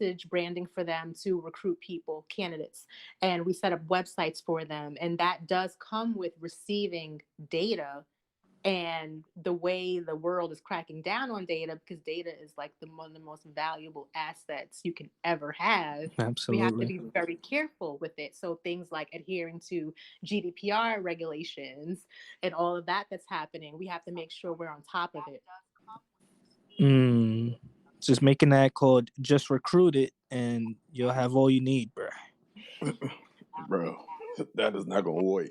message branding for them to recruit people, candidates, and we set up websites for them. And that does come with receiving data, and the way the world is cracking down on data, because data is like one of the most valuable assets you can ever have. We have to Absolutely. be very careful with it. So things like adhering to GDPR regulations and all of that that's happening, we have to make sure we're on top of it. Mm. Just make an ad called "Just Recruit It," and you'll have all you need, bro. Bro, that is not gonna work.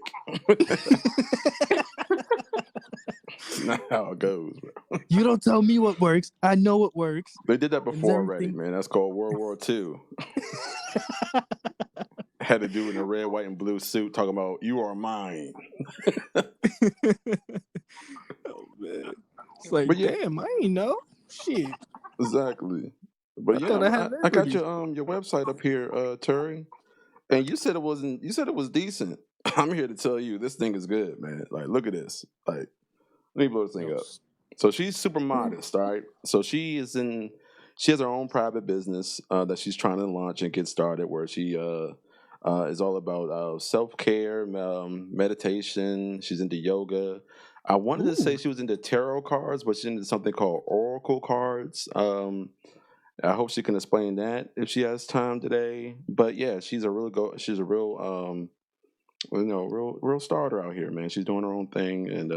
It's not how it goes, bro. You don't tell me what works. I know what works. They did that Is before already, everything? man. That's called World War II. Had to do in a red, white, and blue suit talking about "you are mine." Oh man, it's like, But yeah, damn, I ain't know. Shit, exactly. But I yeah, thought I had I got liberty. your website up here, Turi, and you said it wasn't. You said it was decent. I'm here to tell you this thing is good, man. Like, look at this. Like, let me blow this thing Yo, up. So she's super modest, all right? So she has her own private business that she's trying to launch and get started, where she is all about self care, meditation. She's into yoga. I wanted to say ooh, she was into tarot cards, but she's into something called oracle cards. I hope she can explain that if she has time today. But yeah, she's a real real starter out here, man. She's doing her own thing, and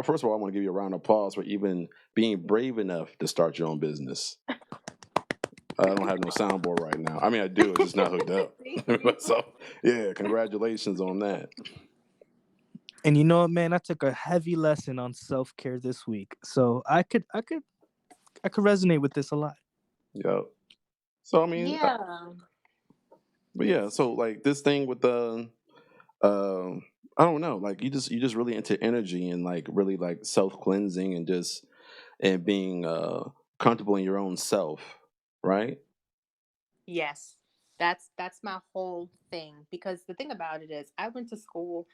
first of all, I want to give you a round of applause for even being brave enough to start your own business. I don't have no soundboard right now. I mean, I do, it's just not hooked up. Thank you. So, yeah, congratulations on that. and you know what, man? I took a heavy lesson on self care this week, so I could resonate with this a lot. Yeah. So, I mean, Yeah. but yeah, so like this thing with the, uh, I don't know, like you just really into energy and like really like self cleansing and just and being comfortable in your own self, right? Yes. That's my whole thing, because the thing about it is I went to school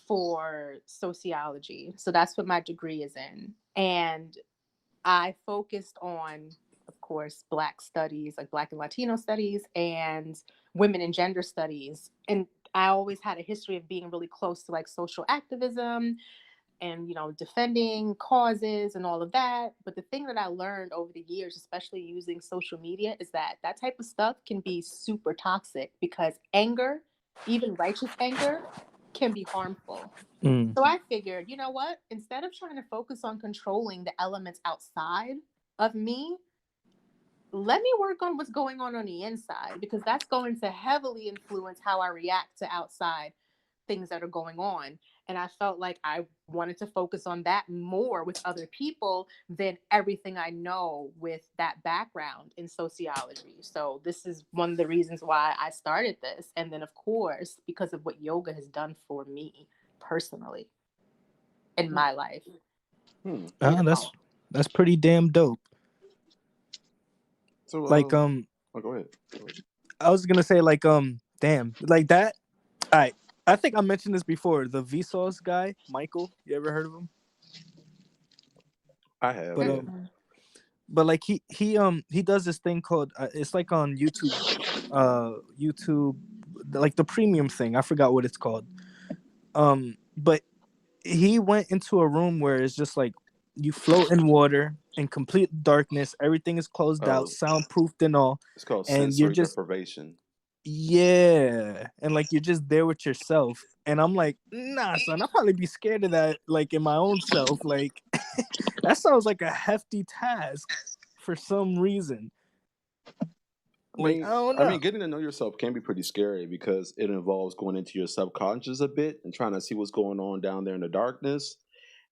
for sociology. So that's what my degree is in. And I focused on, of course, Black studies, like Black and Latino studies, and women and gender studies. And I always had a history of being really close to like social activism and, defending causes and all of that. But the thing that I learned over the years, especially using social media, is that that type of stuff can be super toxic, because anger, even righteous anger, can be harmful. Mm. So I figured, you know what? Instead of trying to focus on controlling the elements outside of me, let me work on what's going on the inside, because that's going to heavily influence how I react to outside things that are going on. And I felt like I wanted to focus on that more with other people than everything I know with that background in sociology. So this is one of the reasons why I started this. And then, of course, because of what yoga has done for me personally in my life. Hmm. Ah, that's pretty damn dope. So, Like oh, go ahead. Go ahead. I was gonna say like damn, like that. I think I mentioned this before. The Vsauce guy, Michael. You ever heard of him? I have, But yeah. like he does this thing called it's like on YouTube, like the premium thing. I forgot what it's called. But he went into a room where it's just like you float in water in complete darkness. Everything is closed out, Oh, soundproofed and all, it's called and you're sensory just deprivation. yeah, and like you're just there with yourself. And I'm like, nah, son, I'll probably be scared of that, like in my own self. Like that sounds like a hefty task for some reason. Like I don't I know. mean, getting to know yourself can be pretty scary because it involves going into your subconscious a bit and trying to see what's going on down there in the darkness.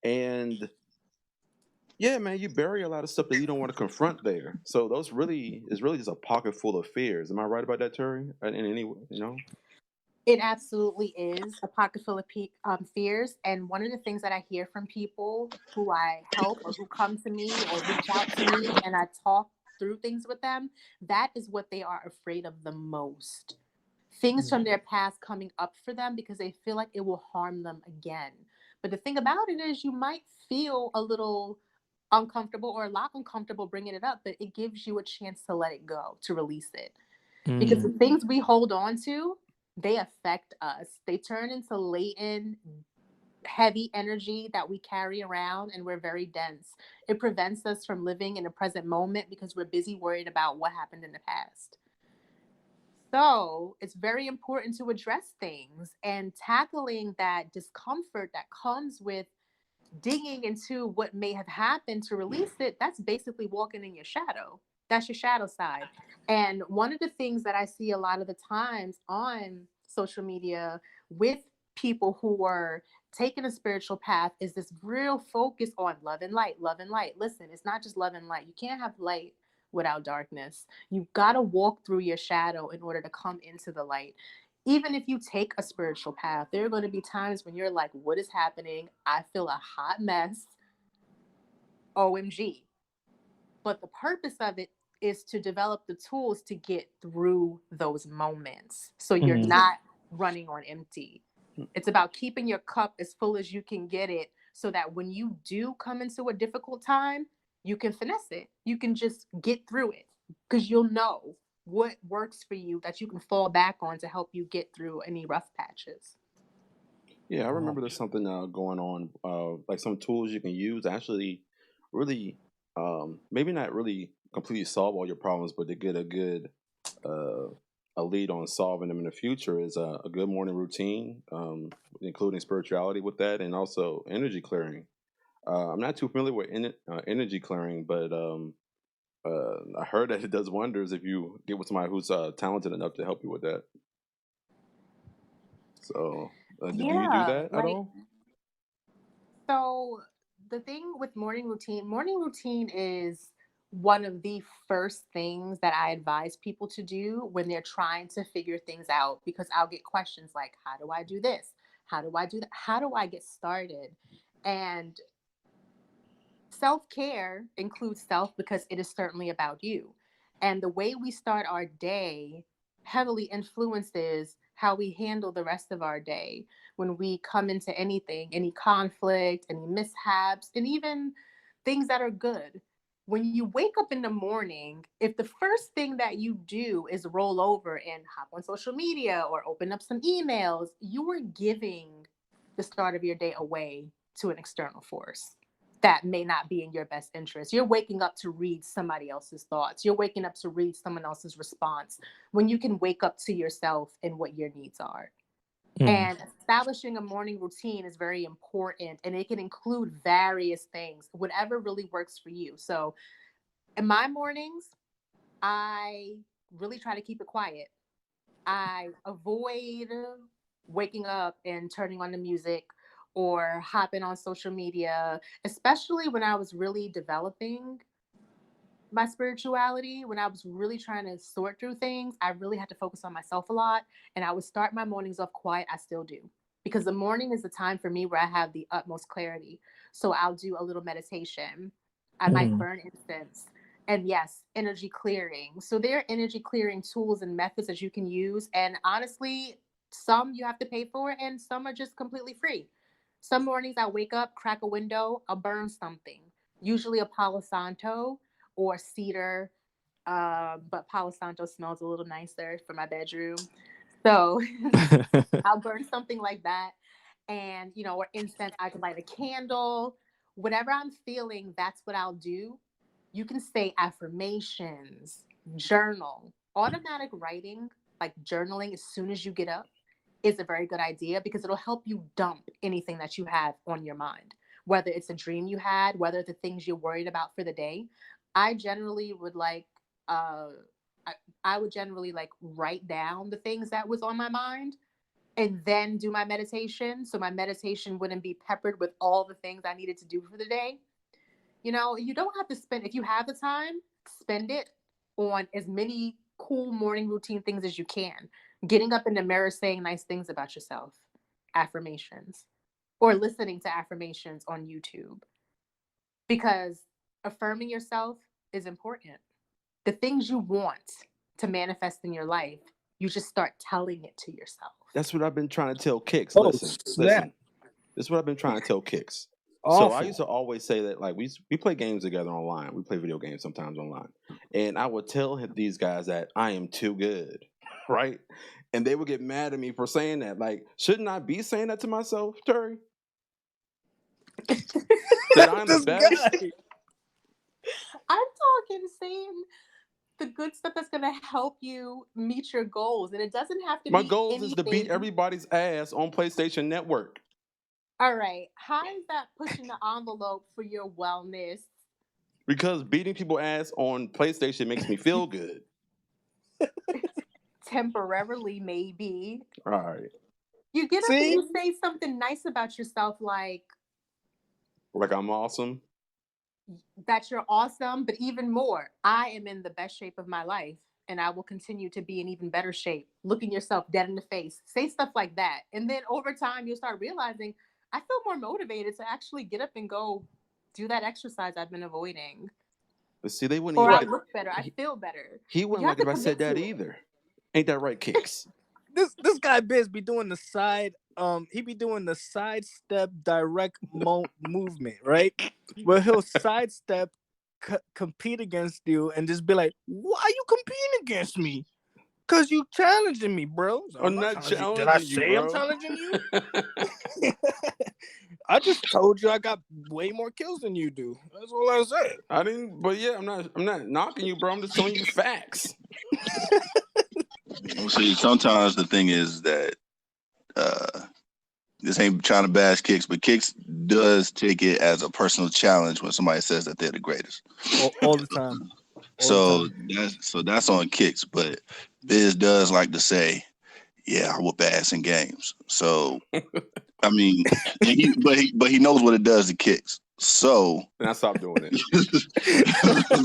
And yeah, man, you bury a lot of stuff that you don't want to confront there. So those really is really just a pocket full of fears. Am I right about that, Terry? In any way, you know? It absolutely is a pocket full of fears. And one of the things that I hear from people who I help or who come to me or reach out to me and I talk through things with them, that is what they are afraid of the most. Things from their past coming up for them because they feel like it will harm them again. But the thing about it is, you might feel a little uncomfortable or a lot uncomfortable bringing it up, but it gives you a chance to let it go, to release it. Because the Mm. things we hold on to, they affect us. They turn into latent, heavy energy that we carry around, and we're very dense. It prevents us from living in the present moment because we're busy worried about what happened in the past. So it's very important to address things and tackling that discomfort that comes with digging into what may have happened to release it. That's basically walking in your shadow. That's your shadow side. And one of the things that I see a lot of the times on social media with people who are taking a spiritual path is this real focus on love and light, love and light. Listen, it's not just love and light. You can't have light without darkness. You've got to walk through your shadow in order to come into the light. Even if you take a spiritual path, there are going to be times when you're like, what is happening? I feel a hot mess. OMG. But the purpose of it is to develop the tools to get through those moments. So you're Mm. not running on empty. It's about keeping your cup as full as you can get it so that when you do come into a difficult time, you can finesse it. You can just get through it because you'll know what works for you that you can fall back on to help you get through any rough patches. Yeah, I remember there's something going on, like some tools you can use actually really, maybe not really completely solve all your problems, but to get uh, a lead on solving them in the future is a good morning routine, including spirituality with that, and also energy clearing. I'm not too familiar with energy clearing, but I heard that it does wonders if you get with somebody who's talented enough to help you with that. So, do you do Yeah, that at like all? so the thing with morning routine is one of the first things that I advise people to do when they're trying to figure things out because I'll get questions like, how do I do this? How do I do that? How do I get started? And self care includes self because it is certainly about you. And the way we start our day heavily influences how we handle the rest of our day when we come into anything, any conflict, any mishaps, and even things that are good. When you wake up in the morning, if the first thing that you do is roll over and hop on social media or open up some emails, you are giving the start of your day away to an external force that may not be in your best interest. You're waking up to read somebody else's thoughts. You're waking up to read someone else's response when you can wake up to yourself and what your needs are. Mm. And establishing a morning routine is very important and it can include various things, whatever really works for you. So, in my mornings, I really try to keep it quiet. I avoid waking up and turning on the music or hopping on social media, especially when I was really developing my spirituality, when I was really trying to sort through things. I really had to focus on myself a lot. And I would start my mornings off quiet. I still do. Because the morning is the time for me where I have the utmost clarity. So I'll do a little meditation. I might Mm. burn incense. And yes, energy clearing. So there are energy clearing tools and methods that you can use. And honestly, some you have to pay for, and some are just completely free. Some mornings I wake up, crack a window, I'll burn something, usually a Palo Santo or cedar. But Palo Santo smells a little nicer for my bedroom. So I'll burn something like that. And, or incense, I could light a candle. Whatever I'm feeling, that's what I'll do. You can say affirmations, journal, automatic writing, like journaling as soon as you get up is a very good idea because it'll help you dump anything that you have on your mind, whether it's a dream you had, whether the things you're worried about for the day. I generally would like, uh, I, I would generally like write down the things that was on my mind and then do my meditation. So my meditation wouldn't be peppered with all the things I needed to do for the day. You don't have to spend, if you have the time, spend it on as many cool morning routine things as you can. Getting up in the mirror saying nice things about yourself, affirmations, or listening to affirmations on YouTube, because affirming yourself is important. The things you want to manifest in your life, you just start telling it to yourself. That's what I've been trying to tell Kicks. Oh Listen, snap! listen. This is what I've been trying to tell Kicks. So I used Awful. to always say that like we play games together online. We play video games sometimes online, and I would tell these guys that I am too good, right? And they would get mad at me for saying that. Like, shouldn't I be saying that to myself, Turi? That I'm the This best? guy. I'm talking saying the good stuff that's going to help you meet your goals. And it doesn't have to My be goals is to beat anything. everybody's ass on PlayStation Network. All right. How is that pushing the envelope for your wellness? Because beating people ass on PlayStation makes me feel good. Temporarily, maybe. All right. You get up and See? you say something nice about yourself, like Like I'm awesome. that you're awesome, but even more, I am in the best shape of my life and I will continue to be in even better shape. Looking yourself dead in the face. Say stuff like that. And then over time, you'll start realizing I feel more motivated to actually get up and go do that exercise I've been avoiding. But see, they wouldn't Or even I like Right. it. look better. I feel better. He You wouldn't have like it to if I said commit that to it. either. Ain't that right, Kicks? This guy Biz be doing the side he be doing the sidestep direct movement, right? Where he'll sidestep compete against you and just be like, "Why are you competing against me? Cause you challenging me, bro." So I'm I'm not not challenging. Did I challenging you, say I'm bro. challenging you? I just told you I got way more kills than you do. That's all I said. I didn't, but yeah, I'm not knocking you, bro. I'm just telling you facts. Well, see, sometimes the thing is that uh, this ain't trying to bash Kickz, but Kickz does take it as a personal challenge when somebody says that they're the greatest. All the time. All the So time. that's on Kickz, but Biz does like to say, "Yeah, I whoop ass in games." So I mean, but he knows what it does to Kickz. So And I stopped doing it.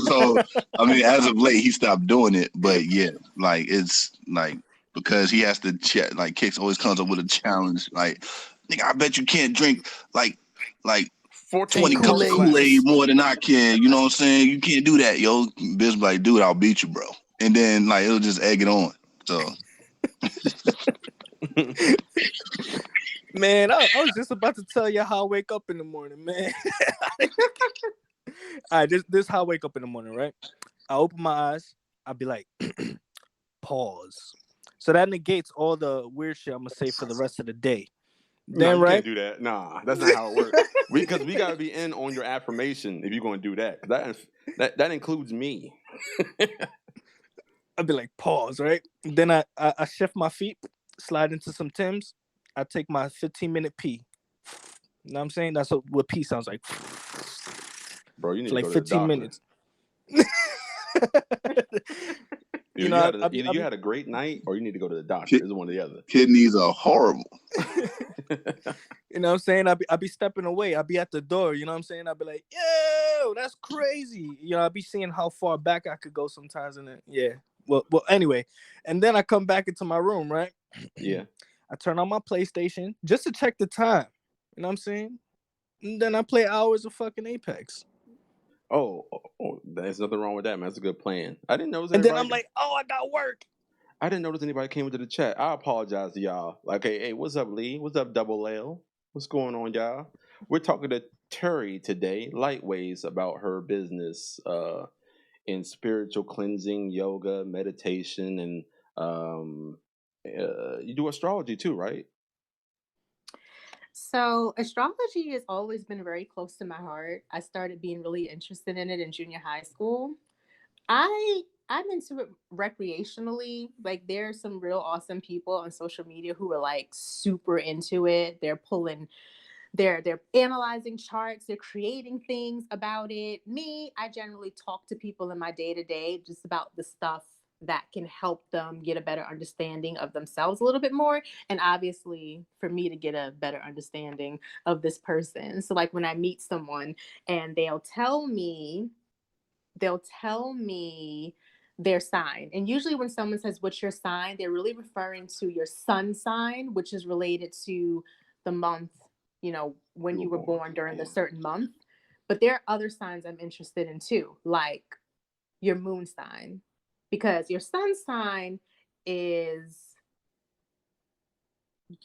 so I mean, as of late, he stopped doing it. But yeah, like it's like because he has to check. Like Kickz always comes up with a challenge. Like, nigga, I bet you can't drink like 14 20 cups of Kool-Aid. Kool-Aid Kool-Aids. more than I can. You know what I'm saying? You can't do that, yo. Biz be like, dude, I'll beat you, bro. And then like it'll just egg it on. So Man, I was just about to tell you how I wake up in the morning, man. All right, this how I wake up in the morning, right? I open my eyes. I'll be like, pause. So that negates all the weird shit I'm gonna say for the rest of the day. Nah, Then, you can't right? do that. Nah, that's not how it works. Because we gotta be in on your affirmation if you're gonna do that. That includes me. I'll be like, pause, right? Then I shift my feet, slide into some Tims. I take my 15-minute pee. You know what I'm saying? That's what pee sounds like. Bro, you need For to like go to the 15 doctor. minutes. Either You know, either you had a great night or you need to go to the doctor. ki- It's one or the other. kidneys are horrible. you know what I'm saying? I'll be stepping away. I'll be at the door. You know what I'm saying? I'll be like, yo, that's crazy. You know, I'll be seeing how far back I could go sometimes. And then, yeah. Well, anyway. And then I come back into my room, right? Yeah. I turn on my PlayStation just to check the time. You know what I'm saying? And then I play hours of fucking Apex. Oh, there's nothing wrong with that, man. That's a good plan. I didn't notice And then I'm everybody. like, oh, I got work. I didn't notice anybody came into the chat. I apologize to y'all. Like, hey, what's up, Lee? What's up, Double L? What's going on, y'all? We're talking to Turi today, Lightways, about her business in spiritual cleansing, yoga, meditation, and you do astrology too, right? So astrology has always been very close to my heart. I started being really interested in it in junior high school. I'm into it recreationally. Like there are some real awesome people on social media who are like super into it. They're pulling they're analyzing charts, they're creating things about it. Me, I generally talk to people in my day-to-day just about the stuff that can help them get a better understanding of themselves a little bit more, and obviously for me to get a better understanding of this person. So like when I meet someone and they'll tell me their sign. And usually when someone says what's your sign, they're really referring to your sun sign, which is related to the month, when You you were were born. born during the Yeah. certain month. But there are other signs I'm interested in too, like your moon sign, because your sun sign is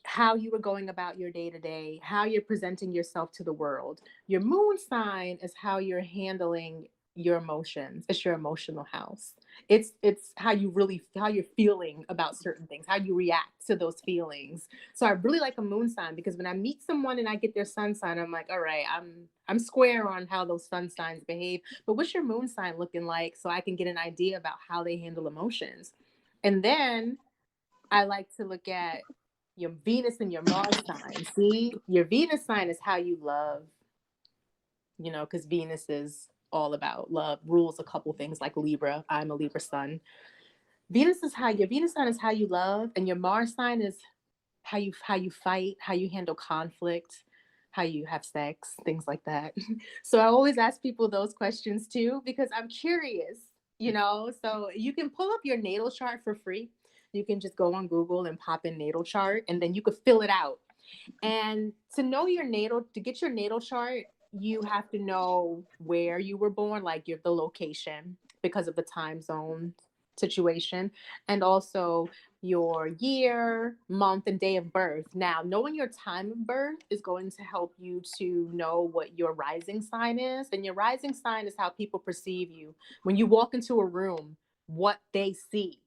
how you were going about your day to day, how you're presenting yourself to the world. Your moon sign is how you're handling your emotions. It's your emotional house. It's how you're feeling about certain things, how you react to those feelings. So I really like a moon sign because when I meet someone and I get their sun sign, I'm like, all right, I'm square on how those sun signs behave. But what's your moon sign looking like so I can get an idea about how they handle emotions? And then I like to look at your Venus and your Mars sign. See, your Venus sign is how you love, because Venus is all about love, rules a couple things like Libra. I'm a Libra sun. Your Venus sign is how you love, and your Mars sign is how you fight, how you handle conflict, how you have sex, things like that. So I always ask people those questions too because I'm curious. So you can pull up your natal chart for free. You can just go on Google and pop in natal chart and then you could fill it out. And to get your natal chart, you have to know where you were born, like the location because of the time zone situation, and also your year, month, and day of birth. Now, knowing your time of birth is going to help you to know what your rising sign is. And your rising sign is how people perceive you. When you walk into a room, what they see,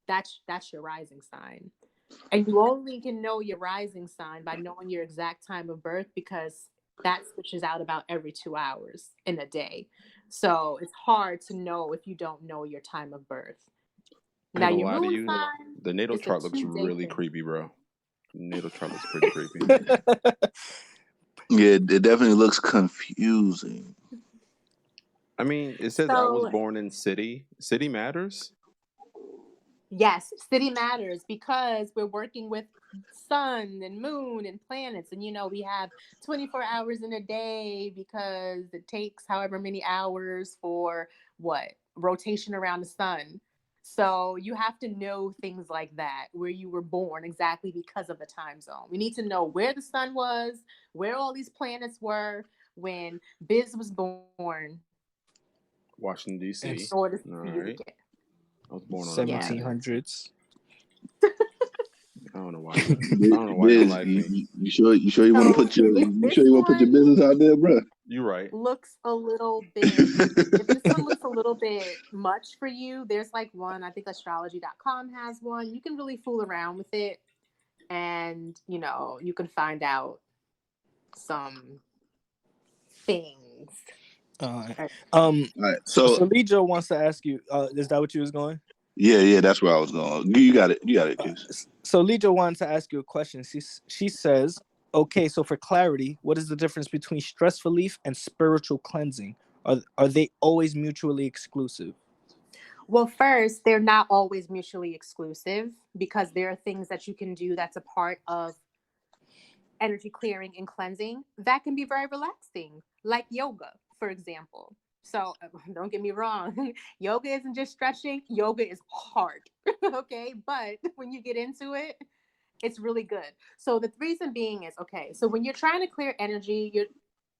that's your rising sign. And you only can know your rising sign by knowing your exact time of birth because that switches out about every 2 hours in a day. So it's hard to know if you don't know your time of birth. I ain't Now, gonna your lie to moon you. sign The natal is a chart looks 2 day really thing. creepy, bro. Natal chart looks pretty creepy. Yeah, it definitely looks confusing. I mean, it says I was So born in city. City matters. yes, city matters because we're working with sun and moon and planets. And, we have 24 hours in a day because it takes however many hours for what? Rotation around the sun. So you have to know things like that, where you were born exactly because of the time zone. We need to know where the sun was, where all these planets were when Biz was born Washington in D.C. It's order All for you to right. get. I was born on a Yeah. Monday. 1700s. I don't know why you. I don't know why you don't Biz, like me. you sure you want to So put your if you this sure you want to put your one business out there, bro? You right. looks a little bit, if this one looks a little bit much for you, there's like one, I think astrology.com has one. You can really fool around with it and, you can find out some things. Uh, Right. um. All right, So Lijo wants to ask you. Is that what you was going? yeah, that's where I was going. You got it, Kiss. So Lijo wanted to ask you a question. She says, "Okay, so for clarity, what is the difference between stress relief and spiritual cleansing? Are they always mutually exclusive?" Well, first, they're not always mutually exclusive because there are things that you can do that's a part of energy clearing and cleansing that can be very relaxing, like yoga, for example. So don't get me wrong, yoga isn't just stretching, yoga is hard. Okay. But when you get into it, it's really good. So the reason being is okay. So when you're trying to clear energy,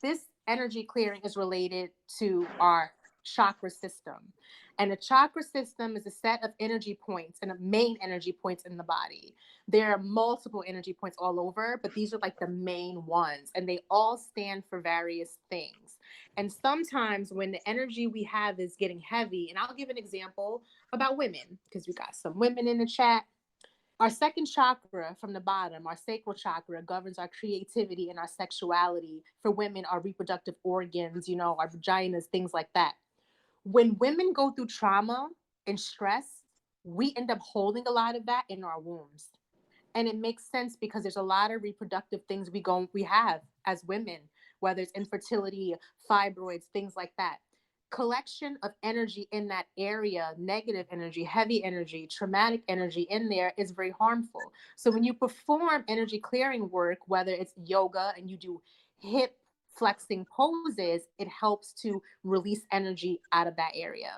this energy clearing is related to our chakra system. And a chakra system is a set of energy points and main energy points in the body. There are multiple energy points all over, but these are like the main ones, and they all stand for various things. And sometimes when the energy we have is getting heavy, and I'll give an example about women because we got some women in the chat. Our second chakra from the bottom, our sacral chakra, governs our creativity and our sexuality. For women, our reproductive organs, our vaginas, things like that. When women go through trauma and stress, we end up holding a lot of that in our wombs. And it makes sense because there's a lot of reproductive things we have as women, whether it's infertility, fibroids, things like that. Collection of energy in that area, negative energy, heavy energy, traumatic energy in there is very harmful. So when you perform energy clearing work, whether it's yoga and you do hip flexing poses, it helps to release energy out of that area.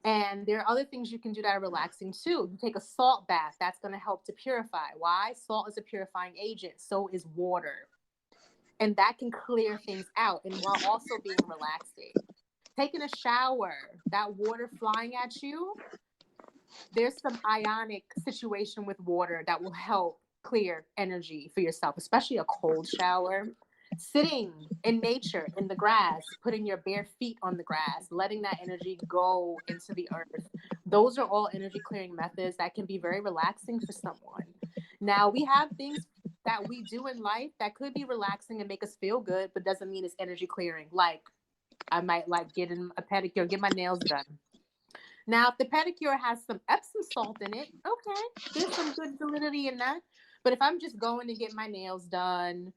And there are other things you can do that are relaxing too. You take a salt bath, that's going to help to purify. Why? Salt is a purifying agent, so is water. And that can clear things out and while also being relaxing. Taking a shower, that water flying at you, there's some ionic situation with water that will help clear energy for yourself, especially a cold shower. Sitting in nature, in the grass, putting your bare feet on the grass, letting that energy go into the earth. Those are all energy clearing methods that can be very relaxing for someone. Now, we have things that we do in life that could be relaxing and make us feel good, but doesn't mean it's energy clearing. Like, I might like getting a pedicure, get my nails done. Now, if the pedicure has some Epsom salt in it, okay, there's some good validity in that. But if I'm just going to get my nails done,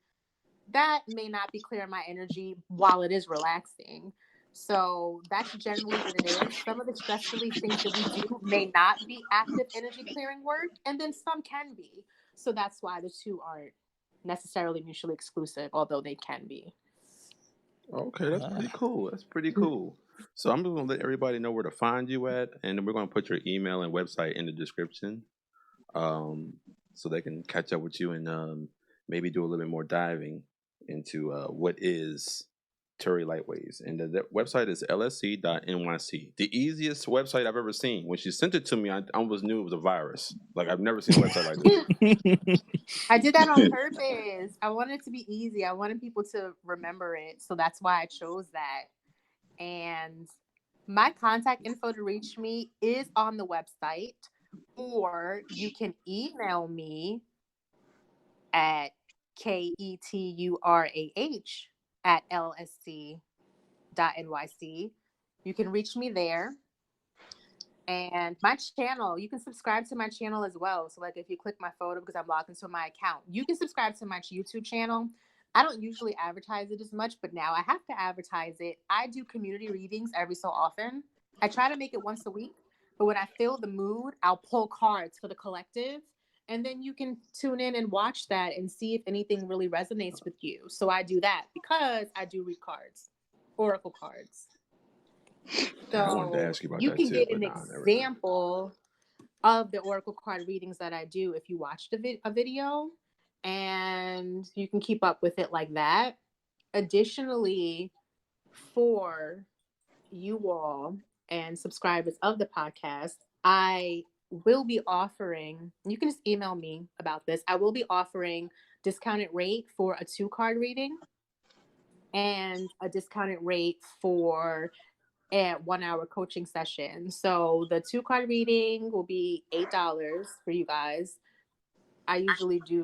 that may not be clearing my energy while it is relaxing. So that's generally what it is. Some of the stress relief things that we do may not be active energy clearing work, and then some can be. So that's why the two aren't necessarily mutually exclusive, although they can be. Okay, that's pretty cool. That's pretty cool. So I'm just gonna let everybody know where to find you at, and then we're gonna put your email and website in the description, um, so they can catch up with you and maybe do a little bit more diving into what is Turi Lightways. And the website is lsc.nyc. The easiest website I've ever seen. When she sent it to me, I almost knew it was a virus. Like I've never seen a website like this. I did that on purpose. I wanted it to be easy. I wanted people to remember it. So that's why I chose that. And my contact info to reach me is on the website, or you can email me at keturah@lsc.nyc. You can reach me there. And my channel, you can subscribe to my channel as well. So like if you click my photo because I'm logged into my account, you can subscribe to my YouTube channel. I don't usually advertise it as much, but now I have to advertise it. I do community readings every so often. I try to make it once a week, but when I feel the mood, I'll pull cards for the collective. And then you can tune in and watch that and see if anything really resonates with you. So I do that because I do read cards, oracle cards. I wanted to So ask you about you that can too, get but an nah, never mind. example of the oracle card readings that I do if you watched a video, and you can keep up with it like that. Additionally, for you all and subscribers of the podcast, I will be offering, you can just email me about this. I will be offering discounted rate for a 2-card reading and a discounted rate for a 1-hour coaching session. So the 2-card reading will be $8 for you guys. I usually do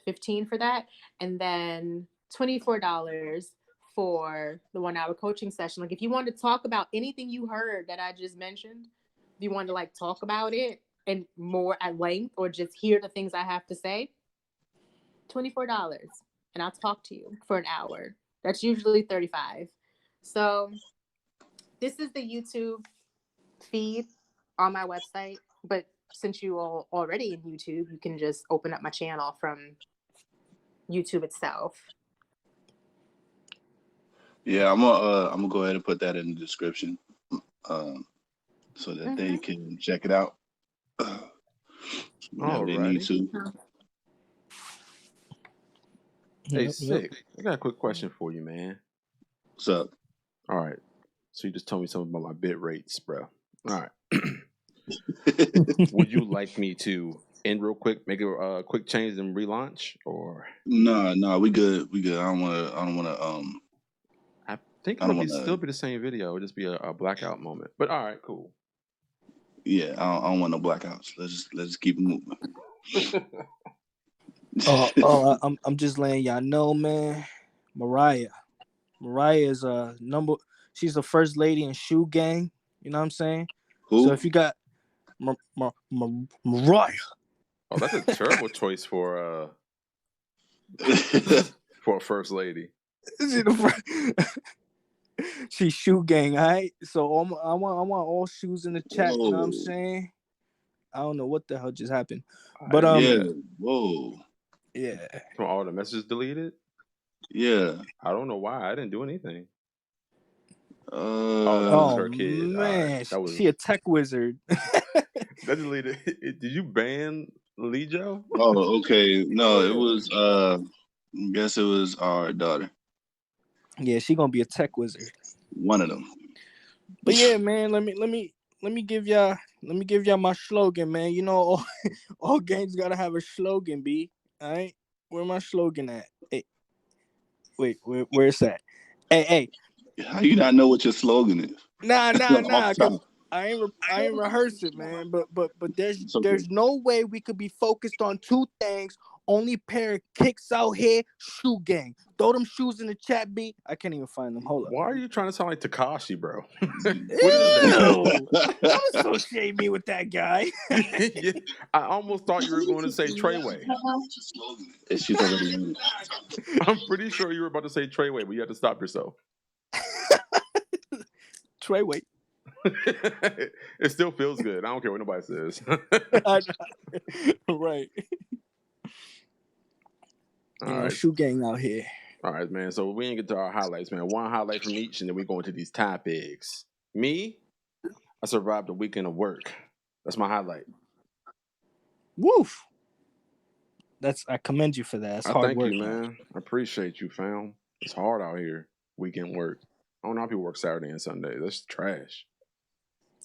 15 for that, and then $24 for the 1-hour coaching session. Like if you want to talk about anything you heard that I just mentioned, if you want to like talk about it and more at length, or just hear the things I have to say, $24, and I'll talk to you for an hour. That's usually 35. So this is the YouTube feed on my website, but since you are already in YouTube, you can just open up my channel from YouTube itself. Yeah, I'm gonna go ahead and put that in the description, so that they can check it out whenever they need to. Hey, sick. I got a quick question for you, man. What's up? All right. So you just told me something about my bit rates, bro. All right. Would you like me to end real quick, make a quick change and relaunch, or No, we good. I don't wanna. I think it'll still be the same video. It'll just be a blackout moment. But all right, cool. Yeah, I don't want no blackouts. Let's just keep it moving. I'm just letting y'all know, man. Mariah is she's the first lady in Shoe Gang. You know what I'm saying? Who? So if you got Mariah, Oh, that's a terrible choice for for a first lady. She's Shoe Gang, all right? So I want all shoes in the chat. Whoa. You know what I'm saying? I don't know what the hell just happened, but yeah, whoa, yeah. From all the messages deleted. Yeah, I don't know why. I didn't do anything. That was her kid. Man, she a tech wizard. That deleted. Did you ban Lijo? Oh, okay. No, it was. I guess it was our daughter. Yeah, she gonna be a tech wizard. One of them. But yeah, man, let me let me give y'all my slogan, man. You know, all games gotta have a slogan, B. All right, where my slogan at? Hey, wait, where's that? Hey, How you not know what your slogan is? nah, Off cause top. I ain't rehearsed it, man. But It's okay. there's no way we could be focused on two things. Only pair of kicks out here, shoe gang. Throw them shoes in the chat, B. I can't even find them. Hold up. Why are you trying to sound like Takashi, bro? What is that? Ew! Don't associate me with that guy. Yeah, I almost thought you were going to say Treyway. And she's already in it. I'm pretty sure you were about to say Treyway, but you had to stop yourself. Trey, wait. It still feels good. I don't care what nobody says. Right. All right. Shoe gang out here. All right, man. So we ain't get to our highlights, man. One highlight from each, and then we go into these topics. Me, I survived a weekend of work. That's my highlight. Woof. I commend you for that. That's I hard thank work, you, man. I appreciate you, fam. It's hard out here. Weekend work. I don't know how people work Saturday and Sunday. That's trash.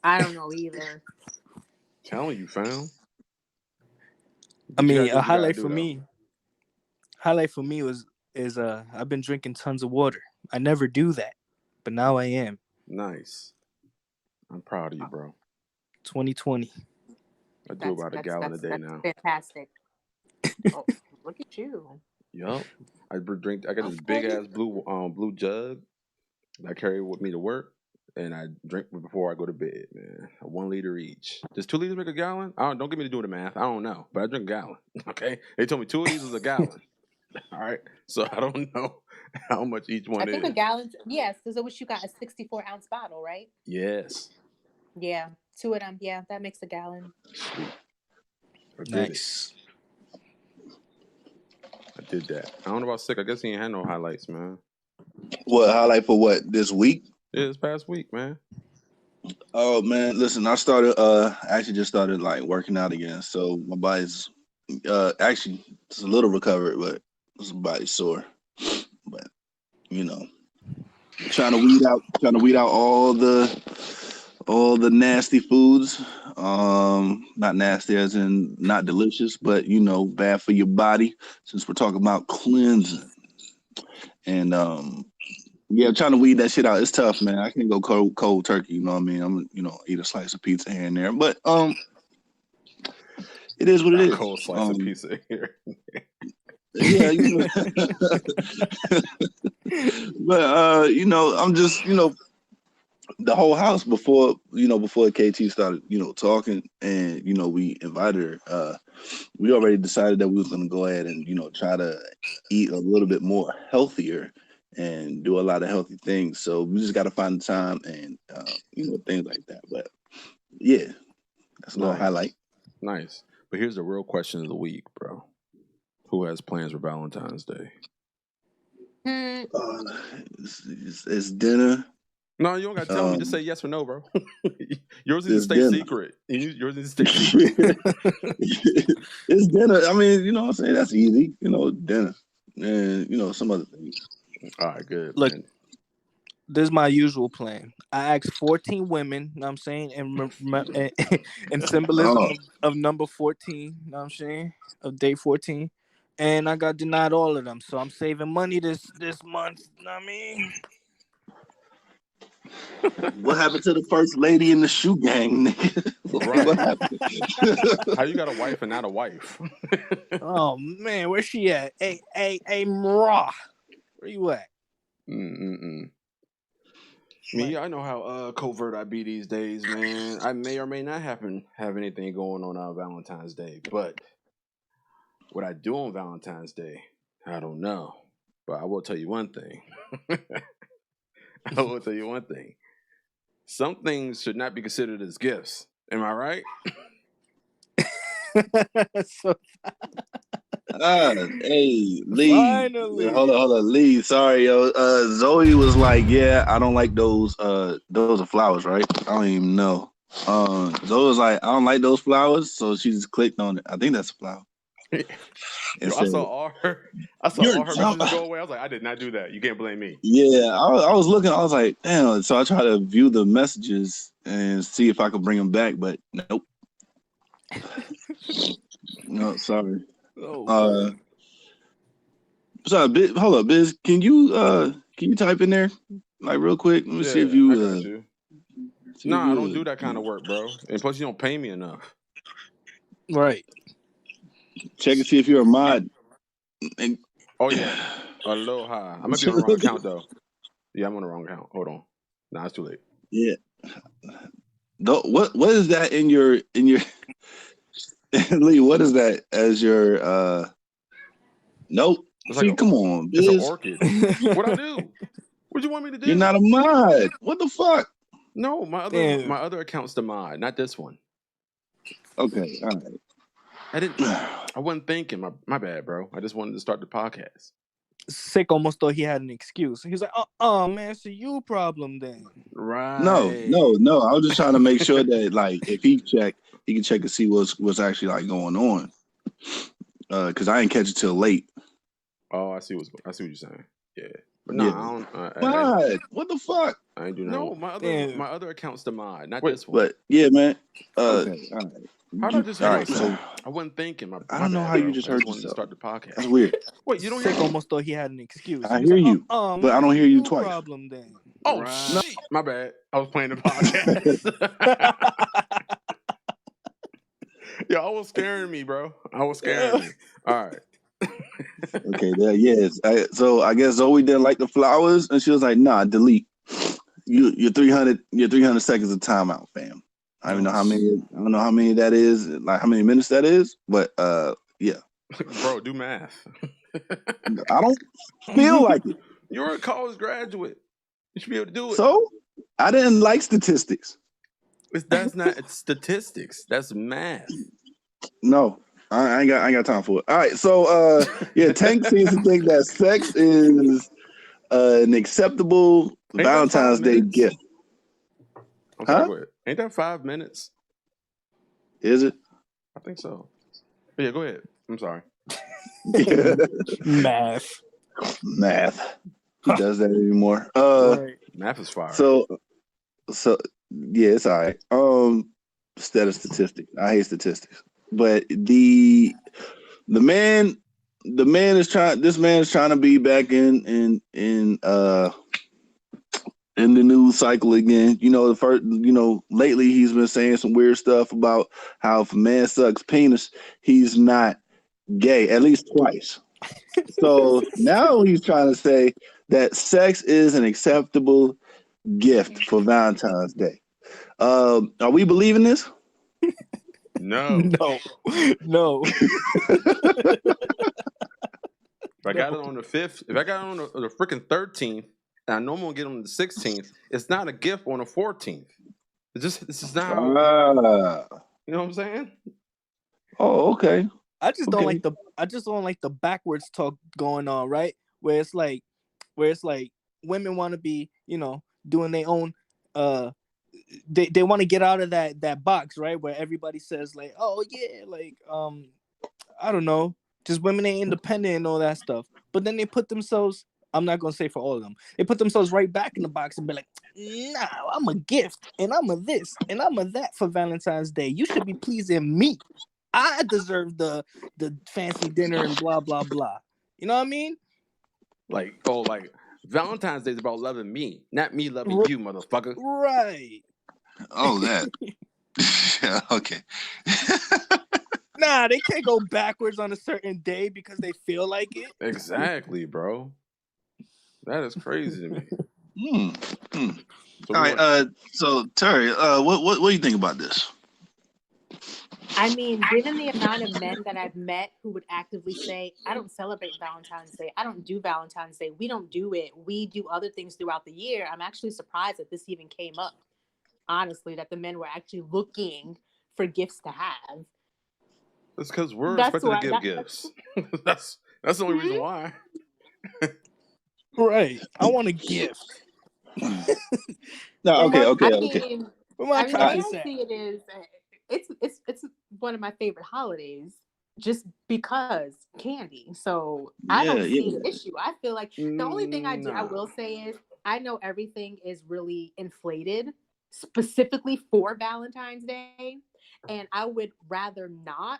I don't know either. Telling you, fam. I You mean, gotta do a what you gotta highlight do, for though. me. Highlight for me is I've been drinking tons of water. I never do that, but now I am. Nice. I'm proud of you, bro. 2020. I do about a gallon a day That's now. fantastic. Oh, look at you. Yup. I got this big ass blue jug that I carry with me to work, and I drink before I go to bed, man. 1 liter each. Does 2 liters make a gallon? Don't get me to do the math. I don't know, but I drink a gallon. Okay, they told me 2 of these is a gallon. All right, so I don't know how much each one I think is. a gallon. Yes, because what you got a 64-ounce bottle, right? Yes. Yeah, 2 of them. Yeah, that makes a gallon. Sweet. Nice. I did that. I don't know about Sick. I guess he ain't had no highlights, man. What highlight for what this week? Yeah, this past week, man. Oh man, listen, I actually just started like working out again. So my body's actually it's a little recovered, but it's body sore. But you know, trying to weed out all the nasty foods. Not nasty as in not delicious, but you know, bad for your body since we're talking about cleansing. And yeah, trying to weed that shit out. It's tough, man. I can't go cold turkey. You know what I mean? I'm, eat a slice of pizza here and there, but it is what it A is. cold slice of pizza here. Yeah, but I'm just, the whole house before KT started, talking, and we invited her. We already decided that we was gonna go ahead and try to eat a little bit more healthier and do a lot of healthy things. So we just got to find the time and things like that. But yeah, that's a little highlight. Nice. But here's the real question of the week, bro. Who has plans for Valentine's Day? It's dinner. No, you don't got to tell me. Just say yes or no, bro. Yours needs to stay secret. Yours needs to stay secret. It's dinner. I mean, you know what I'm saying? That's easy. Dinner. And, some other things. All right, good. Look, man. This is my usual plan. I asked 14 women, you know what I'm saying, and symbolism of number 14, you know what I'm saying, of day 14. And I got denied all of them. So I'm saving money this month, you know what I mean? What happened to the first lady in the shoe gang, nigga? Right. What happened? How you got a wife and not a wife? Oh, man, where's she at? Hey, Mrah. Where you at? Me, I know how covert I be these days, man. I may or may not have anything going on Valentine's Day, but what I do on Valentine's Day, I don't know. But I will tell you one thing. Some things should not be considered as gifts. Am I right? Hey, Lee. Finally. Hold on, Lee. Sorry, yo. Zoe was like, "Yeah, I don't like those. Those are flowers, right? I don't even know." Zoe was like, "I don't like those flowers," so she just clicked on it. I think that's a flower. Yo, said, I saw "You're all her drunk." messages go away. I was like, I did not do that. You can't blame me. Yeah, I was looking. I was like, damn. So I try to view the messages and see if I could bring them back, but nope. No, sorry. Oh Uh, man. sorry, Biz, hold up, Biz. Can you type in there like real quick? Let me see if Yeah, I you got you. see if Nah, I don't you do that kind of work, bro. And plus, you don't pay me enough. Right. check and see if you're a mod. And, Oh yeah, aloha. I might be on the wrong account though. Yeah, I'm on the wrong account. Hold on. Nah, it's too late. yeah. What is that in your Lee? What is that as your Nope. It's like See, come on, it's an Biz. orchid. What I do? What you want me to do? You're not a mod. What the fuck? No, Damn. my other account's the mod, not this one. Okay, all right. I wasn't thinking. My bad, bro. I just wanted to start the podcast. Sick almost thought he had an excuse. He was like, "Oh man, it's a you problem then." Right. No. I was just trying to make sure that like if he can check and see what's actually like going on. Because I didn't catch it till late. Oh, I see what you're saying. Yeah, but Yeah. I don't. Mod. What the fuck? I ain't do no. My other account's the mod, not this one. But yeah, man. Okay, all right. How did I just hurt all right, myself? so I wasn't thinking. I don't know how you just hurt wanted to yourself. start the podcast. That's weird. Wait, you don't hear Sick me? almost thought he had an excuse. I He was hear like, you, "Oh but man, I don't it's hear a you you twice. problem then." Oh shit! My bad. I was playing the podcast. Yo, I was scaring me, bro. I was scaring me. All right. Okay, there, yes. So I guess Zoe didn't like the flowers, and she was like, "Nah, delete. You're 300 seconds of timeout, fam." I don't know how many. I don't know how many that is. Like how many minutes that is, but yeah. Bro, do math. I don't feel like it. You're a college graduate. You should be able to do it. So I didn't like statistics. That's not statistics. That's math. No, I ain't got time for it. All right, so yeah, Tank seems to think that sex is an acceptable Valentine's Day gift. Huh? Go ahead. Ain't that 5 minutes? Is it? I think so. But yeah, go ahead. I'm sorry. Math. He does that anymore. Right. Math is fire. So yeah, it's all right. Instead of statistics, I hate statistics. But the man is trying. This man is trying to be back in the news cycle again. Lately he's been saying some weird stuff about how if a man sucks penis, he's not gay, at least twice. So now he's trying to say that sex is an acceptable gift for Valentine's Day. Are we believing this? No. If I got it on the 5th, if I got it on the freaking 13th, and I know I'm gonna get on the 16th, it's not a gift on the 14th. This is not how. You know what I'm saying? Oh, okay. I just don't like the backwards talk going on, right? Where it's like women want to be, doing their own they want to get out of that box, right? Where everybody says like, "Oh yeah, like I don't know, just women ain't independent and all that stuff." But then they put themselves, I'm not gonna say for all of them, they put themselves right back in the box and be like, "Nah, I'm a gift and I'm a this and I'm a that for Valentine's Day. You should be pleasing me. I deserve the fancy dinner and blah blah blah." You know what I mean? Like Valentine's Day is about loving me, not me loving you, motherfucker. Right. Oh, that. Okay. Nah, they can't go backwards on a certain day because they feel like it. Exactly, bro. That is crazy to me. So all right. So Turi, what do you think about this? I mean, given the amount of men that I've met who would actively say, "I don't celebrate Valentine's Day. I don't do Valentine's Day. We don't do it. We do other things throughout the year." I'm actually surprised that this even came up. Honestly, that the men were actually looking for gifts to have. It's because we're expected to give gifts. That's the only reason why. Right. I want a gift. No, okay. I mean, the way I see it is, it's one of my favorite holidays. just because candy. So I Yeah, don't see yeah. the issue. I feel like the only thing I Nah. will say is I know everything is really inflated specifically for Valentine's Day, and I would rather not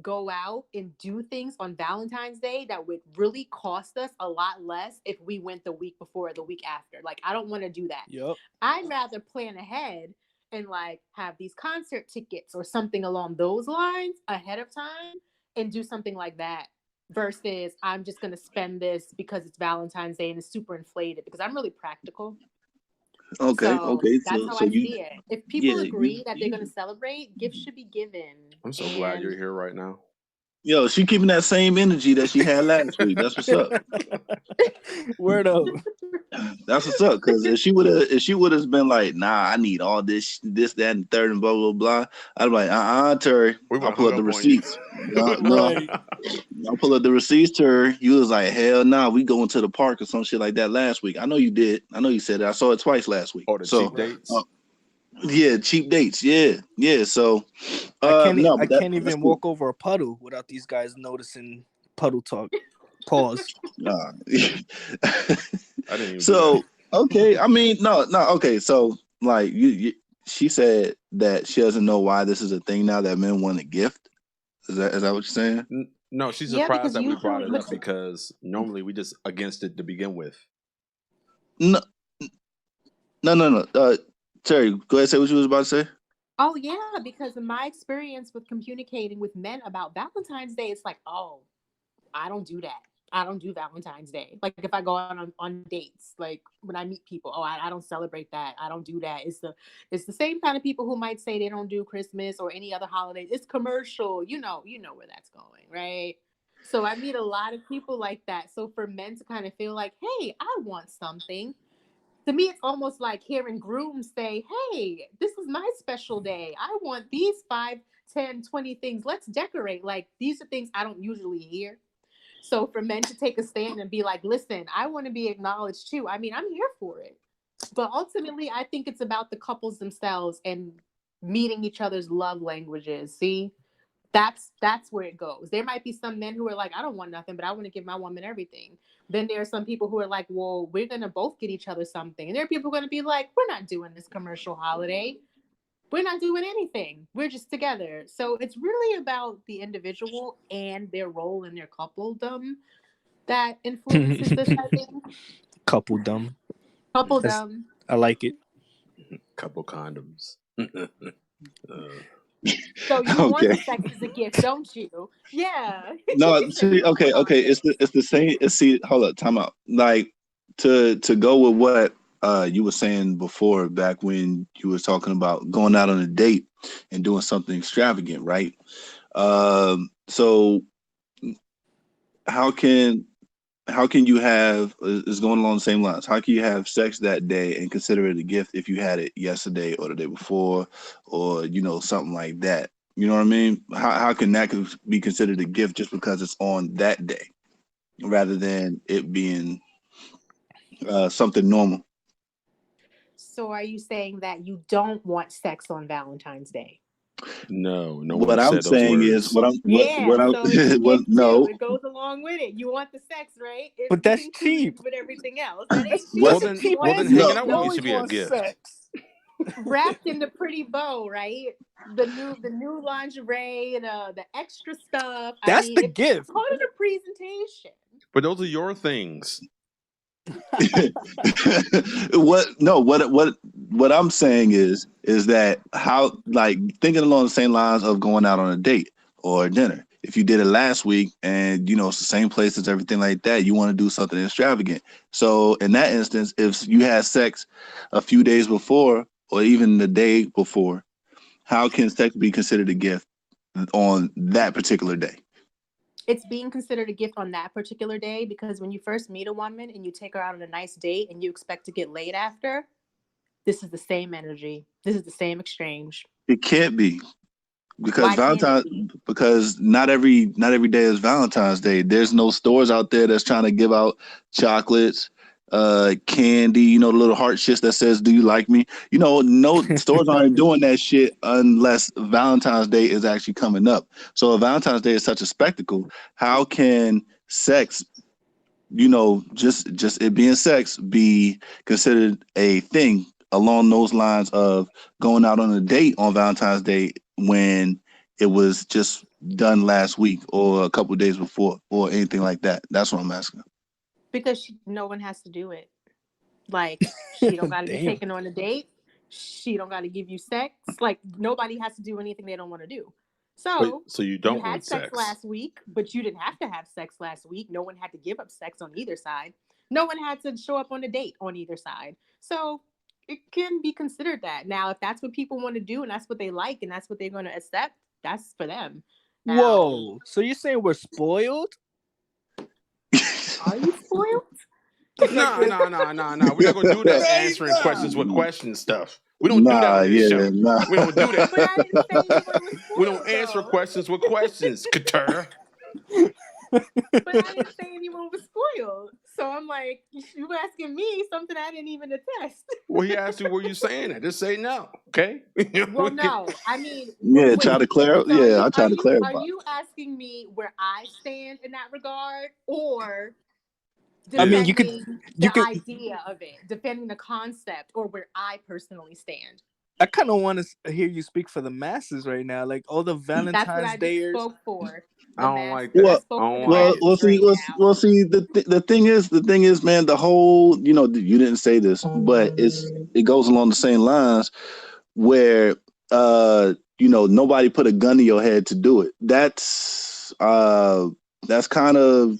go out and do things on Valentine's Day that would really cost us a lot less if we went the week before or the week after. Like I don't want to do that. Yep. I'd rather plan ahead and like have these concert tickets or something along those lines ahead of time and do something like that versus I'm just going to spend this because it's Valentine's Day and it's super inflated because I'm really practical. Okay, So okay. that's So how so I you see it. If people yeah, agree that they're going to you celebrate, gifts should be given. I'm so glad you're And here right now. yo, she keeping that same energy that she had last week. That's what's up. Word up. That's what's up. Because if she would have been like, nah, I need all this, that, and third, and blah blah blah, I'd be like, Terry, We would I'll have pull hung up the up on you. receipts. No, no, Right. I'll pull up the receipts, Terry. You was like, hell nah, we going to the park or some shit like that last week. I know you did. I know you said it. I saw it twice last week. Or the So cheap Right. dates. yeah, cheap dates. Yeah, yeah. So no, I but can't that's even cool. walk over a puddle without these guys noticing puddle talk. Pause. Nah. I didn't even do that. So okay, I mean, no, no, okay. So like she said that she doesn't know why this is a thing now that men want a gift. Is that what you're saying? No, she's yeah, surprised because that we brought usually, it up because normally we just against it to begin with. No, no, no, no. Terry, go ahead. Say what you was about to say. oh yeah, because in my experience with communicating with men about Valentine's Day, it's like, oh, I don't do that. I don't do Valentine's Day. Like if I go on dates, like when I meet people, oh, I don't celebrate that. I don't do that. It's the same kind of people who might say they don't do Christmas or any other holidays. It's commercial. You know where that's going, right? So I meet a lot of people like that. So for men to kind of feel like, hey, I want something. To me, it's almost like hearing grooms say, hey, this is my special day. I want these 5, 10, 20 things. Let's decorate. Like these are things I don't usually hear. So for men to take a stand and be like, listen, I want to be acknowledged too. I mean, I'm here for it. But ultimately, I think it's about the couples themselves and meeting each other's love languages. See, that's where it goes. There might be some men who are like, I don't want nothing, but I want to give my woman everything. Then there are some people who are like, well, we're gonna both get each other something. And there are people who are gonna be like, we're not doing this commercial holiday. We're not doing anything. We're just together. So it's really about the individual and their role in their coupledom that influences this, I think. Couple dumb. That's, Coupledom. I like it. Couple condoms. So you want Okay. the sex as a gift, don't you? Yeah. No, You said see, you want okay, all okay. of It's it. the same. See, hold up, time out. Like to go with what you were saying before, back when you were talking about going out on a date and doing something extravagant, right? So how can you have is going along the same lines? How can you have sex that day and consider it a gift if you had it yesterday or the day before, or something like that? You know what I mean? How can that be considered a gift just because it's on that day rather than it being something normal? So are you saying that you don't want sex on Valentine's Day? No, no What one I'm said those saying is words. what Yeah, I'm so it's a what gift too. no It goes along with it. You want the sex, right? It's But that's included cheap. with everything else. That That's ain't what Well cheap. that's a then, You cheap well want then, the answer. hanging no out You with me no always should be a want gift. sex. wrapped in the pretty bow, right? The new lingerie, the extra stuff. I That's mean, the it's gift. part of the presentation. But those are your things. what I'm saying is that how, like, thinking along the same lines of going out on a date or dinner. If you did it last week and it's the same places, everything like that, you want to do something extravagant. So in that instance, if you had sex a few days before or even the day before, how can sex be considered a gift on that particular day? It's being considered a gift on that particular day because when you first meet a woman and you take her out on a nice date and you expect to get laid after, this is the same energy. This is the same exchange. It can't be. Because Why can't it Valentine, be? because not every day is Valentine's Day. There's no stores out there that's trying to give out chocolates, candy, the little heart shits that says "Do you like me?" No stores aren't doing that shit unless Valentine's Day is actually coming up. So if Valentine's Day is such a spectacle, how can sex, just it being sex, be considered a thing along those lines of going out on a date on Valentine's Day when it was just done last week or a couple of days before or anything like that? That's what I'm asking. Because no one has to do it. Like, she don't got to be Damn. taken on a date. She don't got to give you sex. Like, nobody has to do anything they don't want to do. Wait, So so you you don't had want sex sex? last week, but you didn't have to have sex last week. No one had to give up sex on either side. No one had to show up on a date on either side. So it can be considered that. Now, if that's what people want to do and that's what they like and that's what they're going to accept, that's for them. Now, Whoa. So you're saying we're spoiled? are you spoiled? Nah. We're not gonna do that. Answering questions with questions stuff. We don't do that on this show. Nah. We don't do that. But I didn't say anyone was spoiled. We don't answer though. questions with questions, Katur. But I didn't say anyone was spoiled. So I'm like, you asking me something I didn't even attest. Well, he asked you, were you saying that? Just say no, okay? Well, no. I mean, Yeah, wait. try to clarify. So Yeah, I try to are clarify. you asking me where I stand in that regard, or I mean, defending you the could. idea of it, defending the concept, or where I personally stand? I kind of want to hear you speak for the masses right now, like all the That's what Valentine's I just Dayers. spoke for. I don't like I that. Well, spoke I for don't the like well, it. we'll masses see. right now. We'll see. The thing is, man. The whole, you didn't say this, but it goes along the same lines where, nobody put a gun to your head to do it. That's kind of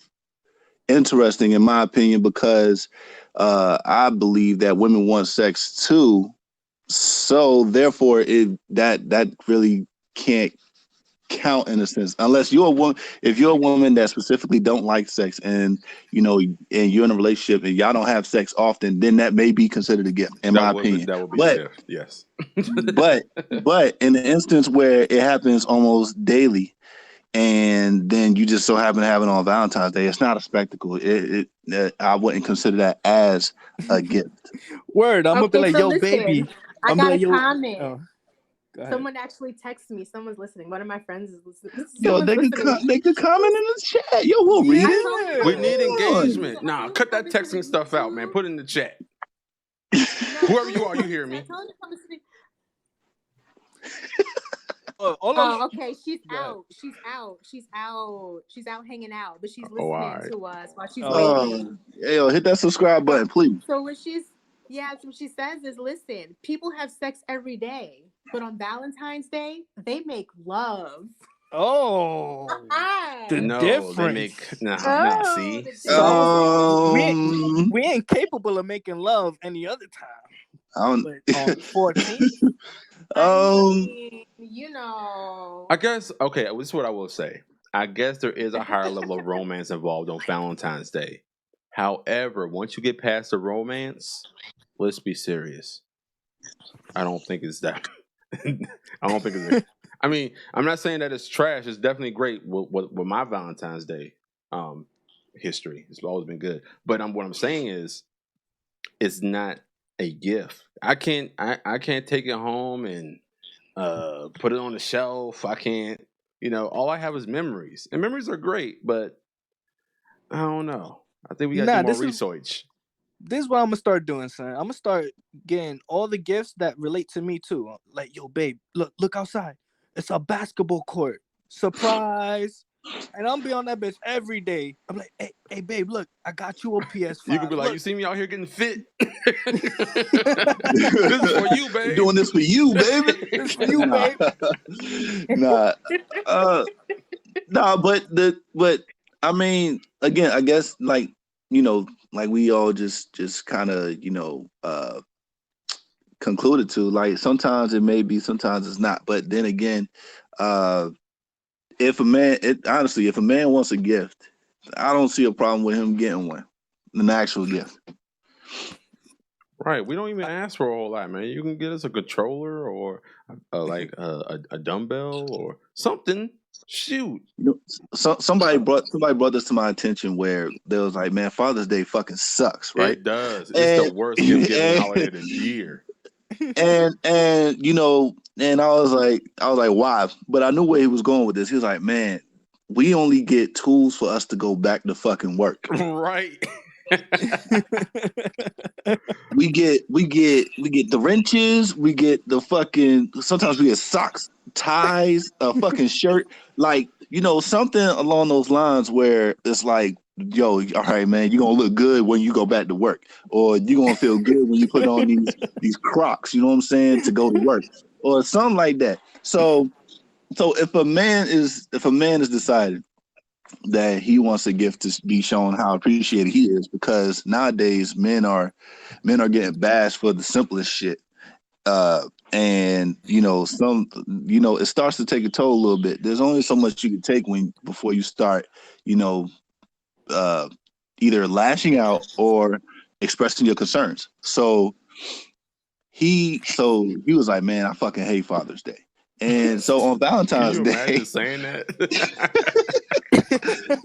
interesting in my opinion because I believe that women want sex too. So therefore, that really can't count in a sense unless you're a woman. If you're a woman that specifically don't like sex and and you're in a relationship and y'all don't have sex often, then that may be considered a gift in my opinion. That would be But a gift. Yes. but in the instance where it happens almost daily and then you just so happen to have it on Valentine's Day, it's not a spectacle. I wouldn't consider that as a gift. Word, I'm gonna be Okay, like, so yo, listen, baby. I I'm got like, a yo. comment. Oh, go ahead. Someone actually texted me. Someone's listening. One of my friends is listening. Yo, Someone's listening. they could comment in the chat. Yo, we'll read I it. told him to We come need to the engagement. YouTube. Nah, cut that texting stuff out, man. Put it in the chat. No, Whoever you are, you hear me. I told him to come to the... Oh, okay. She's Go ahead. out. She's out hanging out, but she's Oh, listening all right. to us while she's Oh. waiting. Yo, hit that subscribe button, please. So what she says is, listen, people have sex every day, but on Valentine's Day, they make love. Oh, the No, difference. they make nah. See, the So difference. we ain't capable of making love any other time. But on 14th, I mean, I guess okay. This is what I will say. I guess there is a higher level of romance involved on Valentine's Day. However, once you get past the romance, let's be serious. I don't think it's that. I don't think it's. I mean, I'm not saying that it's trash. It's definitely great with my Valentine's Day history. It's always been good. But what I'm saying is, it's not a gift. I can't take it home and put it on the shelf. I can't. All I have is memories, and memories are great, but I don't know. I think we got to do more research. This is what I'm gonna start doing, son. I'm gonna start getting all the gifts that relate to me too. Like, yo, babe, look outside. It's a basketball court. Surprise. And I'm be on that bitch every day. I'm like, hey, babe, look, I got you a PS5. You could be like, look. you see me out here getting fit. This is for you, babe. Doing this for you, baby. This is for you, babe. Nah, but I mean, again, I guess like we all just kind of concluded to, like, sometimes it may be, sometimes it's not. But then again, if a man wants a gift, I don't see a problem with him getting one, an actual gift. Right, we don't even ask for a whole lot, man. You can get us a controller or like a dumbbell or something. Shoot. So somebody brought this to my attention where they was like, man, Father's Day fucking sucks, right? It does. It's the And worst gift giving and holiday of the year. and and I was like, why? But I knew where he was going with this. He was like, man, we only get tools for us to go back to fucking work. Right. We get the wrenches, we get the fucking, sometimes we get socks, ties, a fucking shirt, like, something along those lines where it's like, yo, all right, man, you're gonna look good when you go back to work, or you're gonna feel good when you put on these Crocs, you know what I'm saying, to go to work, or something like that. So if a man is decided that he wants a gift to be shown how appreciated he is, because nowadays men are getting bashed for the simplest shit. And it starts to take a toll a little bit. There's only so much you can take before you start, you know, uh, either lashing out or expressing your concerns. So he was like, man, I fucking hate Father's Day. And so on Can Valentine's you Day, imagine saying that?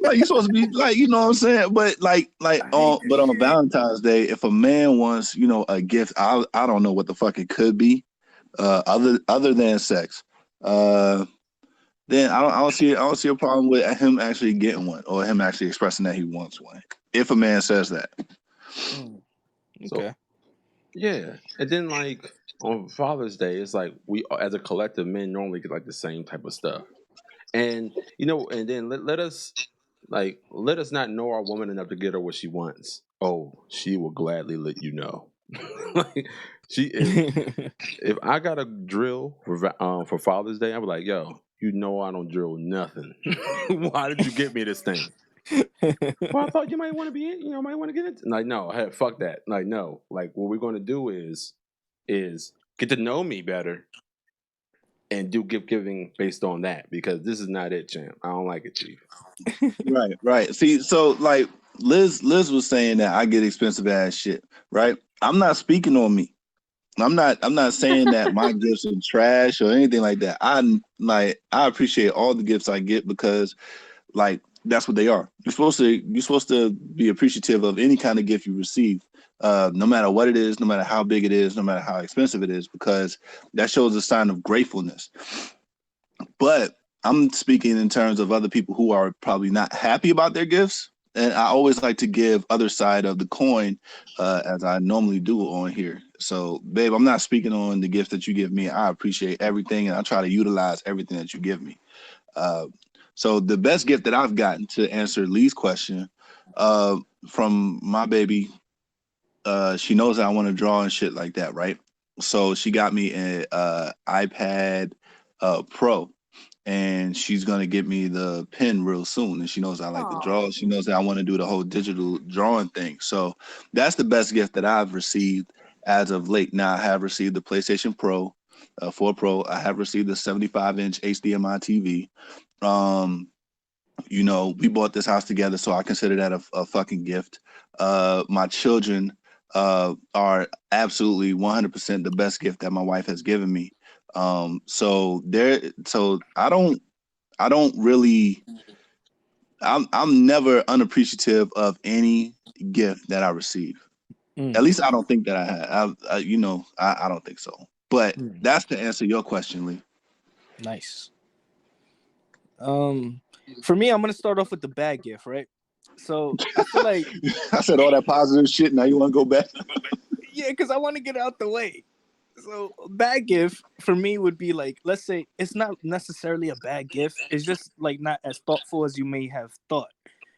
like, you're supposed to be like, you know what I'm saying? But on Valentine's Day, if a man wants, a gift, I don't know what the fuck it could be, other than sex. Then I don't see a problem with him actually getting one, or him actually expressing that he wants one. If a man says that. So Okay. yeah, and then like on Father's Day, it's like we as a collective men normally get like the same type of stuff, and and then let us not know our woman enough to get her what she wants. Oh, she will gladly let you know. Like she if I got a drill for Father's Day, I'm like, yo, I don't drill nothing. Why did you get me this thing? Well, I thought you might want to be in, might want to get it. Like, no, hey, fuck that. Like, no. Like, what we're going to do is get to know me better and do gift giving based on that, because this is not it, champ. I don't like it, chief. Right. See, so like Liz was saying that I get expensive ass shit, right? I'm not speaking on me. I'm not saying that my gifts are trash or anything like that. I appreciate all the gifts I get, because like that's what they are. You're supposed to be appreciative of any kind of gift you receive, no matter what it is, no matter how big it is, no matter how expensive it is, because that shows a sign of gratefulness. But I'm speaking in terms of other people who are probably not happy about their gifts. And I always like to give other side of the coin, as I normally do on here. So, babe, I'm not speaking on the gift that you give me. I appreciate everything, and I try to utilize everything that you give me. Uh, so the best gift that I've gotten, to answer Lee's question, uh, from my baby, she knows that I want to draw and shit like that, right? So she got me an iPad Pro, and she's gonna get me the pen real soon. And she knows I like to Aw. draw. She knows that I want to do the whole digital drawing thing. So that's the best gift that I've received as of late. Now I have received the PlayStation Pro, 4 Pro. I have received the 75-inch HDMI TV. Um, we bought this house together, so I consider that a fucking gift. My children are absolutely 100% the best gift that my wife has given me. So I don't really, I'm never unappreciative of any gift that I receive. At least I don't think that I have. I don't think so. But that's to answer your question, Lee. Nice. For me, I'm gonna start off with the bad gift, right? So I feel like, I said all that positive shit. Now you want to go back? yeah, because I want to get it out the way. So bad gift for me would be like, let's say it's not necessarily a bad gift. It's just like not as thoughtful as you may have thought.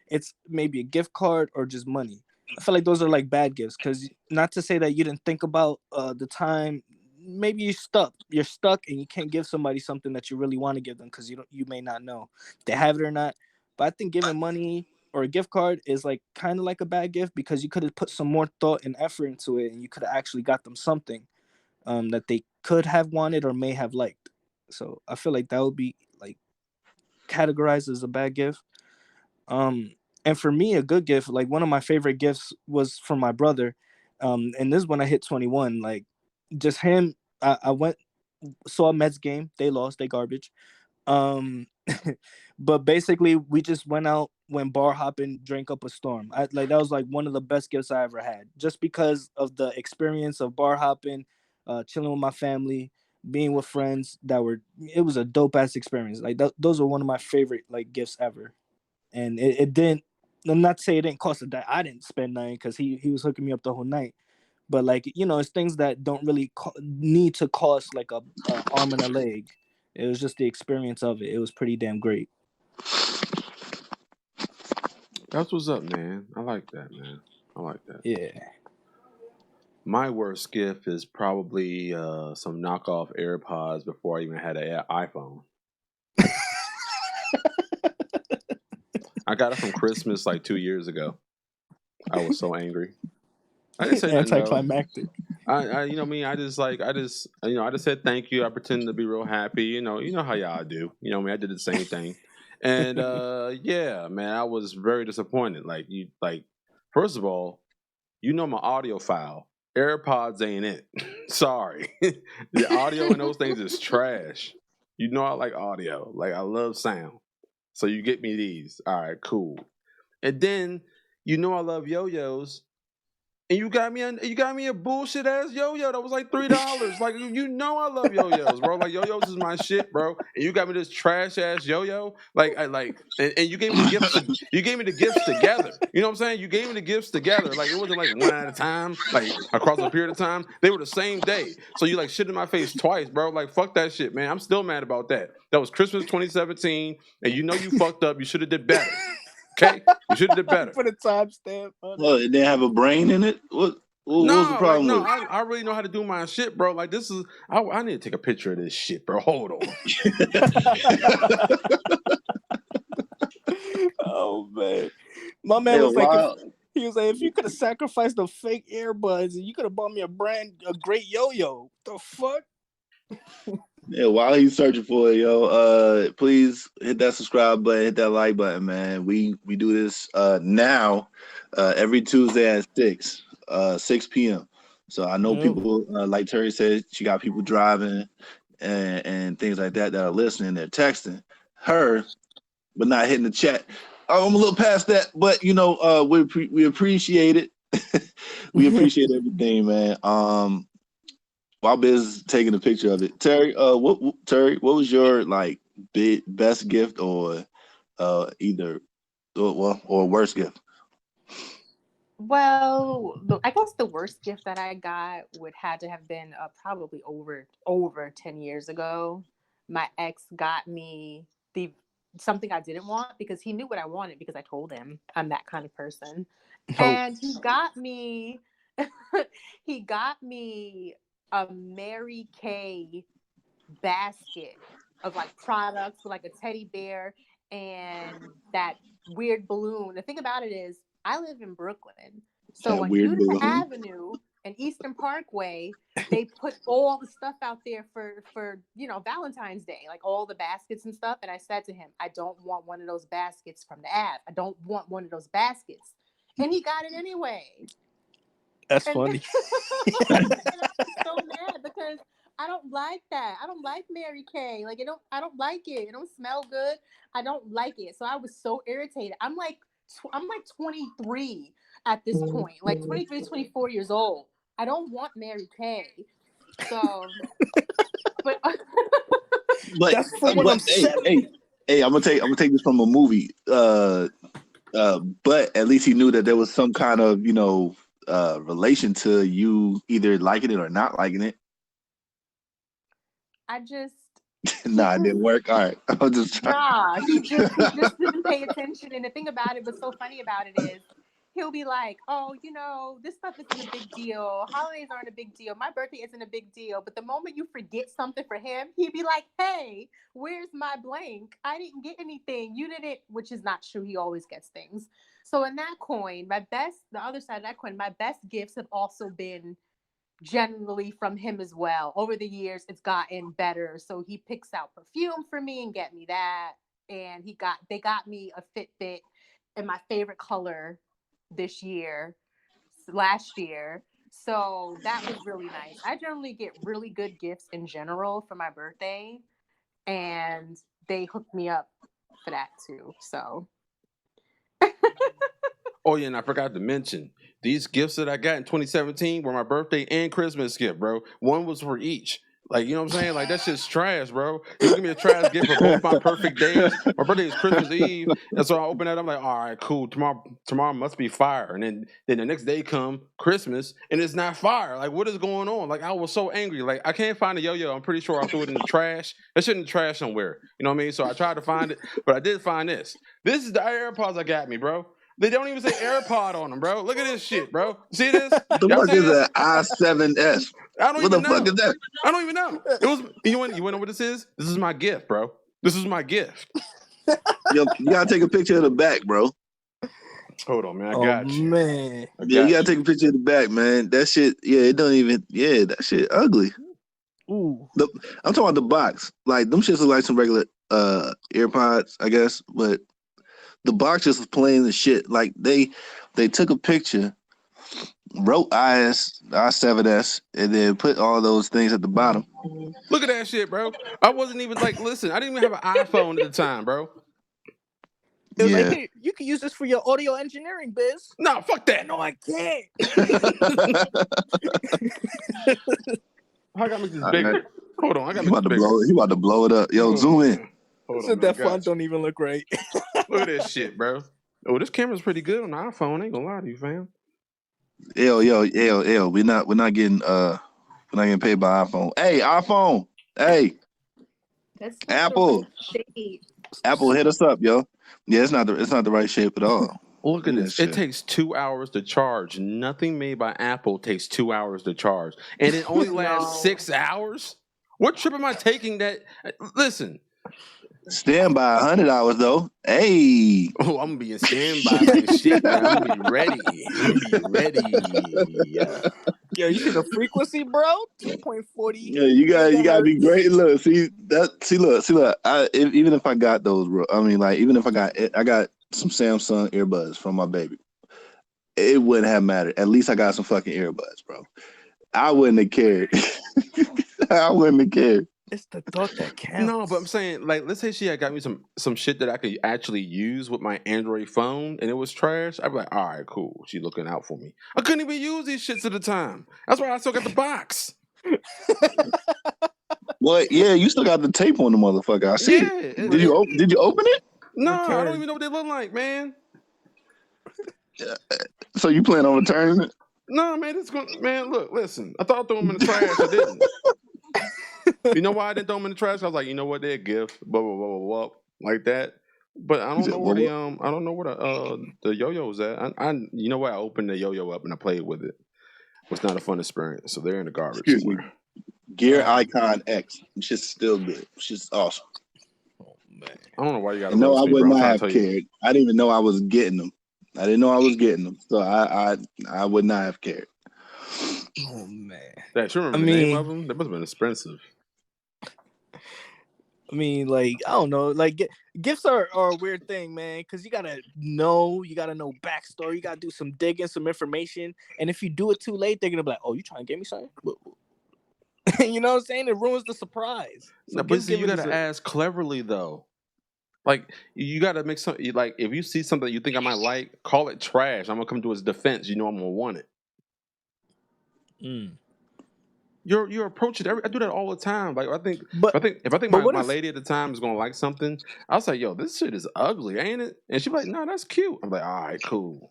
It's maybe a gift card or just money. I feel like those are like bad gifts, because not to say that you didn't think about the time. Maybe you're stuck and you can't give somebody something that you really want to give them, because you may not know if they have it or not. But I think giving money or a gift card is like kind of like a bad gift, because you could have put some more thought and effort into it, and you could have actually got them something that they could have wanted or may have liked. So I feel like that would be like categorized as a bad gift. Um, and for me, a good gift, like one of my favorite gifts was from my brother. And this is when I hit 21. Like just him. I went saw a Mets game. They lost. They garbage. Um, But basically, we just went bar hopping, drank up a storm. Like that was like one of the best gifts I ever had, just because of the experience of bar hopping, chilling with my family, being with friends that were. It was a dope ass experience. Like those are one of my favorite like gifts ever, and it didn't. I'm not to say it didn't cost a dime. I didn't spend nothing because he was hooking me up the whole night. But like it's things that don't really need to cost like a arm and a leg. It was just the experience of it. It was pretty damn great. That's what's up, man. I like that, man. I like that. Yeah. My worst gift is probably some knockoff AirPods before I even had an iPhone. I got it from Christmas like 2 years ago. I was so angry. I didn't say nothing though. Anticlimactic. You know me. I just said thank you. I pretended to be real happy. You know how y'all do. You know me. I did the same thing, and yeah, man, I was very disappointed. First of all, you know my audio file. AirPods ain't it. Sorry, the audio in those things is trash. You know I like audio. Like I love sound. So you get me these. All right, cool. And then I love yo-yos. And you got me a bullshit ass yo-yo that was like $3. Like I love yo-yos, bro. Like yo-yos is my shit, bro. And you got me this trash ass yo-yo. And you gave me the gifts. You gave me the gifts together. You know what I'm saying? You gave me the gifts together. Like it wasn't like one at a time, like across a period of time. They were the same day. So you like shit in my face twice, bro. Like fuck that shit, man. I'm still mad about that. That was Christmas 2017, and you fucked up. You should have did better. Okay, you should have did better. Put a timestamp. Well, it didn't have a brain in it. What was the problem with it? I really know how to do my shit, bro. Like this is, I need to take a picture of this shit, bro. Hold on. Oh man, my man Yeah, was like, wow. he was like, if you could have sacrificed the fake earbuds, you could have bought me a great yo-yo. The fuck? Yeah, while he's searching for it, yo, please hit that subscribe button, hit that like button, man. We do this now every Tuesday at 6 p.m. So I know people like Turi said, she got people driving and things like that are listening, they're texting her, but not hitting the chat. I'm a little past that, but we appreciate it. We appreciate everything, man. While Biz taking a picture of it, Terry, what was your like best gift or either or worst gift? Well, I guess the worst gift that I got would had to have been probably over 10 years ago. My ex got me something I didn't want because he knew what I wanted because I told him I'm that kind of person. And he got me he got me a Mary Kay basket of like products with like a teddy bear and that weird balloon. The thing about it is I live in Brooklyn. So That on weird Utica balloon. Avenue and Eastern Parkway, they put all the stuff out there for Valentine's Day, like all the baskets and stuff. And I said to him, I don't want one of those baskets from the Ave. I don't want one of those baskets. And he got it anyway. That's funny. And I'm so mad because I don't like that. I don't like Mary Kay. Like I don't like it. It don't smell good. I don't like it. So I was so irritated. I'm like 23 at this point. Like 23, 24 years old. I don't want Mary Kay. So but That's for when I'm 70. Hey, I'm gonna take this from a movie. But at least he knew that there was some kind of relation to you either liking it or not liking it. I just Nah, it didn't work. All right, I was just trying. Nah, he just didn't pay attention. And the thing about it, what's so funny about it is he'll be like, oh, this stuff isn't a big deal. Holidays aren't a big deal. My birthday isn't a big deal. But the moment you forget something for him, he'd be like, hey, where's my blank? I didn't get anything. You didn't, which is not true. He always gets things. So in that coin, the other side of that coin, my best gifts have also been generally from him as well. Over the years, it's gotten better. So he picks out perfume for me and get me that. And they got me a Fitbit in my favorite color last year. So that was really nice. I generally get really good gifts in general for my birthday. And they hooked me up for that too. So Oh yeah, and I forgot to mention these gifts that I got in 2017 were my birthday and Christmas gift, bro. One was for each. Like, you know what I'm saying? Like, that shit's trash, bro. You give me a trash gift for both my perfect days. My birthday is Christmas Eve, and so I open that. I'm like, all right, cool. Tomorrow must be fire. And then the next day come Christmas, and it's not fire. Like, what is going on? Like, I was so angry. Like, I can't find a yo-yo. I'm pretty sure I threw it in the trash. That shit in the trash somewhere. You know what I mean? So I tried to find it, but I did find this. This is the AirPods I got me, bro. They don't even say AirPod on them, bro. Look at this shit, bro. See this? What the Y'all fuck see is this? that i7S? I don't What the even fuck know. is that? I don't even know. It was you want to know what this is? This is my gift, bro. This is my gift. Yo, you gotta take a picture of the back, bro. Hold on, man. I Oh got you. man. Yeah, you gotta take a picture of the back, man. That shit, yeah, it don't even, yeah, that shit ugly. Ooh. I'm talking about the box. Like, them shits look like some regular AirPods, I guess, but the box just was plain as shit. Like, they took a picture, wrote i7S, and then put all those things at the bottom. Look at that shit, bro. I wasn't even like, listen, I didn't even have an iPhone at the time, bro. It was like, Yeah. hey, you can use this for your audio engineering biz. No, fuck that. No, I can't. How I gotta make this bigger? Hold on, I gotta He make about this to bigger. blow it. He about to blow it up. Yo, Hold zoom on, in. man. Hold Said on, man. that font don't even look right. Look at this shit, bro. Oh, this camera's pretty good on the iPhone. I ain't gonna lie to you, fam. Yo. We're not getting paid by iPhone. Hey, iPhone. Hey, that's not Apple. the right shape. Apple, hit us up, yo. Yeah, it's not the right shape at all. Look at Look at this. that It shit. takes 2 hours to charge. Nothing made by Apple takes 2 hours to charge. And it only lasts No. 6 hours? What trip am I taking that? Listen. Stand by $100 though. Hey. Oh, I'm gonna be in standby like shit, man. I'm gonna be ready. Yeah. Yo, you see the frequency, bro? 2.40. Yeah, you gotta be great. Look, look. Even if I got those, bro. I mean, like, even if I got some Samsung earbuds from my baby, it wouldn't have mattered. At least I got some fucking earbuds, bro. I wouldn't have cared. I wouldn't have cared. It's the thought that counts. No, but I'm saying, like, let's say she had got me some shit that I could actually use with my Android phone, and it was trash. I'd be like, all right, cool. She's looking out for me. I couldn't even use these shits at the time. That's why I still got the box. Well, yeah, you still got the tape on the motherfucker. I see it. Did you open it? No, I Return. don't even know what they look like, man. So you plan on returning it? No, man, man, look, listen. I thought I threw them in the trash. I didn't. You know why I didn't throw them in the trash? I was like, you know what, they're a gift, blah blah blah blah blah, like that. But I don't know where the yo-yo's at. You know what? I opened the yo-yo up and I played with it. It was not a fun experience, so they're in the garbage Excuse me. somewhere. Gear Icon X. Shit's still good. Shit's awesome. Oh man. I don't know why you got to No, roast I me, would bro. I'm not trying have to tell you. cared. I didn't even know I was getting them. I didn't know I was getting them, so I would not have cared. Oh man. That you remember the name of them? That must have been expensive. I mean, like, I don't know. Like, gifts are a weird thing, man, because you gotta know backstory. You gotta do some digging, some information. And if you do it too late, they're gonna be like, "Oh, you trying to get me something?" You know what I'm saying? It ruins the surprise. So No, but see, you gotta ask cleverly though. Like, you gotta make something. Like, if you see something you think I might like, call it trash. I'm gonna come to his defense. You know I'm gonna want it. You approach it. I do that all the time. Like, if I think my lady at the time is gonna like something, I'll say, "Yo, this shit is ugly, ain't it?" And she'll be like, "No, that's cute." I'm like, "All right, cool."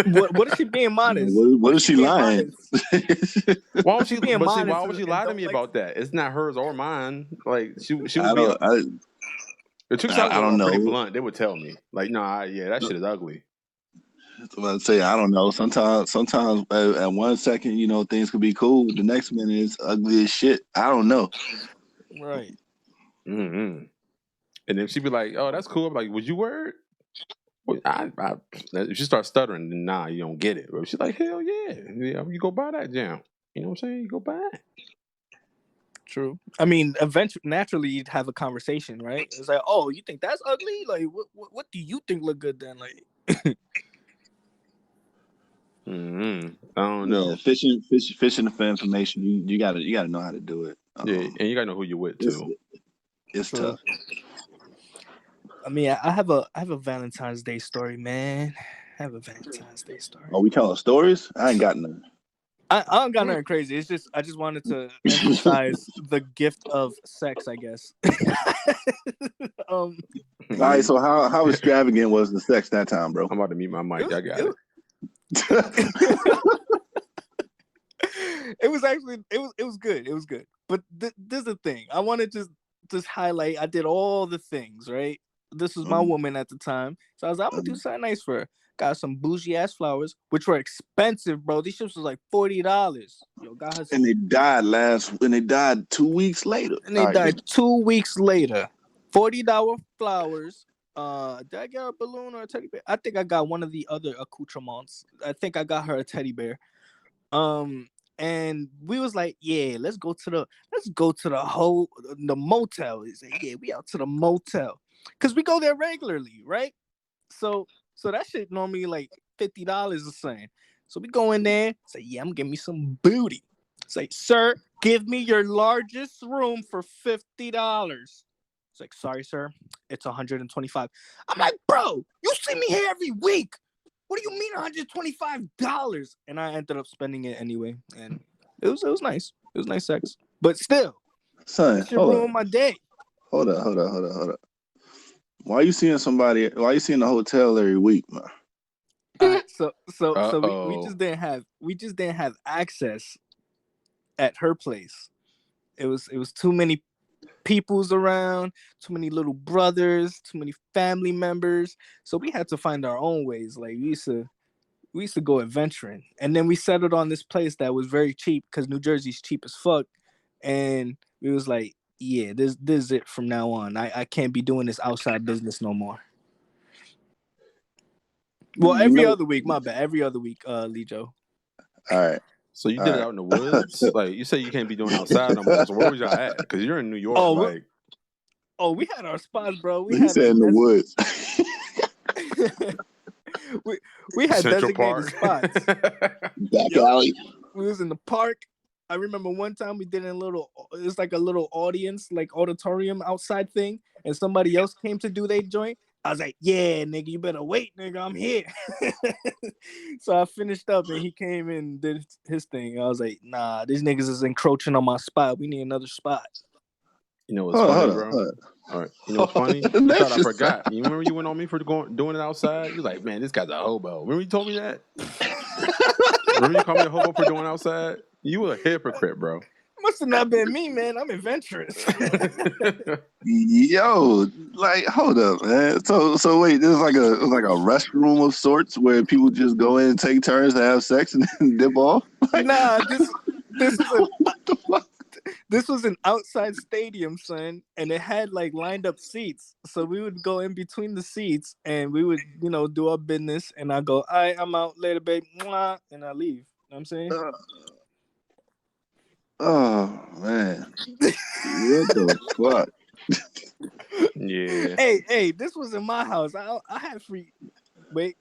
What is she being modest? What is she lying? Why would she lie to me about that? It's not hers or mine. Like, she would be. The two sides are pretty blunt. They would tell me, like, "Nah, yeah, that shit is ugly." I say, I don't know. Sometimes at 1 second, you know, things could be cool. The next minute is ugly as shit. I don't know. Right. Mm-hmm. And then she'd be like, "Oh, that's cool." I'm like, "Would you wear it?" Well, if she starts stuttering, then nah, you don't get it. But she's like, "Hell yeah, you go buy that jam." You know what I'm saying? You go buy it. True. I mean, eventually, naturally, you'd have a conversation, right? It's like, "Oh, you think that's ugly? Like, what do you think look good then?" Like. I don't know. Yeah, fishing for information. You gotta know how to do it. Yeah, and you gotta know who you're with too. It's tough. I mean, I have a Valentine's Day story, man. I have a Valentine's Day story. Are we telling stories? I ain't got none. I don't got nothing crazy. It's just I just wanted to emphasize the gift of sex, I guess. All right, so how extravagant was the sex that time, bro? I'm about to mute my mic. I got it. It was actually it was good. It was good. But this is the thing. I want to just highlight. I did all the things, right? This was my woman at the time, so I was like, I'm gonna do something nice for her. Got some bougie ass flowers, which were expensive, bro. These ships was like $40. Yo, got her some, And they died 2 weeks later. and they died 2 weeks later. $40 flowers. Did I get her a balloon or a teddy bear? I think I got one of the other accoutrements. I think I got her a teddy bear. And we was like, yeah, let's go to the motel. He said, yeah, we out to the motel. Cause we go there regularly, right? So that shit normally like $50 or something. So we go in there, say, yeah, I'm gonna give me some booty. Say, sir, give me your largest room for $50. It's like, sorry, sir, it's $125. I'm like, bro, you see me here every week. What do you mean $125? And I ended up spending it anyway, and it was nice. It was nice sex, but still, son, that shit ruined my day. Hold up. Why are you seeing the hotel every week, man? So we just didn't have access at her place. It was too many peoples around, too many little brothers, too many family members. So we had to find our own ways. Like we used to go adventuring, and then we settled on this place that was very cheap because New Jersey's cheap as fuck. And we was like, yeah, this is it from now on. I can't be doing this outside business no more. Well, every other week, my bad. Every other week, Lijo. All right. So you did it out in the woods? Like you say you can't be doing outside no more. So where was y'all at? Because you're in New York. We had our spots, bro. He said in the woods. we had Central designated Park. spots. Back alley. We was in the park. I remember one time we did it was like a little audience, like auditorium outside thing, and somebody else came to do their joint. I was like, yeah, nigga, you better wait, nigga, I'm here. So I finished up and he came in and did his thing. I was like, nah, these niggas is encroaching on my spot. We need another spot. You know what's funny, bro? All right. You know what's funny? You thought I forgot. You remember you went on me for doing it outside? You're like, man, this guy's a hobo. Remember you told me that? Remember you called me a hobo for doing outside? You were a hypocrite, bro. Must have not been me, man. I'm adventurous. Yo, like, hold up, man. So wait, this is like a restroom of sorts where people just go in and take turns to have sex and then dip off? Like, nah, this was an outside stadium, son, and it had like lined up seats. So we would go in between the seats and we would, do our business. And I go, all right, I'm out later, babe. Mwah, and I leave. You know what I'm saying? Oh man, what the fuck? Yeah. Hey, this was in my house. I had free. Wait.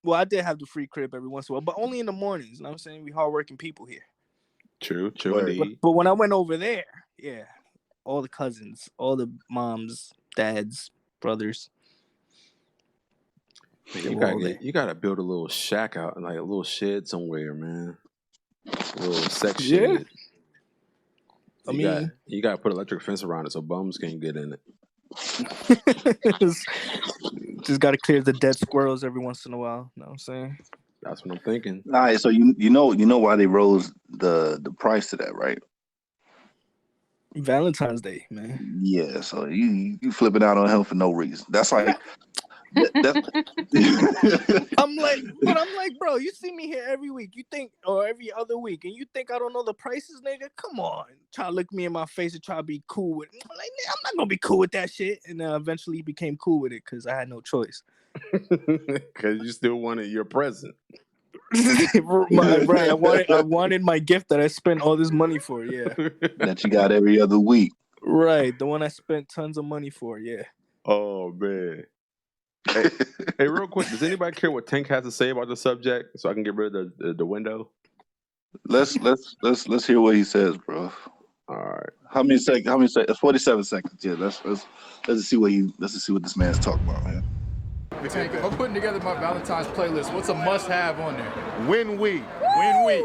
Well, I did have the free crib every once in a while, but only in the mornings. You know what I'm saying? We hardworking people here. True, indeed. But when I went over there, yeah, all the cousins, all the moms, dads, brothers. Man, you gotta build a little shack out, like a little shed somewhere, man. A little sex shed. You gotta put electric fence around it so bums can't get in it. Just gotta clear the dead squirrels every once in a while. You know what I'm saying? That's what I'm thinking. All right, so you know why they rose the price to that, right? Valentine's Day, man. Yeah, so you flipping out on him for no reason. That's like I'm like, bro, you see me here every week. You think, or every other week, and you think I don't know the prices, nigga? Come on, try to look me in my face and try to be cool with it. I'm like, I'm not gonna be cool with that shit. And then eventually became cool with it because I had no choice. Because you still wanted your present. Right, I wanted my gift that I spent all this money for. Yeah, that you got every other week. Right, the one I spent tons of money for. Yeah. Oh man. Hey, real quick, does anybody care what Tank has to say about the subject so I can get rid of the window? Let's hear what he says, bro. All right. How many seconds? 47 seconds. Yeah, let's see what this man's talking about, man. Tank, if I'm putting together my Valentine's playlist, what's a must-have on there? When we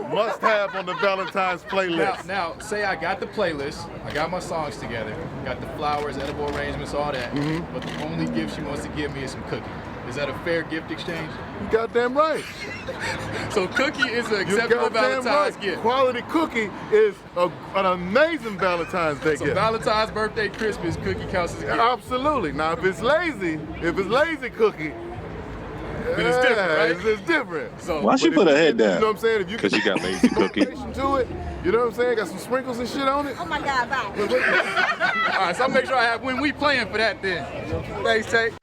must have on the Valentine's playlist. Now, say I got the playlist, I got my songs together, got the flowers, edible arrangements, all that, but the only gift she wants to give me is some cookie. Is that a fair gift exchange? You goddamn right. So cookie is an acceptable Valentine's gift. Quality cookie is an amazing Valentine's Day So gift. Valentine's, birthday, Christmas, cookie counts as a gift. Absolutely. Now, if it's lazy cookie, then it's different, right? It's different. So, Why she put her head down? You know what I'm saying? If you Because you got lazy cookie. to it, you know what I'm saying? Got some sprinkles and shit on it. Oh my God, bye. all right, so I'll make sure I have when we playing for that then. Thanks, Tank.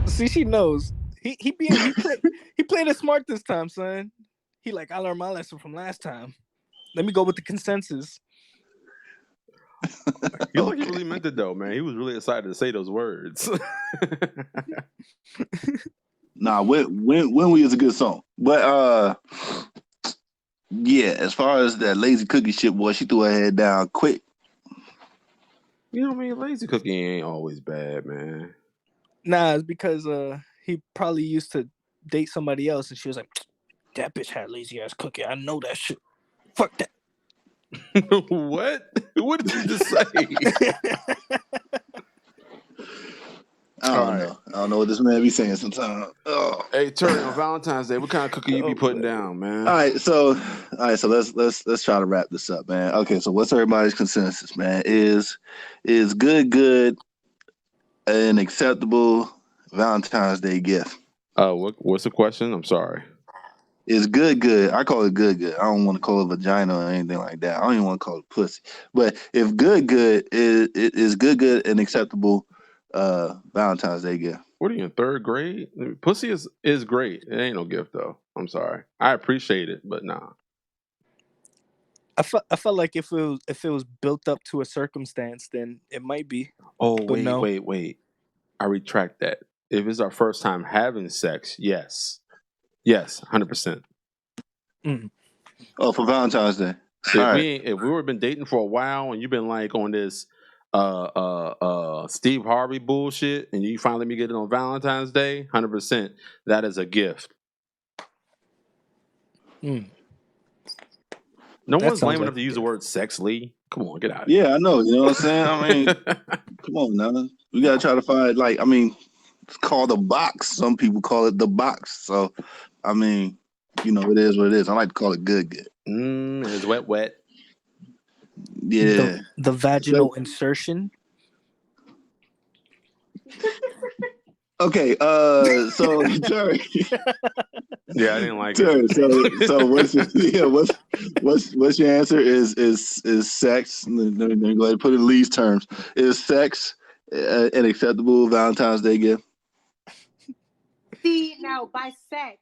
See, she knows. He played it smart this time, son. He like, I learned my lesson from last time. Let me go with the consensus. He really meant it though, man. He was really excited to say those words. Nah, when we is a good song, but yeah, as far as that lazy cookie shit, boy, she threw her head down quick. You know what I mean? Lazy cookie ain't always bad, man. Nah, it's because he probably used to date somebody else, and she was like, "That bitch had lazy ass cookie. I know that shit. Fuck that." What? What did you just say? I don't know what this man be saying sometimes. Oh. Hey, Turi, on Valentine's Day, what kind of cookie you be putting down, man? All right, so let's try to wrap this up, man. Okay, so what's everybody's consensus, man? Is good an acceptable Valentine's Day gift? What's the question? I'm sorry. Is good. I call it good. I don't want to call it vagina or anything like that. I don't even want to call it pussy. But if good is good an acceptable Valentine's Day gift? What are you in third grade? Pussy is great. It ain't no gift though. I'm sorry. I appreciate it, but nah. I felt like if it was built up to a circumstance, then it might be. Oh, But no. wait. I retract that. If it's our first time having sex, yes, 100%. Oh, for Valentine's Day. If we were been dating for a while and you've been like on this Steve Harvey bullshit, and you finally let me get it on Valentine's Day, 100%, that is a gift. No That one's sounds lame like enough to a use the word sex, Lee. Come on, get out of Yeah, I know. You know what I'm saying? I mean, come on now. We gotta try to find it's called a box. Some people call it the box. So, I mean, it is what it is. I like to call it good. It's wet. Yeah. The vaginal insertion. Okay. So Terry. Yeah, I didn't like Terry, it. so what's your answer? Is sex? Let me go ahead and put it in Lee's terms. Is sex an acceptable Valentine's Day gift? See, now by sex,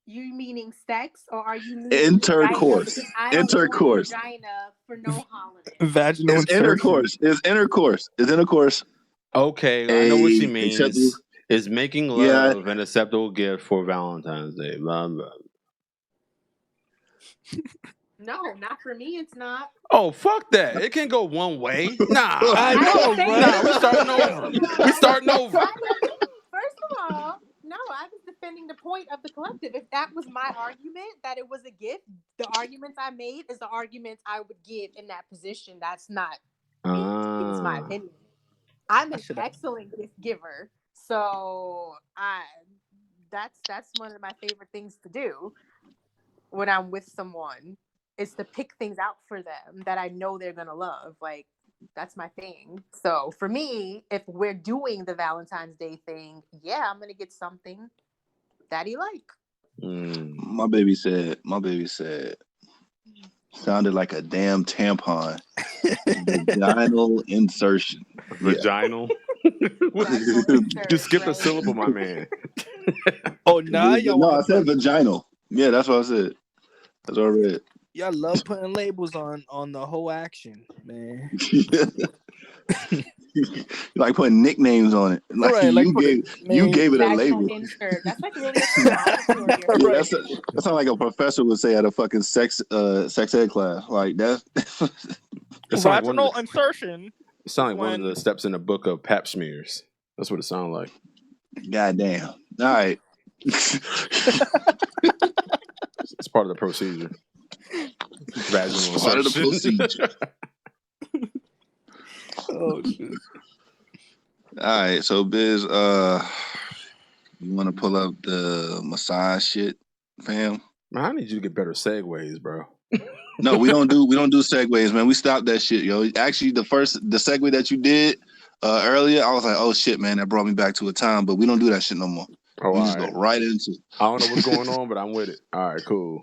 you meaning sex, or are you meaning Intercourse. Vagina? I don't Intercourse. want vagina for no holiday. Vaginal It's intercourse. Is intercourse Okay, I know what she means. acceptable? Is making love an acceptable gift for Valentine's Day? Blah, blah. No, not for me. It's not. Oh, fuck that! It can't go one way. Nah, I know, bro. Nah, we starting over. First of all, no, I was defending the point of the collective. If that was my argument, that it was a gift, the arguments I made is the arguments I would give in that position. That's not me. It's my opinion. I'm an excellent gift giver, so that's one of my favorite things to do when I'm with someone, is to pick things out for them that I know they're gonna love. Like, that's my thing. So for me, if we're doing the Valentine's Day thing, yeah, I'm gonna get something that he like. My baby said sounded like a damn tampon. Vaginal insertion. Vaginal. You skipped a syllable, my man. Oh, nah, I said vaginal. Yeah, that's what I said. That's what I read. Y'all love putting labels on the whole action, man. Like putting nicknames on it. Like, right, like you gave it a label. Insert. That's like really a Yeah, that sounds like a professor would say at a fucking sex ed class. Like that. It sounds like one of Vaginal the, insertion. it sound like is one of when- the steps in the book of pap smears. That's what it sounds like. Goddamn. All right. It's part of the procedure. Vaginal Part of the insertion. procedure. Oh shit. All right, so Biz, you want to pull up the massage shit, fam? Man, I need you to get better segues, bro. No, we don't do segues, man. We stopped that shit, yo. Actually, the segue that you did earlier, I was like, oh shit, man, that brought me back to a time. But we don't do that shit no more. Oh, We just all go right. right into. I don't know what's going on, but I'm with it. All right, cool.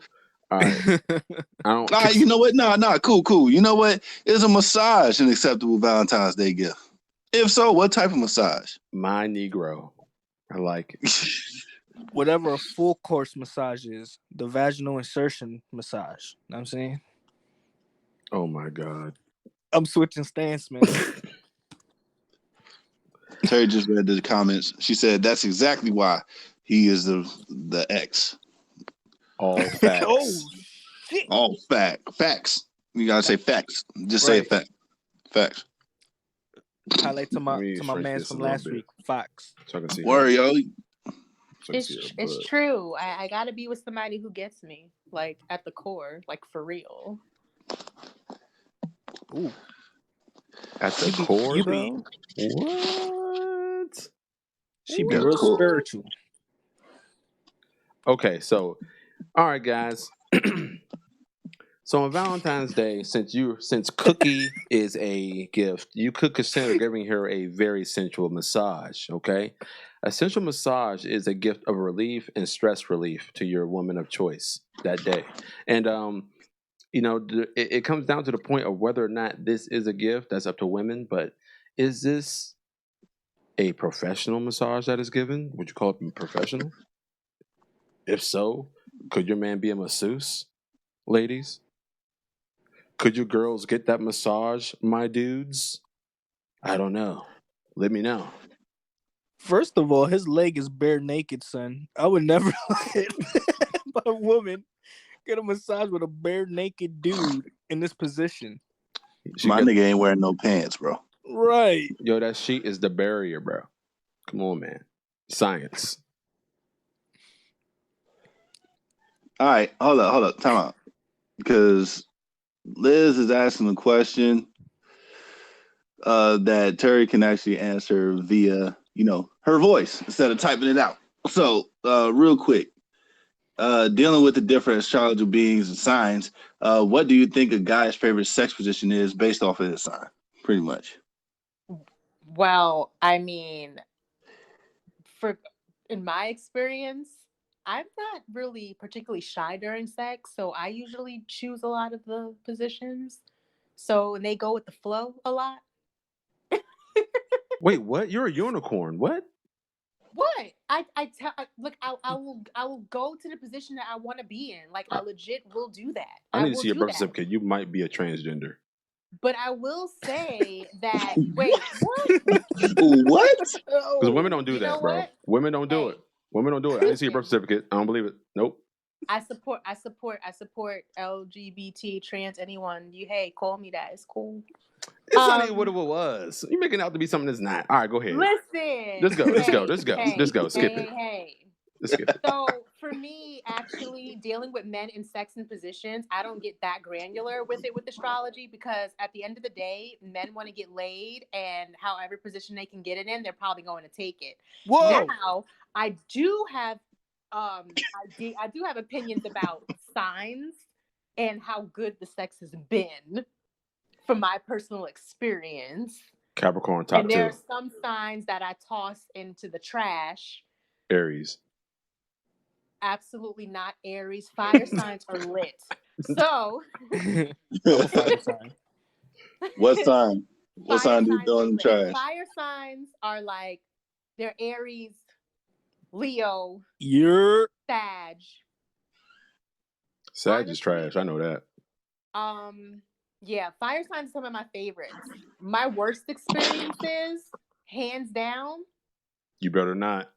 All right. I don't. All right, you know what? Nah, cool. You know what? Is a massage an acceptable Valentine's Day gift? If so, what type of massage? My Negro. I like it. Whatever a full course massage is, the vaginal insertion massage. Know what I'm saying? Oh my God. I'm switching stance, man. Terry just read the comments. She said that's exactly why he is the ex. All facts. Oh shit. All facts. You gotta say facts. Just say it fact. Facts. Highlight to my Let me shrink man this from a little last bit. week. Fox. So I can see. Word, yo. So I can It's see her it's butt. true. I gotta be with somebody who gets me, like at the core, like for real. Ooh. At the You be- core, you be- though? What? She be Yeah, real cool. spiritual. Okay, so all right, guys. So on Valentine's Day, since cookie is a gift, you could consider giving her a very sensual massage. Okay, a sensual massage is a gift of relief and stress relief to your woman of choice that day, and it comes down to the point of whether or not this is a gift. That's up to women, but is this a professional massage that is given? Would you call it professional? If so, could your man be a masseuse, ladies? Could you girls get that massage, my dudes? I don't know. Let me know. First of all, his leg is bare naked, son. I would never let my woman get a massage with a bare naked dude in this position. My nigga ain't wearing no pants, bro. Right. Yo, that sheet is the barrier, bro. Come on, man. Science. All right, hold up, time out. Because Liz is asking a question that Terry can actually answer via, her voice instead of typing it out. So, real quick, dealing with the different astrological beings and signs, what do you think a guy's favorite sex position is based off of his sign? Pretty much. Well, I mean, in my experience, I'm not really particularly shy during sex, so I usually choose a lot of the positions. So they go with the flow a lot. Wait, what? You're a unicorn. What? What? Look, I will go to the position that I want to be in. Like I legit will do that. I need to will see your do birth that. certificate. You might be a transgender. But I will say that wait, what? What? Because women don't do You that, know bro. what? Women don't do Hey. it. Women don't do it. I need to see your birth certificate. I don't believe it. Nope. I support LGBT, trans, anyone. Hey, call me that. It's cool. It's not even what it was. You're making it out to be something that's not. All right, go ahead. Listen. Let's go. Skip it. Hey. Let's skip it. So for me, actually, dealing with men in sex and positions, I don't get that granular with it with astrology because at the end of the day, men want to get laid, and however position they can get it in, they're probably going to take it. Whoa. Now, I do have I do have opinions about signs and how good the sex has been from my personal experience. Capricorn top And there two. are some signs that I toss into the trash. Aries. Absolutely not Aries. Fire signs are lit. So I'm a fire sign. What sign? What fire sign do you signs throw are in the lit. trash? Fire signs are like they're Aries, Leo, You're Sag. Sag is Honestly, trash. I know that. Yeah, fire signs are some of my favorites. My worst experiences, hands down, You better not.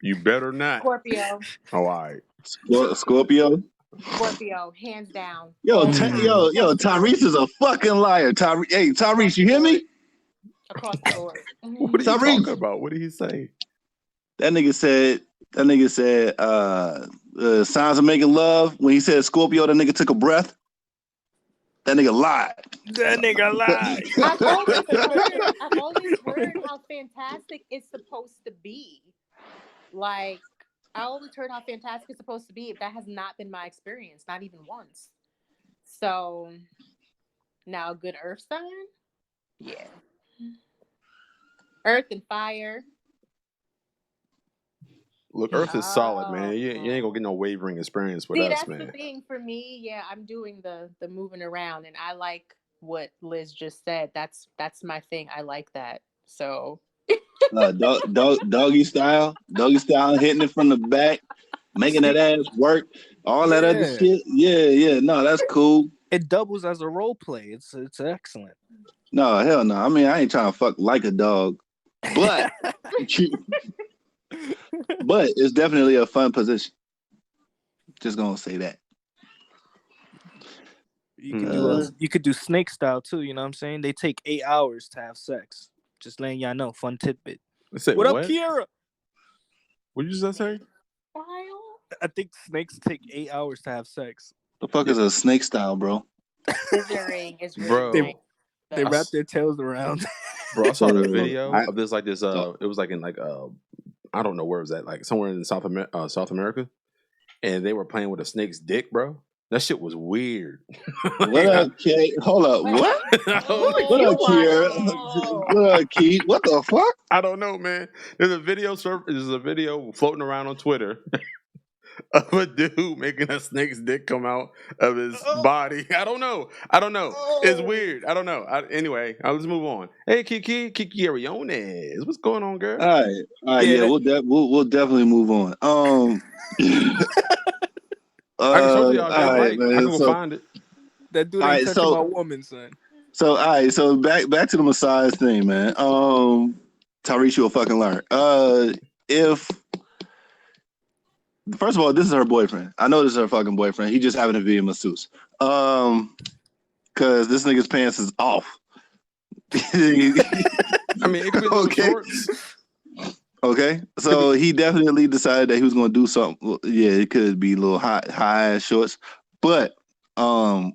You better not. Scorpio. Oh, all right. Scorpio? Scorpio, hands down. Yo, All time, across the board. Tyrese is a fucking liar. Hey, Tyrese, you hear me? Across the board. What are you Tyrese. talking about? What did he say? That nigga said, signs of making love. When he said Scorpio, that nigga took a breath. That nigga lied. That nigga lied. I've always heard how fantastic it's supposed to be. Like, I always heard how fantastic it's supposed to be. That has not been my experience, not even once. So, now a good earth sign? Yeah. Earth and fire. Look, Earth is solid, man. You ain't gonna get no wavering experience with See, us, that's man. the thing for me. Yeah, I'm doing the moving around, and I like what Liz just said. That's my thing. I like that. So Doggy style, hitting it from the back, making that ass work, all that other shit. Yeah. No, that's cool. It doubles as a role play. It's excellent. No, hell no. I mean, I ain't trying to fuck like a dog, but but it's definitely a fun position. Just gonna say that. You could do snake style too. You know what I'm saying? They take 8 hours to have sex. Just letting y'all know. Fun tidbit. What up, Kiera? What did you just say? I think snakes take 8 hours to have sex. The fuck is a snake style, bro? Scissoring is really Bro. nice. They wrap their tails around. Bro, I saw the video of this. It was like in I don't know where it was at, like somewhere in South America, and they were playing with a snake's dick, bro. That shit was weird. What up, Kate? Hold up, what? What up, Kiera? What up, Keith? What the fuck? I don't know, man. There's a video floating around on Twitter of a dude making a snake's dick come out of his body. I don't know. It's weird. I don't know. Anyway, let's move on. Hey, Kiki Ariones, what's going on, girl? All right. Yeah, we'll definitely move on. I can show y'all. Right, man. I can go find it. That dude ain't touching my woman, son. So, all right. So back to the massage thing, man. Tyrese, you'll fucking learn. If first of all, this is her boyfriend. I know this is her fucking boyfriend. He just happened to be a masseuse. Cause this nigga's pants is off. I mean, it could be little shorts. Okay, so he definitely decided that he was going to do something. Yeah, it could be little high ass shorts, but in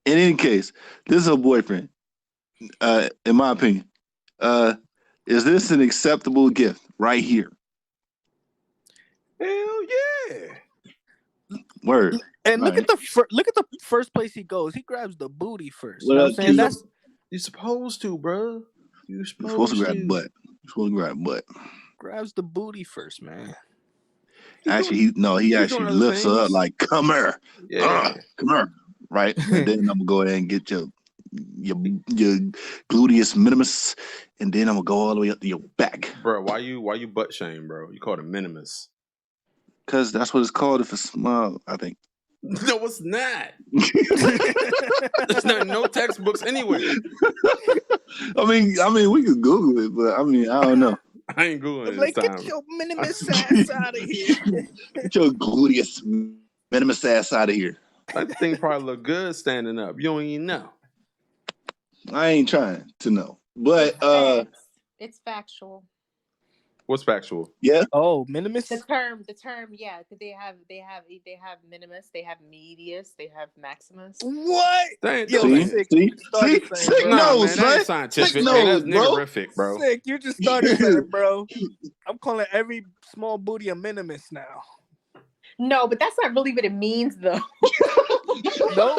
any case, this is her boyfriend. In my opinion, is this an acceptable gift right here? Hell yeah! Word. And look at the first place he goes. He grabs the booty first. What up, saying? That's you're supposed to, bro. You're supposed to grab butt. Grabs the booty first, man. Actually, he actually lifts her up like, come here. Yeah. Come here. Right? And then I'm gonna go ahead and get your gluteus minimus, and then I'm gonna go all the way up to your back. Bro, why you butt shame, bro? You call it a minimus. Because that's what it's called if it's small, I think. No, it's not. There's no textbooks anywhere. I mean, we could Google it, but I mean, I don't know. I ain't Googling like, this time. Get your minimus ass out of here. Get your gluteus minimus ass out of here. That thing probably look good standing up. You don't even know. I ain't trying to know, but it's factual. What's factual? Yeah. Oh, minimus. The term. Yeah, because they have minimus, they have medius, they have maximus. What? See? No, man, that ain't scientific. No, man, that's bro. niggerific, bro. Sick. You just started that, bro. I'm calling every small booty a minimus now. No, but that's not really what it means, though. No,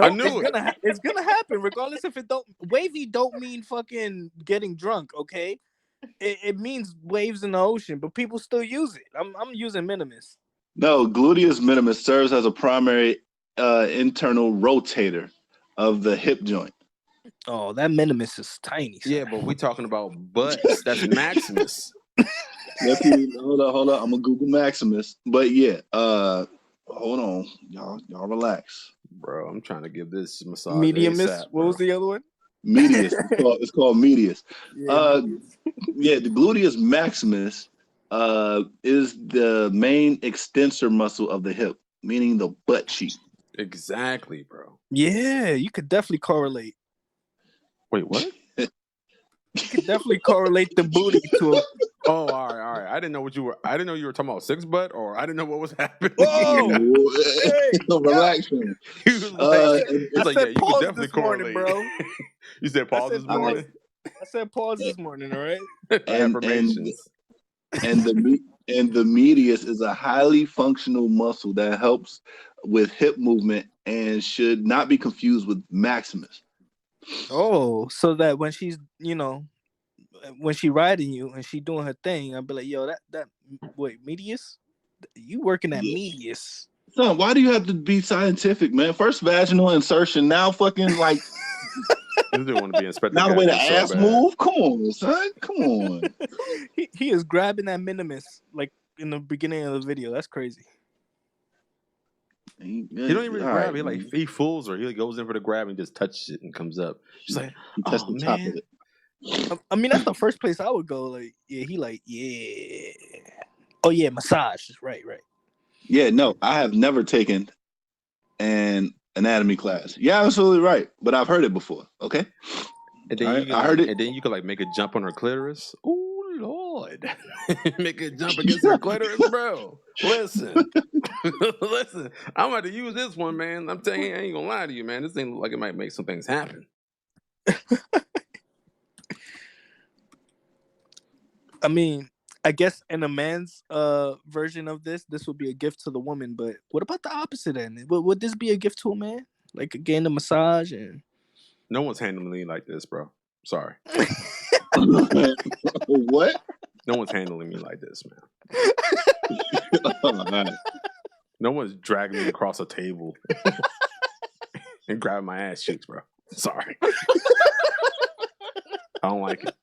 I knew it's gonna happen, regardless if it don't. Wavy don't mean fucking getting drunk, okay? It means waves in the ocean, but people still use it. I'm using minimus. No, gluteus minimus serves as a primary internal rotator of the hip joint. Oh, that minimus is tiny. Yeah, but we talking about butts. That's maximus. Hold on. I'm gonna Google Maximus. But yeah, hold on, y'all relax, bro. I'm trying to give this massage. Mediumus. What was the other one? Medius. It's called medius. Yeah, the gluteus maximus is the main extensor muscle of the hip, meaning the butt cheek. Exactly, bro. Yeah, you could definitely correlate. Wait, what? You could definitely correlate the booty to a. Oh, all right. I didn't know what you were. I didn't know you were talking about six butt, or I didn't know what was happening. Whoa! Hey, Relax, man. He was like, I like, said yeah, you pause can definitely this morning, correlate. bro. You said pause this morning. I said pause this morning. All right. Affirmations. And the medius is a highly functional muscle that helps with hip movement and should not be confused with maximus. Oh, so that when she's, when she riding you and she doing her thing, I'll be like, yo, that wait, medius? You working at medius. Son, why do you have to be scientific, man? First vaginal insertion, now fucking like You do want to be inspected. now the way the ass move? Come on, son. Come on. he is grabbing that minimus like in the beginning of the video. That's crazy. He don't even grab. He fools her. He goes in for the grab and just touches it and comes up. She's like, touch the top of it. I mean, that's the first place I would go. Like, yeah. Oh yeah, massage. Right. Yeah, no, I have never taken an anatomy class. Yeah, absolutely right. But I've heard it before. Okay. And then I heard it. And then you could like make a jump on her clitoris. Oh Lord, make a jump against her clitoris, bro. Listen. I'm about to use this one, man. I'm telling you, I ain't gonna lie to you, man. This thing look like it might make some things happen. I mean, I guess in a man's version of this would be a gift to the woman. But what about the opposite end? Would this be a gift to a man? Like again, the massage and. No one's handling me like this, bro. Sorry. What? No one's handling me like this, man. No one's dragging me across a table and grabbing my ass cheeks, bro. Sorry. I don't like it.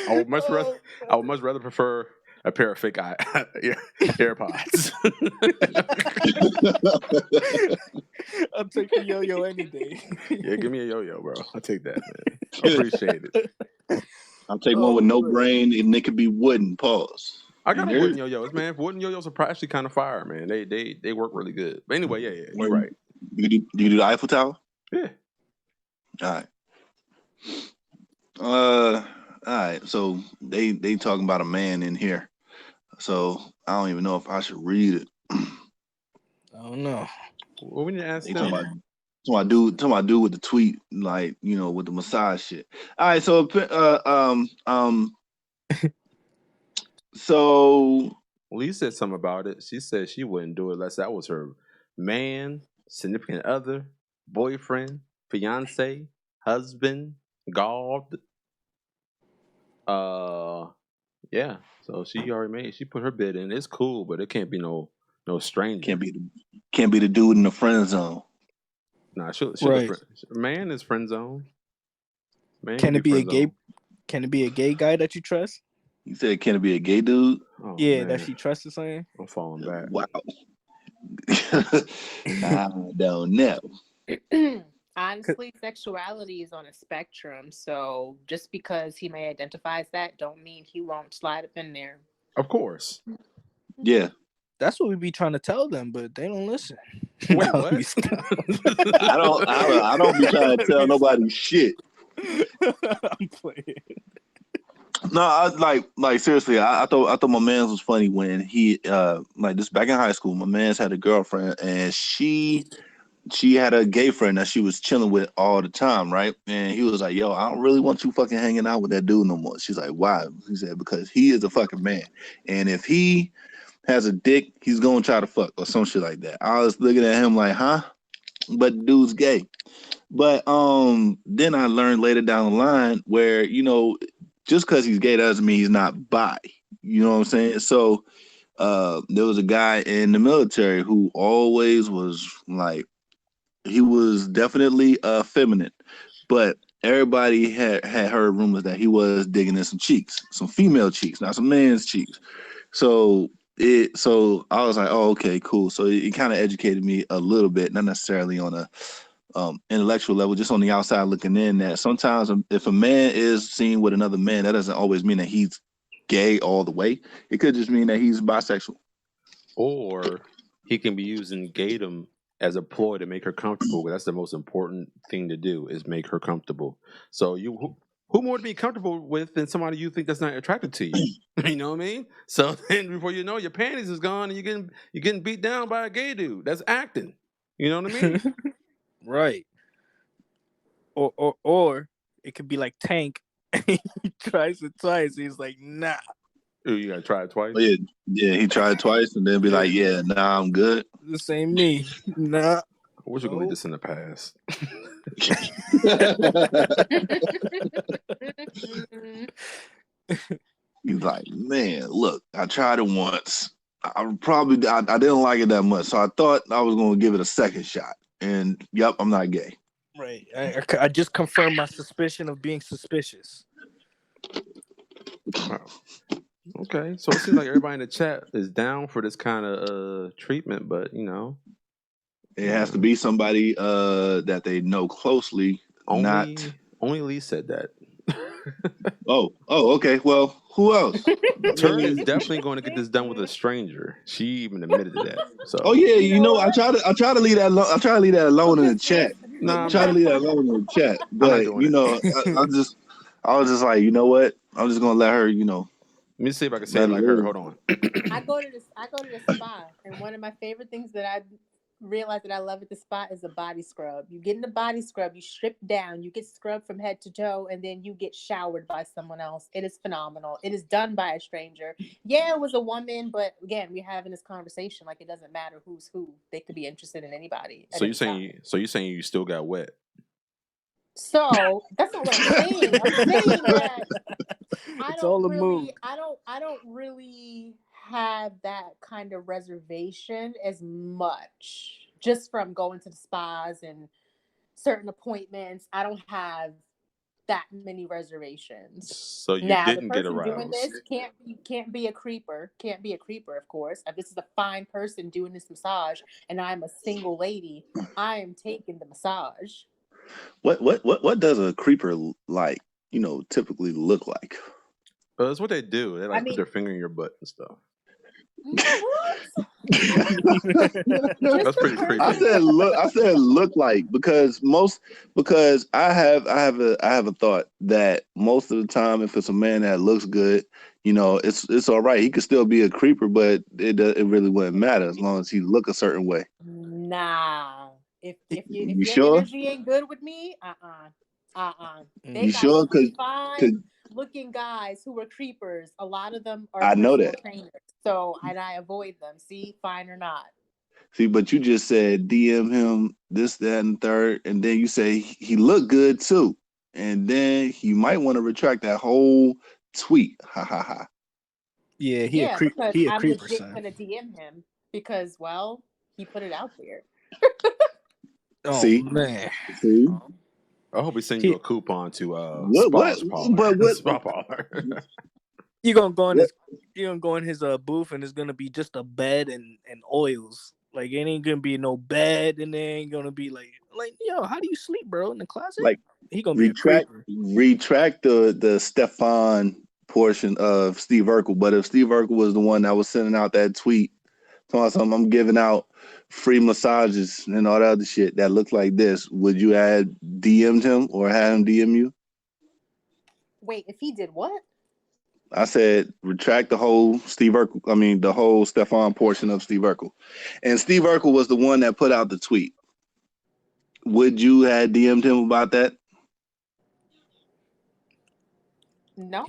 I would much rather prefer a pair of fake AirPods. I'll take the yo-yo any day. Yeah, give me a yo-yo, bro. I'll take that, man. I appreciate it. I'll take one with no brain and it could be wooden. Pause. I got a wooden yo-yos, man. Wooden yo-yos are actually kind of fire, man. They work really good. But anyway, yeah, you're right. You do the Eiffel Tower? Yeah. All right. So they talking about a man in here. So I don't even know if I should read it. I don't know. Well, we need to ask them. Talking about dude with the tweet, like, with the massage shit. All right, so so Lee said something about it. She said she wouldn't do it unless that was her man, significant other, boyfriend, fiance, husband, God. Yeah. So she put her bid in. It's cool, but it can't be no stranger. Can't be the dude in the friend zone. Nah, right. Man is friend zone. Man can it be a gay? Can it be a gay guy that you trust? You said, can it be a gay dude? Oh, yeah, man. that she trusts or something. I'm falling back. Wow. I don't know. Honestly, sexuality is on a spectrum, so just because he may identify as that, don't mean he won't slide up in there. Of course. Yeah. That's what we be trying to tell them, but they don't listen. Wait, what? I don't be trying to tell nobody shit. I'm playing. No, I like seriously. I thought my man's was funny when he like this back in high school. My man's had a girlfriend and she had a gay friend that she was chilling with all the time, right? And he was like, "Yo, I don't really want you fucking hanging out with that dude no more." She's like, "Why?" He said, "Because he is a fucking man, and if he has a dick, he's gonna try to fuck or some shit like that." I was looking at him like, "Huh?" But the dude's gay. But then I learned later down the line where just because he's gay doesn't mean he's not bi. You know what I'm saying? So there was a guy in the military who always was like, he was definitely feminine, but everybody had heard rumors that he was digging in some cheeks, some female cheeks, not some man's cheeks. So I was like, oh, okay, cool. So it kind of educated me a little bit, not necessarily on a intellectual level, just on the outside looking in, that sometimes if a man is seen with another man, that doesn't always mean that he's gay all the way. It could just mean that he's bisexual. Or he can be using Gatum as a ploy to make her comfortable. That's the most important thing to do is make her comfortable. So who more to be comfortable with than somebody you think that's not attracted to you? You know what I mean? So then before you know, your panties is gone and you're getting beat down by a gay dude. That's acting. You know what I mean? Right. Or it could be like Tank. He tries it twice. He's like, nah. Ooh, you gotta try it twice. Oh, yeah, he tried twice and then be like, yeah, nah, I'm good. This ain't me. Nah. I wish we could leave this in the past. He's like, man, look, I tried it once. I didn't like it that much, so I thought I was gonna give it a second shot. And yep, I'm not gay. Right. I just confirmed my suspicion of being suspicious. Wow. Okay, so it seems like everybody in the chat is down for this kind of treatment, but you know, it has to be somebody that they know closely. Only Lee said that. Oh, okay. Well, who else? Turi is definitely going to get this done with a stranger. She even admitted to that. So. Oh yeah, you know, I try to leave that alone. I try to leave that alone in the chat. No, try to leave that alone in the chat. But you know, I was just like, you know what? I'm just gonna let her. You know. Let me see if I can say it like her. Hold on. I go to the spa, and one of my favorite things that I realize that I love at the spa is a body scrub. You get in the body scrub, you strip down, you get scrubbed from head to toe, and then you get showered by someone else. It is phenomenal. It is done by a stranger. Yeah, it was a woman, but again, we're having this conversation like it doesn't matter who's who. They could be interested in anybody. So you're saying you still got wet? So that's not what I'm saying. I'm saying that I don't really have that kind of reservation as much just from going to the spas and certain appointments. I don't have that many reservations. So you didn't get aroused. Doing this can't be a creeper. Can't be a creeper, of course. If this is a fine person doing this massage and I'm a single lady, I am taking the massage. What does a creeper like, you know, typically look like? That's what they do. They put their finger in your butt and stuff. That's pretty creepy. I said look like because I have a thought that most of the time if it's a man that looks good, you know, it's all right. He could still be a creeper, but it really wouldn't matter as long as he look a certain way. Nah. If you your sure? energy ain't good with me, You sure? Because fine looking guys who are creepers, a lot of them are. I know that. Trainers, so I avoid them. See, fine or not. See, but you just said DM him this, that, and third, and then you say he looked good too, and then you might want to retract that whole tweet. Ha ha ha. Yeah, he a creeper. I'm legit gonna DM him because, well, he put it out there. Oh, see, man. See? I hope he sends you a coupon to Spa Parlor. You're gonna go in his booth and it's gonna be just a bed and oils. Like it ain't gonna be no bed, and there ain't gonna be like yo, how do you sleep, bro? In the closet? Like he gonna be retract the Stefan portion of Steve Urkel. But if Steve Urkel was the one that was sending out that tweet talking about something, I'm giving out free massages and all that other shit that looked like this, would you have DM'd him or have him DM you? Wait, if he did what? I said retract the whole Steve Urkel. I mean the whole Stefan portion of Steve Urkel, and Steve Urkel was the one that put out the tweet. Would you have DM'd him about that? No.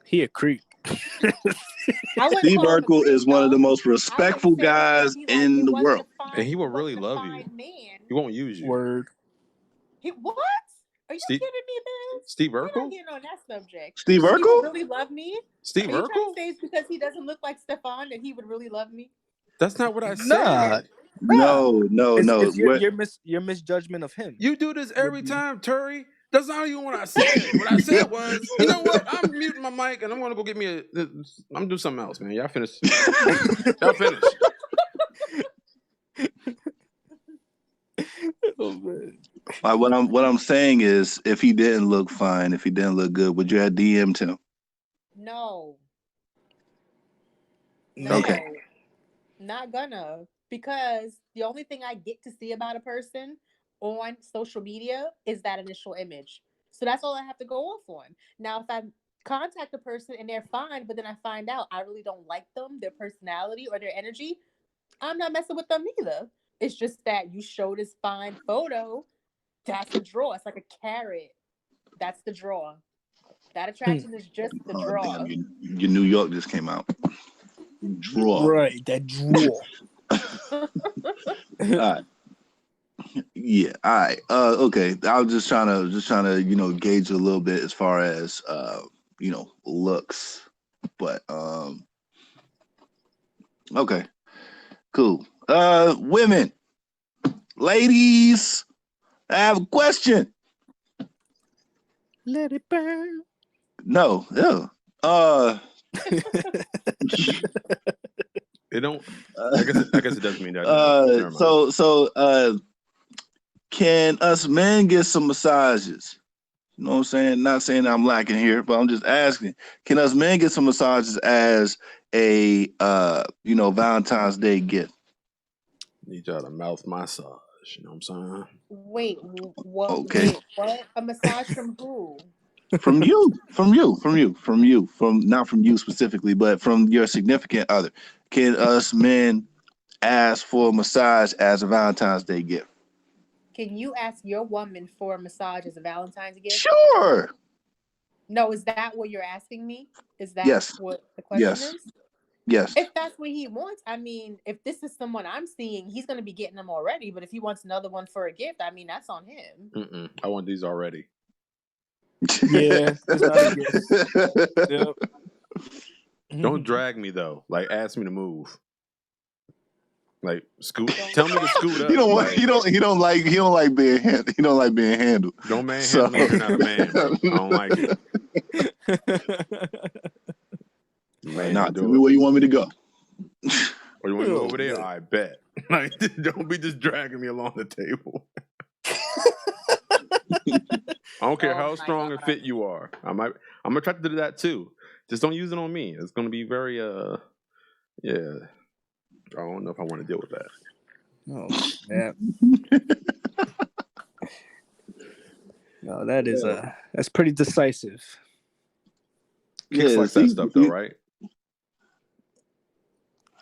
He a creep. Steve Urkel is one of the most respectful guys in the world, and he will really love you. He won't use you. Word. What? Are you kidding me, man? Steve Urkel? You're not getting on that subject. Steve Urkel? He would really love me? Steve Urkel? Are you trying to say it's because he doesn't look like Stefan that he would really love me? That's not what I said. No. It's your misjudgment of him. You do this every time, Turi. That's not even what I said. What I said was, you know what? I'm muting my mic and I'm gonna go get me I'm gonna do something else, man. Y'all finish. Y'all finish. Oh, man. What I'm saying is, if he didn't look fine, if he didn't look good, would you have DM'd him? No. No, Okay. not gonna. Because the only thing I get to see about a person on social media is that initial image. So that's all I have to go off on. Now, if I contact a person and they're fine, but then I find out I really don't like them, their personality or their energy, I'm not messing with them either. It's just that you show this fine photo. That's a draw. It's like a carrot. That's the draw. That attraction is just the Oh draw. damn, your New York just came out. Draw. Right, that draw. All right. Yeah. All right. Okay. I was just trying to gauge a little bit as far as looks, but okay. Cool. Women, ladies, I have a question. Let it burn. No. Yeah. It don't. I guess it doesn't mean that. Never mind. So can us men get some massages? You know what I'm saying? Not saying I'm lacking here, but I'm just asking. Can us men get some massages as a Valentine's Day gift? Need y'all to mouth massage. You know what I'm saying? Wait, what? Okay. Wait, what? A massage from who? From not from you specifically, but from your significant other. Can us men ask for a massage as a Valentine's Day gift? Can you ask your woman for a massage as a Valentine's gift? Sure. No, is that what you're asking me? Is that Yes. what the question Yes. is? Yes. If that's what he wants, I mean, if this is someone I'm seeing, he's going to be getting them already. But if he wants another one for a gift, I mean, that's on him. I want these already. Yeah, it's not a gift. Yep. Don't drag me though. Like, ask me to move. Like, scoot. Tell me to scoot up. He don't like, like being handled. Don't manhandle me if you're not a man, bro. I don't like it. Man, Nah, tell me where you want me to go. Or you want to go over there? I bet. Like, don't be just dragging me along the table. I don't care how strong and fit you are. I'm attracted to that too. Just don't use it on me. It's gonna be very yeah. I don't know if I want to deal with that. Oh, yeah. No, that is that's pretty decisive. Kickz likes that stuff though, right?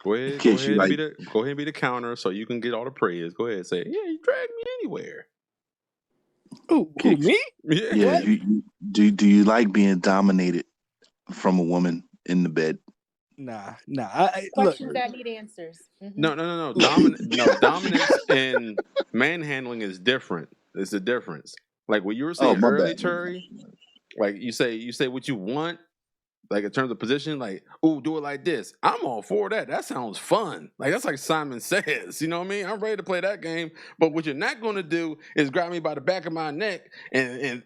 Go ahead and be the counter so you can get all the praise. Go ahead and say, yeah, you drag me anywhere. Who me? Yeah. Do you like being dominated from a woman in the bed? Nah. Questions that need answers. Mm-hmm. No. Dominance and manhandling is different. It's a difference. Like what you were saying earlier, Turi. Like you say what you want. Like in terms of position, like, ooh, do it like this. I'm all for that. That sounds fun. Like that's like Simon Says. You know what I mean? I'm ready to play that game. But what you're not going to do is grab me by the back of my neck and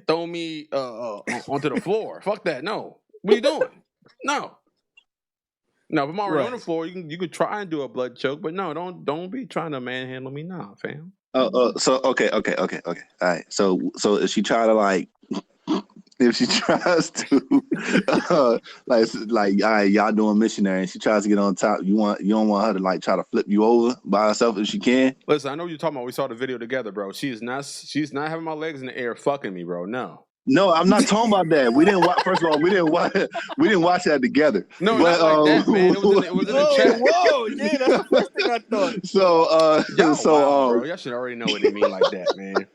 throw me onto the floor. Fuck that. No. What are you doing? No. No, if I'm already on the floor, you could try and do a blood choke, but no, don't be trying to manhandle me now, fam. So okay. All right. So if she try to if she tries to all right, y'all doing missionary and she tries to get on top, you don't want her to try to flip you over by herself if she can? Listen, I know what you're talking about. We saw the video together, bro. She's not having my legs in the air fucking me, bro. No, I'm not talking about that. We didn't watch. First of all, we didn't watch that together. No, but, not like that, man. It was in the chat. Whoa, yeah, that's the first thing I thought. Bro, y'all should already know what they mean like that, man.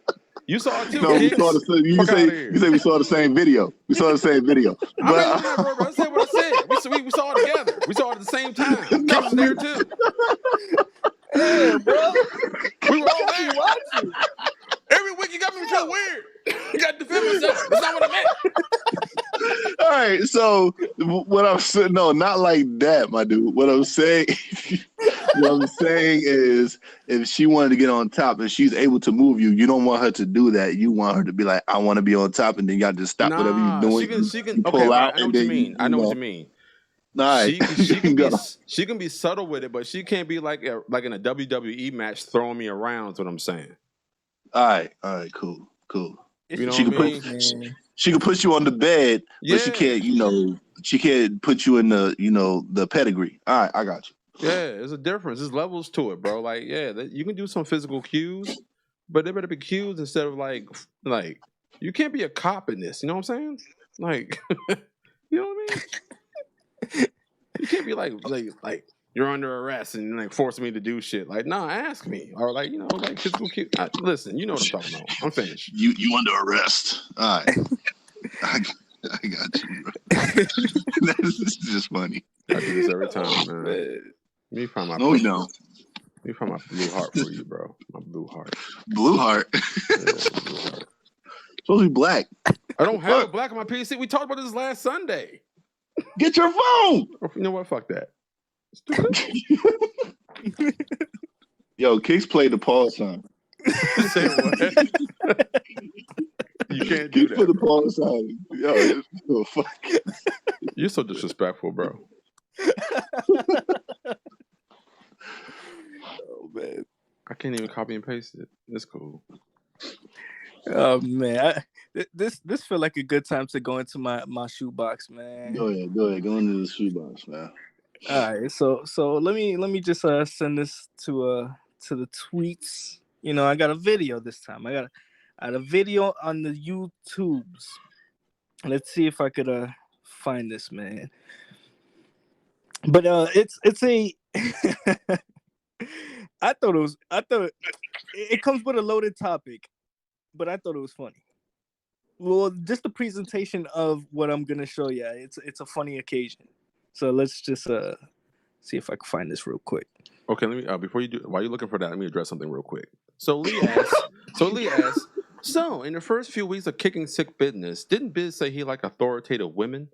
You saw it too. No, we saw you say we saw the same video. We saw the same video. I said what I said. We saw it together. We saw it at the same time. Kickz was there too. Hey, bro. We were all there. Watching. Every week you got me so weird. You got to defend myself. That's not what I meant. All right, so what I'm saying, no, not like that, my dude. What I'm saying is, if she wanted to get on top and she's able to move you, you don't want her to do that. You want her to be like, I want to be on top, and then y'all just stop whatever you're doing. She can pull out. I know what you mean. I know what you mean. All right. She can be subtle with it, but she can't be like in a WWE match throwing me around. Is what I'm saying. All right, cool. You know She what I mean? She can put you on the bed, but she can't, she can't put you in the, the pedigree. All right, I got you. Yeah, there's a difference. There's levels to it, bro. Like, yeah, you can do some physical cues, but they better be cues instead of like you can't be a cop in this. You know what I'm saying? Like, you know what I mean? You can't be like you're under arrest and like forcing me to do shit. Like, nah, ask me or like like physical cues. Listen, you know what I'm talking about. I'm finished. You under arrest. All right, I got you, bro. This is just funny. I do this every time, man. Let me find my no, we don't. Let me find my blue heart for you, bro. My blue heart. Blue heart. Yeah, blue heart. Supposed to be black. I don't have a black on my PC. We talked about this last Sunday. Get your phone. You know what? Fuck that. Yo, Kickz played the pause sign. Say what? You can't do Kickz that. put the pause sign. Yo, fuck. You're so disrespectful, bro. Oh man, I can't even copy and paste it. It's cool. Oh man, this feel like a good time to go into my shoebox, man. Go ahead. Go into the shoebox, man. All right, so let me just send this to the tweets. I got a video this time. I got a video on the YouTubes. Let's see if I could find this, man. But it's a I thought it comes with a loaded topic, but I thought it was funny. Well, just the presentation of what I'm gonna show you, it's a funny occasion. So let's just see if I can find this real quick. Okay, let me before you do, while you're looking for that, let me address something real quick. So Lee asks, so in the first few weeks of Kicking Sick Business, didn't Biz say he liked authoritative women?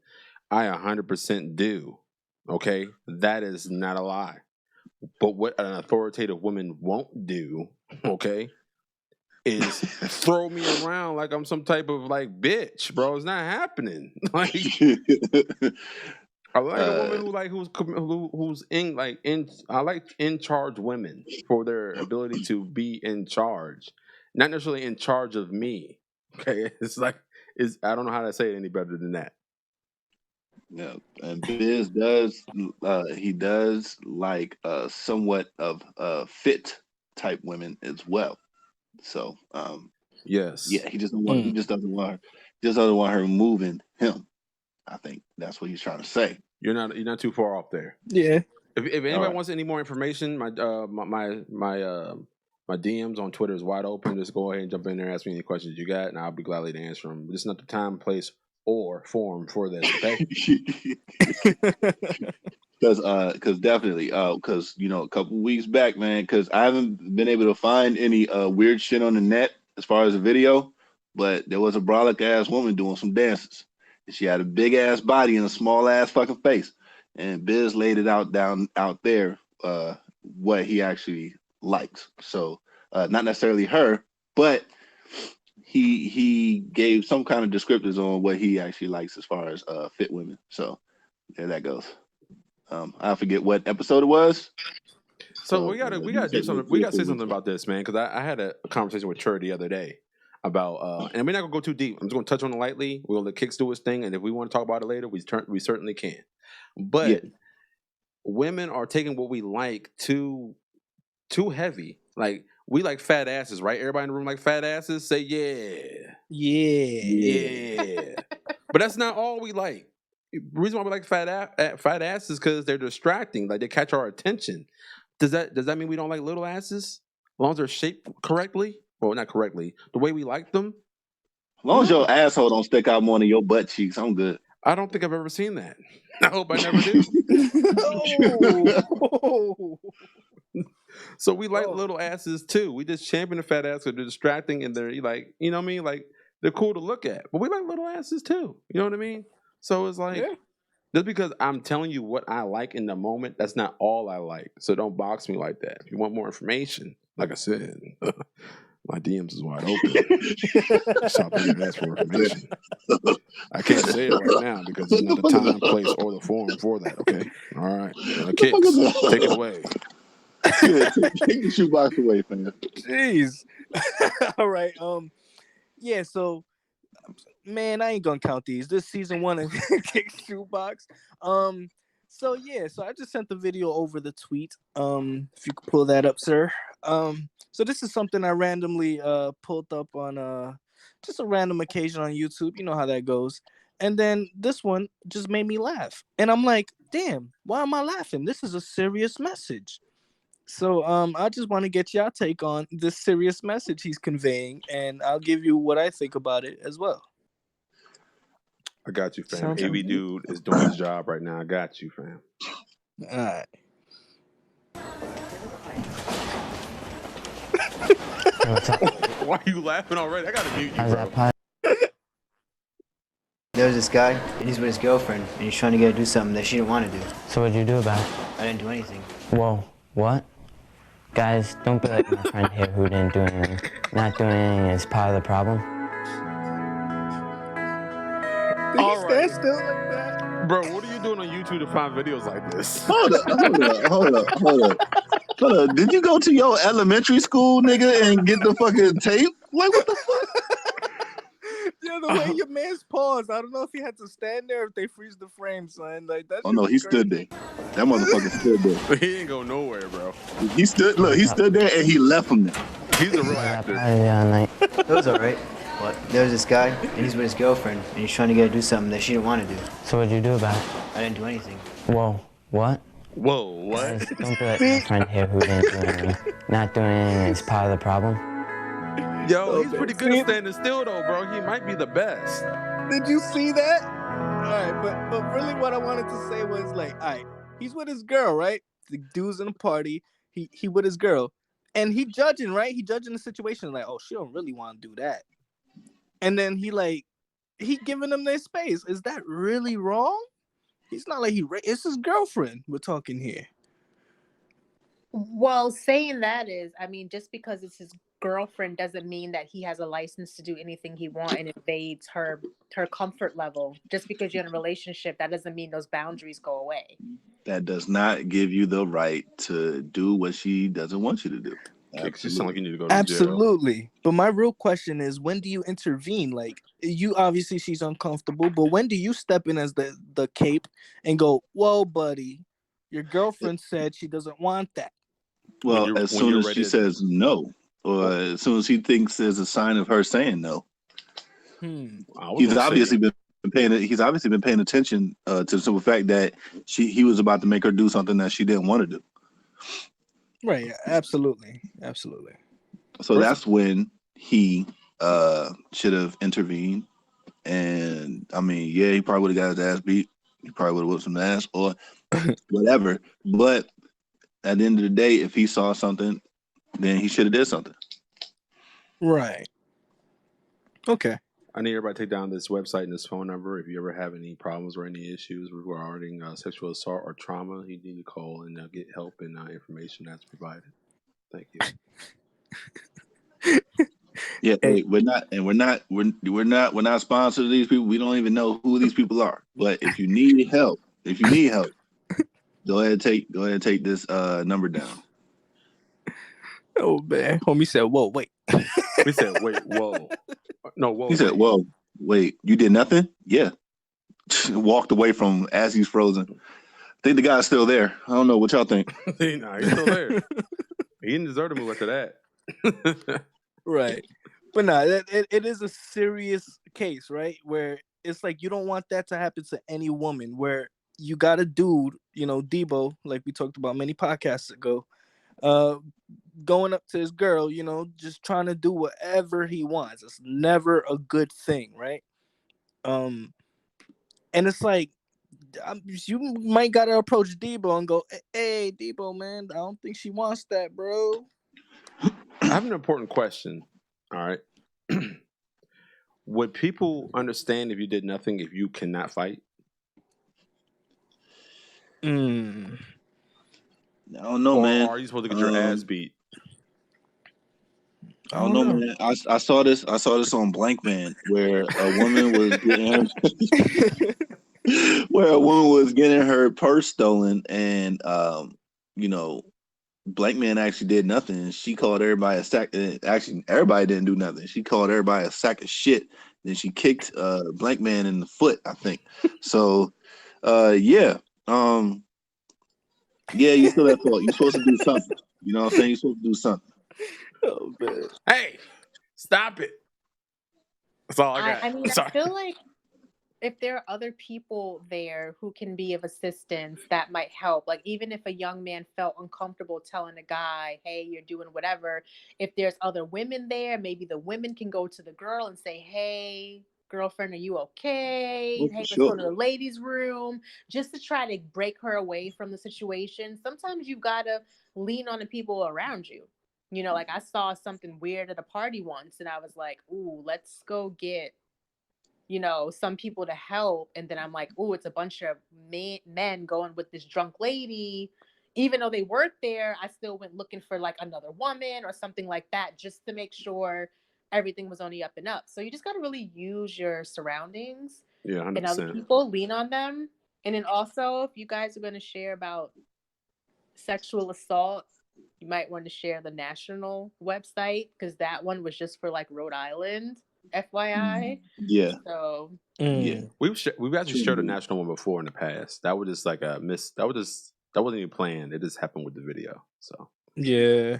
I 100% do. Okay, that is not a lie. But what an authoritative woman won't do, okay, is throw me around like I'm some type of like bitch, bro. It's not happening. Like, I like a woman who's in I like in charge women for their ability to be in charge, not necessarily in charge of me. Okay, I don't know how to say it any better than that. Yeah, and Biz does he does like somewhat of fit type women as well. So yes, yeah, he just doesn't want her moving him. I think that's what he's trying to say. You're not too far off there. Yeah. If anybody wants any more information, my DMs on Twitter is wide open. Just go ahead and jump in there, ask me any questions you got, and I'll be gladly to answer them. This is not the time, place, or form for this. Okay. Because definitely, because a couple weeks back, man, because I haven't been able to find any weird shit on the net as far as a video, but there was a brolic ass woman doing some dances. And she had a big ass body and a small ass fucking face, and Biz laid it out there what he actually likes. So not necessarily her, but he gave some kind of descriptors on what he actually likes as far as fit women. So there that goes. I forget what episode it was. So we gotta do something. We gotta say something about this, man, because I had a conversation with Turi the other day about, and we're not gonna go too deep. I'm just gonna touch on it lightly. We're gonna let Kickz do his thing, and if we want to talk about it later, we certainly can. But women are taking what we like too heavy. Like, we like fat asses, right? Everybody in the room like fat asses. Say yeah. But that's not all we like. The reason why we like fat asses is because they're distracting. Like, they catch our attention. Does that mean we don't like little asses? As long as they're shaped correctly, well, not correctly, the way we like them. As long as your asshole don't stick out more than your butt cheeks, I'm good. I don't think I've ever seen that. I hope I never do. So we like little asses too. We just champion the fat ass because they're distracting and they're like, you know what I mean? Like, they're cool to look at. But we like little asses too. You know what I mean? So it's like, just because I'm telling you what I like in the moment, that's not all I like. So don't box me like that. If you want more information, like I said, my DMs is wide open. Stop being asked for information. I can't say it right now because it's not the time, place, or the forum for that. Okay, all right. Kickz, take it away. Take the shoebox away, fam. Jeez. All right. Yeah. So man, I ain't gonna count these. This season 1 of Kickz Shoebox. So yeah, so I just sent the video over the tweet. If you could pull that up, sir. So this is something I randomly pulled up on just a random occasion on YouTube. You know how that goes. And then this one just made me laugh. And I'm like, damn, why am I laughing? This is a serious message. So I just want to get y'all take on this serious message he's conveying, and I'll give you what I think about it as well. I got you, fam. Sounds AV good. dude is doing his job right now. I got you, fam. All right. What's up? Why are you laughing already? I gotta mute you, How's bro. that pie? There was this guy, and he's with his girlfriend, and he's trying to get her to do something that she didn't want to do. So what'd you do about it? I didn't do anything. Whoa, what? Guys, don't be like my friend here who didn't do anything. Not doing anything is part of the problem. Did he All stand right. still like that? Bro, what are you doing on YouTube to find videos like this? Hold up. Did you go to your elementary school, nigga, and get the fucking tape? Like, what the fuck? Yeah, the way your man's paused. I don't know if he had to stand there or if they freeze the frame, son. Like that's. Oh no, he stood there. That motherfucker stood there. He ain't go nowhere, bro. He stood there and he left him there. He's a real How's that actor. pie the other night? It was alright. But there was this guy, and he's with his girlfriend, and he's trying to get her to do something that she didn't want to do. So what'd you do about it? I didn't do anything. Whoa, what? Whoa, what? Guys, don't be like my friend here who didn't do anything. Not doing anything is part of the problem. Yo, he's pretty good at standing still, though, bro. He might be the best. Did you see that? All right, but really, what I wanted to say was like, all right, he's with his girl, right? The dude's in a party. He with his girl, and he judging, right? He judging the situation, like, oh, she don't really want to do that. And then he giving them their space. Is that really wrong? He's not like it's his girlfriend we're talking here. Well, saying that is, I mean, just because it's his girlfriend doesn't mean that he has a license to do anything he wants and invades her comfort level. Just because you're in a relationship, that doesn't mean those boundaries go away. That does not give you the right to do what she doesn't want you to do. Kickz, you sound like you need to go to jail. Absolutely. But my real question is, when do you intervene? Like, you obviously she's uncomfortable, but when do you step in as the cape and go, whoa, buddy, your girlfriend said she doesn't want that. Well, as soon as she says no, or as soon as he thinks there's a sign of her saying no, he's obviously been paying attention to the simple fact that he was about to make her do something that she didn't want to do. Right. Absolutely. So that's when he should have intervened. And I mean, yeah, he probably would have got his ass beat. He probably would have whipped some ass or whatever. But at the end of the day, if he saw something, then he should have did something. Right. Okay. I need everybody to take down this website and this phone number. If you ever have any problems or any issues regarding sexual assault or trauma, you need to call and get help and information that's provided. Thank you. Yeah, hey, we're not sponsored to these people. We don't even know who these people are. But if you need help, go ahead and take this number down. Oh man, homie said, "Whoa, wait." We said, "Wait, whoa." No, whoa. He said, "Whoa, wait, you did nothing?" Yeah. Walked away from as he's frozen. I think the guy's still there. I don't know what y'all think. Nah, he's still there. He didn't deserve to move after that. Right. But no, it is a serious case, right? Where it's like you don't want that to happen to any woman. Where you got a dude, Debo, like we talked about many podcasts ago, going up to his girl, just trying to do whatever he wants. It's never a good thing, right? And it's like you might gotta approach Debo and go, "Hey, Debo, man, I don't think she wants that, bro." I have an important question. All right. Would people understand if you did nothing if you cannot fight? I don't know, man. Or are you supposed to get your ass beat? I don't know, man. I saw this on Blank Man where a woman was getting her purse stolen, and Blank Man actually did nothing. She called everybody a sack. Actually, everybody didn't do nothing. She called everybody a sack of shit then she kicked Blank Man in the foot, I think. So, yeah, yeah, you still at fault. You're supposed to do something. You know what I'm saying? You're supposed to do something. Oh man. Hey, stop it. That's all I got. I mean, Sorry. I feel like if there are other people there who can be of assistance, that might help. Like, even if a young man felt uncomfortable telling a guy, hey, you're doing whatever, if there's other women there, maybe the women can go to the girl and say, hey, girlfriend, are you okay? Oh, Hey, for let's go sure. to the ladies' room, just to try to break her away from the situation. Sometimes you gotta lean on the people around you. You know, like I saw something weird at a party once and I was like, ooh, let's go get, you know, some people to help. And then I'm like, oh, it's a bunch of men going with this drunk lady. Even though they weren't there, I still went looking for like another woman or something like that, just to make sure everything was on the up and up. So you just got to really use your surroundings Yeah, and other 100%. people, lean on them. And then also, if you guys are going to share about sexual assault, you might want to share the national website, because that one was just for like Rhode Island, FYI. Yeah, So yeah. We've actually shared a True. national one before in the past. That was just like a miss. That wasn't even planned. It just happened with the video. So Yeah.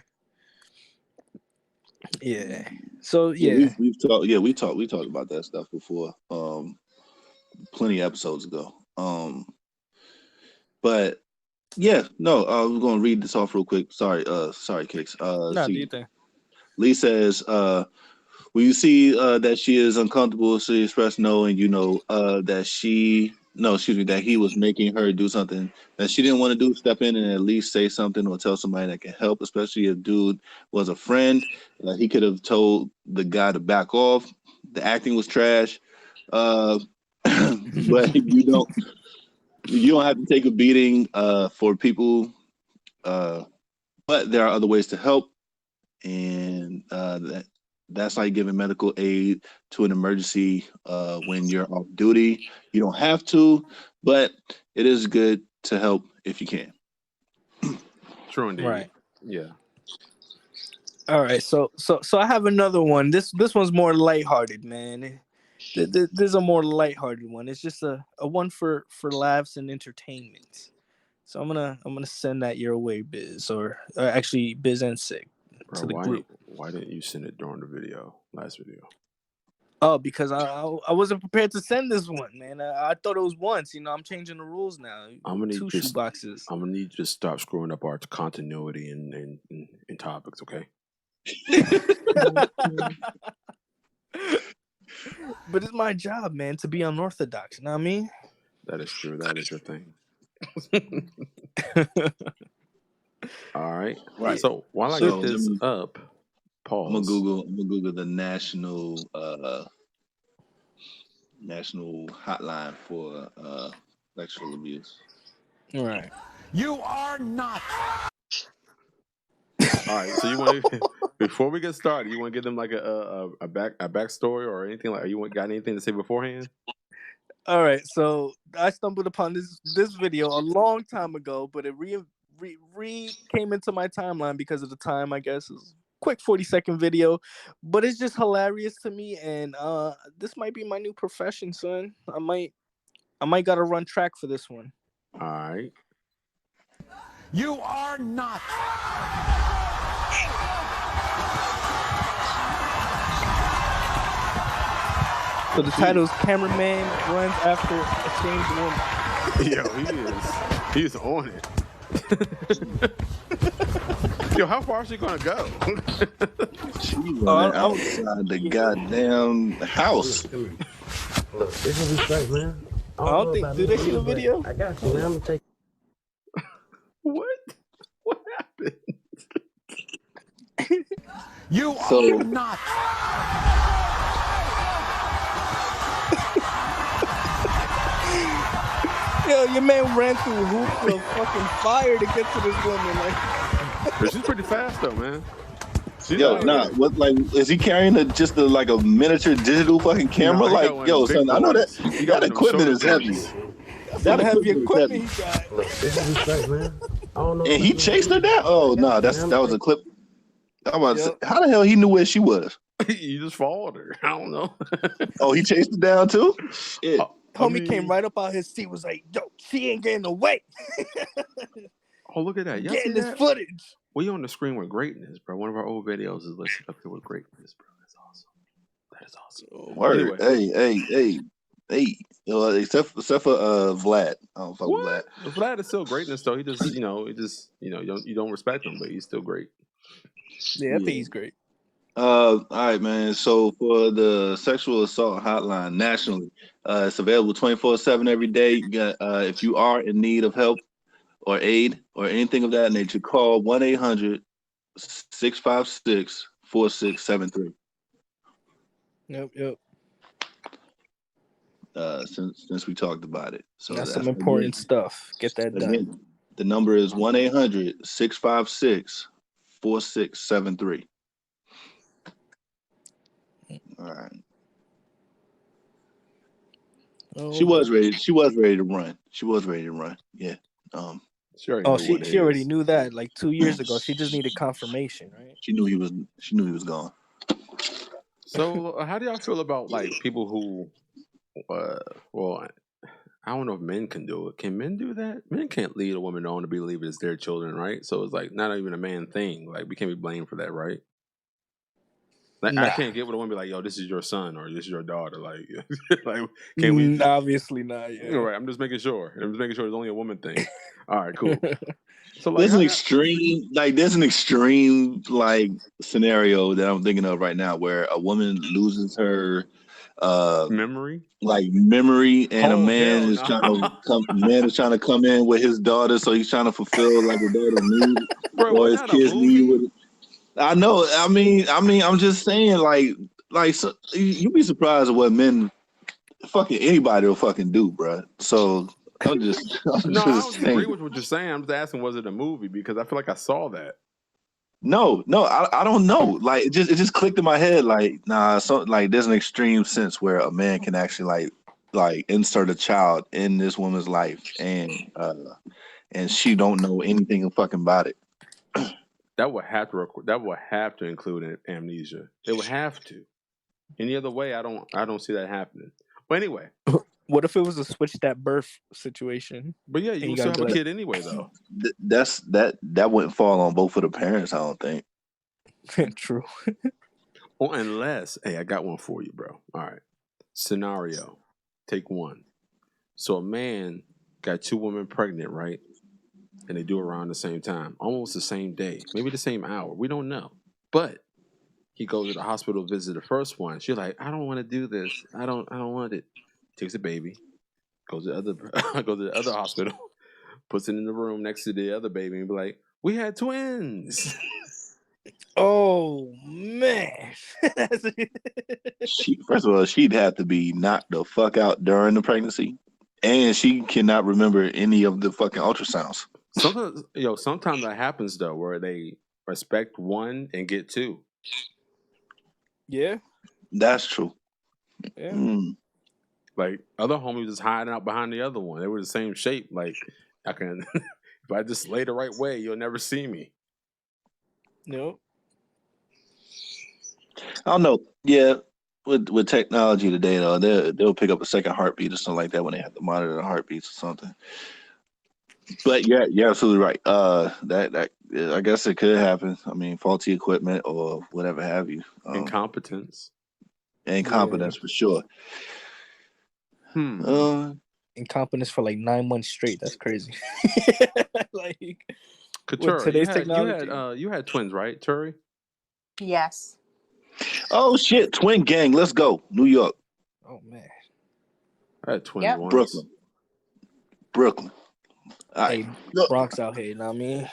Yeah. So Yeah, yeah. we've talked. Yeah, we talked about that stuff before. Plenty of episodes ago. But yeah, no. I'm going to read this off real quick. Sorry, Kickz. No, do you think? Lee says, when you see that she is uncomfortable, she expressed no, and you know that that he was making her do something that she didn't want to do. Step in and at least say something or tell somebody that can help, especially if dude was a friend. He could have told the guy to back off. The acting was trash, but you don't have to take a beating for people. But there are other ways to help, and that's like giving medical aid to an emergency when you're off duty. You don't have to, but it is good to help if you can. true indeed. Right. Yeah. All right. So I have another one. This one's more lighthearted, man. This is a more lighthearted one. It's just a one for laughs and entertainment. So I'm gonna send that your way, Biz, or actually Biz and Sig to the group. Why didn't you send it during the last video? Oh, because I wasn't prepared to send this one, man. I thought it was once. You know, I'm changing the rules now. I'm gonna need two you to- shoeboxes. I'm gonna need you to stop screwing up our continuity in topics, okay? But it's my job, man, to be unorthodox. You know what I mean? That is true. That is your thing. All right. Right. So while I So, get this up, I'm pause. gonna Google the national hotline for sexual abuse. All right. You are not. All right. So you want to before we get started, you want to give them like a backstory or anything like? Got anything to say beforehand? All right. So I stumbled upon this video a long time ago, but it re came into my timeline because of the time. I guess it was a quick 40-second video, but it's just hilarious to me, and this might be my new profession, son. I might gotta run track for this one. All right. You are not. So the title is "Cameraman Runs After a Changed Woman." Yo, he's on it. Yo, how far is she gonna go? She running outside the goddamn house. Look, this is respect, man. I don't think. Do they see the video? I got you, man. I'm gonna take. What? What happened? You So- are not. Yo, your man ran through hoops of fucking fire to get to this woman. Like, She's pretty fast though, man. What, like, is he carrying just like a miniature digital fucking camera? No, he got one of them big son, I know that boys. He got that one of them equipment is shoulder heavy. boys. that heavy is equipment heavy. he got. Look, this is respect, man. I don't know. And he chased her down. Oh no, that was a clip. I was about to say, how the hell he knew where she was? You just followed her. I don't know. Oh, he chased her down too? Shit. Homie came right up out his seat, was like, yo, she ain't getting away. Oh, look at that. Y'all Getting see this that? footage. We on the screen with greatness, bro. One of our old videos is listed up here with greatness, bro. That's awesome. That is awesome. Word. Anyway. Hey. You know, except for Vlad. I don't fuck with Vlad. What? Vlad is still greatness, though. He just, you don't respect him, but he's still great. Yeah, I think he's great. All right, man. So for the sexual assault hotline nationally, it's available 24/7 every day. You got, if you are in need of help or aid or anything of that nature, call 1-800-656-4673. Yep. Since we talked about it, so that's some important stuff. Get that done. The number is 1-800-656-4673. All right. She was ready to run. Yeah. She already knew that like 2 years ago. She just needed confirmation, right? She knew he was gone. So how do y'all feel about like people who well, I don't know if men can do it. Can men do that? Men can't lead a woman on to believe it's their children, right? So it's like not even a man thing. Like we can't be blamed for that, right? Like I can't get with a woman be like, yo, this is your son or this is your daughter. Like, like can we? Obviously not. Yeah. Right. I'm just making sure. It's only a woman thing. All right, cool. So like, there's an extreme scenario that I'm thinking of right now where a woman loses her memory, and a man is trying to come in with his daughter, so he's trying to fulfill like the daughter's need or his kids' need with it. I know. I mean, I'm just saying, so you'd be surprised at what men, fucking anybody will fucking do, bro. So I'm just I don't agree with what you're saying. I'm just asking, was it a movie? Because I feel like I saw that. No, I don't know. Like it just clicked in my head. Like so like there's an extreme sense where a man can actually like insert a child in this woman's life, and she don't know anything fucking about it. That would have to include amnesia. It would have to. Any other way, I don't see that happening. But anyway, what if it was a switch that birth situation? But yeah, you still have a kid anyway, though. That wouldn't fall on both of the parents, I don't think. True. Well, unless, hey, I got one for you, bro. All right. Scenario. Take one. So a man got 2 women pregnant, right? And they do it around the same time, almost the same day, maybe the same hour. We don't know. But he goes to the hospital to visit the first one. She's like, I don't want to do this. I don't want it. Takes a baby, goes to the other hospital, puts it in the room next to the other baby, and be like, we had twins. Oh man. First of all, she'd have to be knocked the fuck out during the pregnancy, and she cannot remember any of the fucking ultrasounds. Sometimes that happens though, where they respect one and get 2. Yeah, that's true. Yeah. Like other homies was hiding out behind the other one. They were the same shape. Like I can, if I just lay the right way, you'll never see me. No. I don't know. Yeah, with technology today though, they'll pick up a second heartbeat or something like that when they have to monitor the heartbeats or something. But yeah, you're absolutely right. That I guess it could happen. I mean, faulty equipment or whatever have you. Incompetence for sure. Incompetence for like 9 months straight. That's crazy. Like Turi, today's technology. You had twins, right, Turi? Yes. Oh shit! Twin gang, let's go, New York. Oh man, I had twins once. Brooklyn. Hey, Bronx out here. You know what I mean?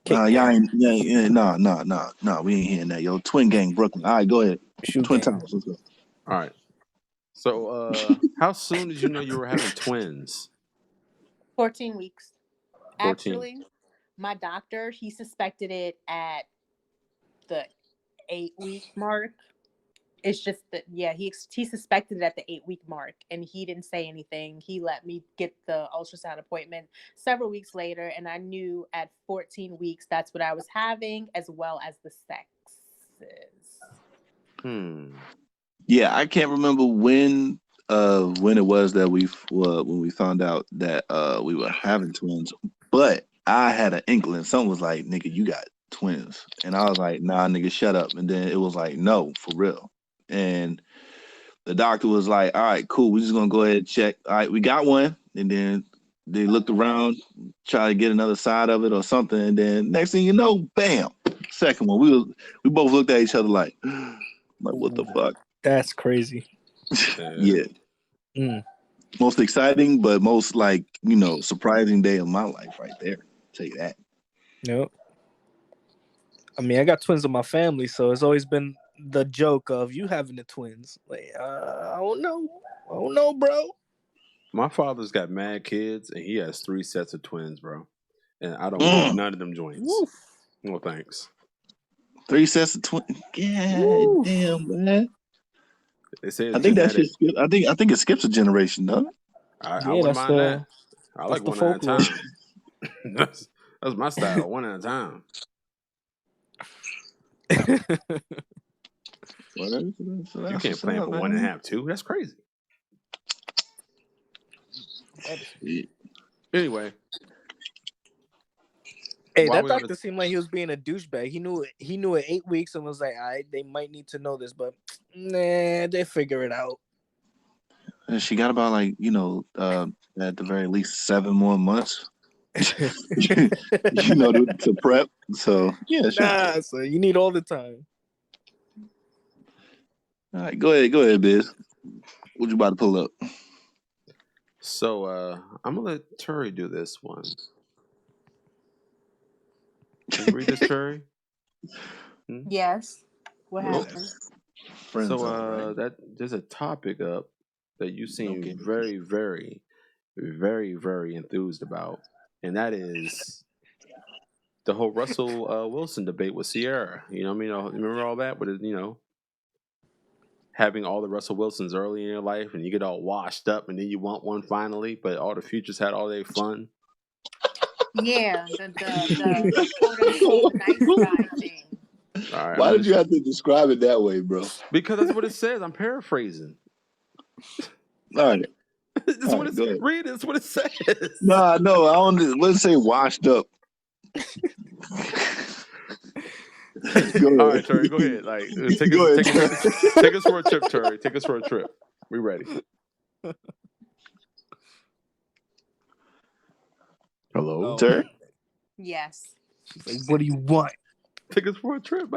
Y'all ain't. No. We ain't hearing that, yo. Twin gang, Brooklyn. All right, go ahead. Twin Towers. Let's go. All right. So, how soon did you know you were having twins? 14 weeks. 14. Actually, my doctor, he suspected it at the 8-week mark. It's just that, he suspected it at the 8-week mark, and he didn't say anything. He let me get the ultrasound appointment several weeks later, and I knew at 14 weeks that's what I was having, as well as the sexes. Yeah, I can't remember when it was that when we found out that we were having twins, but I had an inkling. Someone was like, "Nigga, you got twins," and I was like, "Nah, nigga, shut up." And then it was like, "No, for real." And the doctor was like, "All right, cool. We're just gonna go ahead and check. All right, we got one." And then they looked around, try to get another side of it or something, and then next thing you know, bam, second one. We both looked at each other like, what the fuck? That's crazy. Yeah. Most exciting, but most surprising day of my life right there. I'll tell you that. Yep. I mean, I got twins in my family, so it's always been the joke of you having the twins. Like, I don't know, bro. My father's got mad kids, and he has 3 sets of twins, bro. And I don't want none of them joints. Oof. No thanks. 3 sets of twins. God damn, man. They say it's I think genetic. I think it skips a generation, doesn't it? I wouldn't mind that. I like one folklore. at a time. that's my style. One at a time. You can't plan for 1.5, 2. That's crazy. Anyway. Hey, that doctor seemed like he was being a douchebag. He knew it 8 weeks and was like, all right, they might need to know this, but nah, they figure it out. She got about at the very least 7 more months. To prep. So yeah, so you need all the time. All right, go ahead, Biz. What you about to pull up? So I'm gonna let Turi do this one. Can you read this, Turi? Yes. What happened? That there's a topic up that you seem very, very, very, very enthused about, and that is the whole Russell Wilson debate with Sierra. You know what I mean? Remember all that? But having all the Russell Wilsons early in your life, and you get all washed up, and then you want one finally, but all the futures had all their fun. Yeah, the quote unquote nice guy thing. All right, why did you have to describe it that way, bro? Because that's what it says. I'm paraphrasing. All right. Read it. That's what it says. No, I don't. Let's say washed up. All right, Turi, go ahead. Like, take us for a trip, Turi. Take us for a trip. We ready? Hello, Turi. Yes. She's like, "What do you want?" Take us for a trip.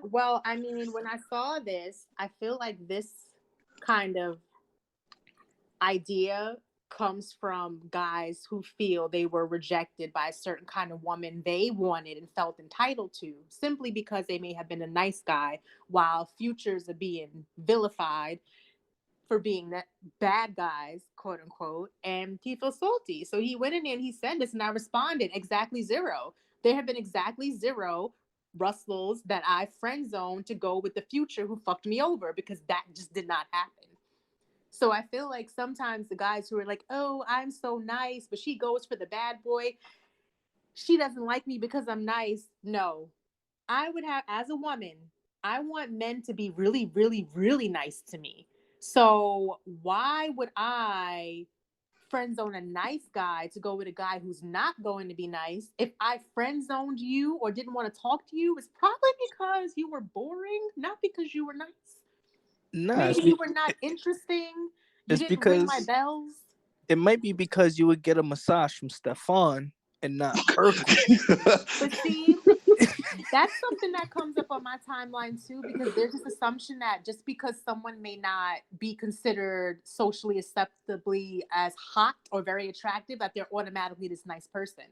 Well, I mean, when I saw this, I feel like this kind of idea comes from guys who feel they were rejected by a certain kind of woman they wanted and felt entitled to, simply because they may have been a nice guy, while futures are being vilified for being bad guys, quote unquote, and he feels salty. So he went in there and he said this, and I responded, exactly 0. There have been exactly 0 Russells that I friend zoned to go with the future who fucked me over, because that just did not happen. So I feel like sometimes the guys who are like, oh, I'm so nice, but she goes for the bad boy, she doesn't like me because I'm nice. No, I would have, as a woman, I want men to be really, really, really nice to me. So why would I friend zone a nice guy to go with a guy who's not going to be nice? If I friend zoned you or didn't want to talk to you, it's probably because you were boring, not because you were nice. Maybe you were not interesting. You didn't ring my bells. It might be because you would get a massage from Stefan and not Urkel. But see, that's something that comes up on my timeline too, because there's this assumption that just because someone may not be considered socially acceptably as hot or very attractive, that they're automatically this nice person.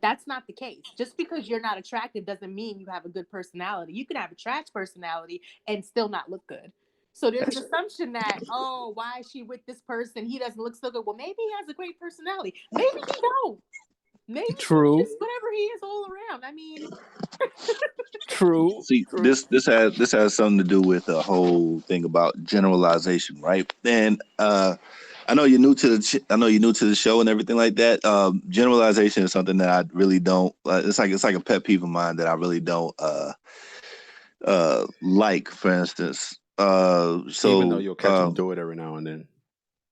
That's not the case. Just because you're not attractive doesn't mean you have a good personality. You can have a trash personality and still not look good. So there's an assumption that, oh, why is she with this person? He doesn't look so good. Well, maybe he has a great personality. Maybe he don't. Maybe True. just whatever he is all around. I mean, true. See, this has something to do with the whole thing about generalization, right? And I know you're new to the show and everything like that. Generalization is something that I really don't. It's like a pet peeve of mine that I really don't like, for instance. Even though you'll catch them do it every now and then.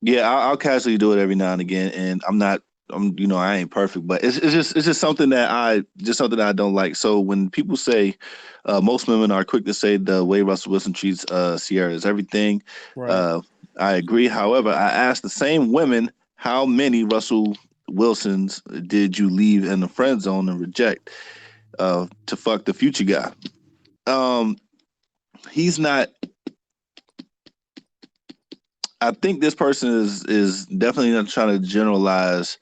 Yeah, I'll casually do it every now and again, and I ain't perfect, but it's just something that I don't like. So when people say, most women are quick to say the way Russell Wilson treats Sierra is everything. Right. I agree. However, I asked the same women, how many Russell Wilsons did you leave in the friend zone and reject to fuck the future guy? He's not. I think this person is definitely not trying to generalize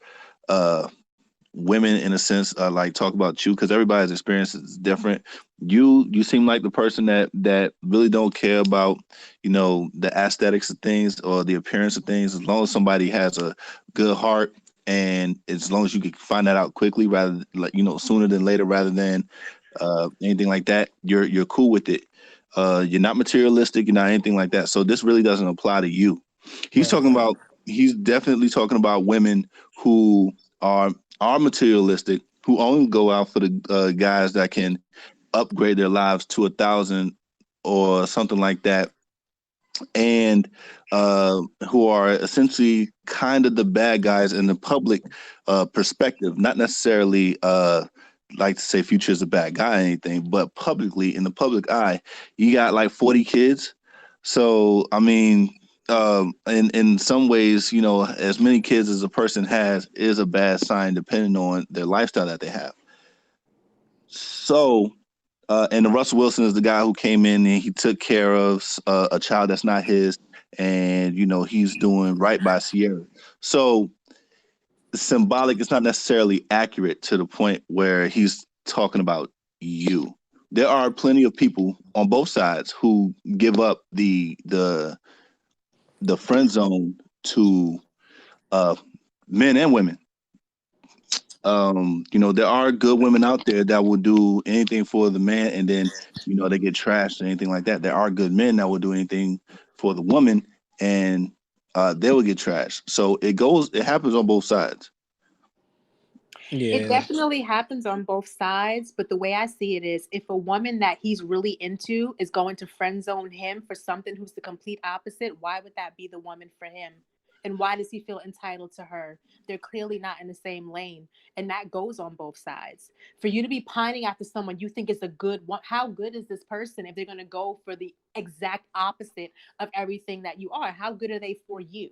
uh, women in a sense, like talk about you, because everybody's experience is different. You seem like the person that really don't care about the aesthetics of things or the appearance of things, as long as somebody has a good heart, and as long as you can find that out quickly, rather like sooner than later, rather than anything like that, you're cool with it. You're not materialistic, you're not anything like that, so this really doesn't apply to you. He's Right. talking about he's definitely talking about women who are materialistic, who only go out for the guys that can upgrade their lives to 1,000 or something like that, and who are essentially kind of the bad guys in the public perspective. Not necessarily like to say Future is a bad guy or anything, but publicly, in the public eye, you got like 40 kids. So I mean, in some ways, as many kids as a person has is a bad sign, depending on their lifestyle that they have. So, and the Russell Wilson is the guy who came in and he took care of a child that's not his, and he's doing right by Sierra. So symbolic is not necessarily accurate to the point where he's talking about you. There are plenty of people on both sides who give up the friend zone to men and women. There are good women out there that will do anything for the man, and then they get trashed or anything like that. There are good men that will do anything for the woman, and they will get trashed. So it happens on both sides. It Yeah. definitely happens on both sides, but the way I see it is, if a woman that he's really into is going to friend zone him for something who's the complete opposite, why would that be the woman for him? And why does he feel entitled to her? They're clearly not in the same lane. And that goes on both sides. For you to be pining after someone you think is a good one, how good is this person if they're going to go for the exact opposite of everything that you are? How good are they for you?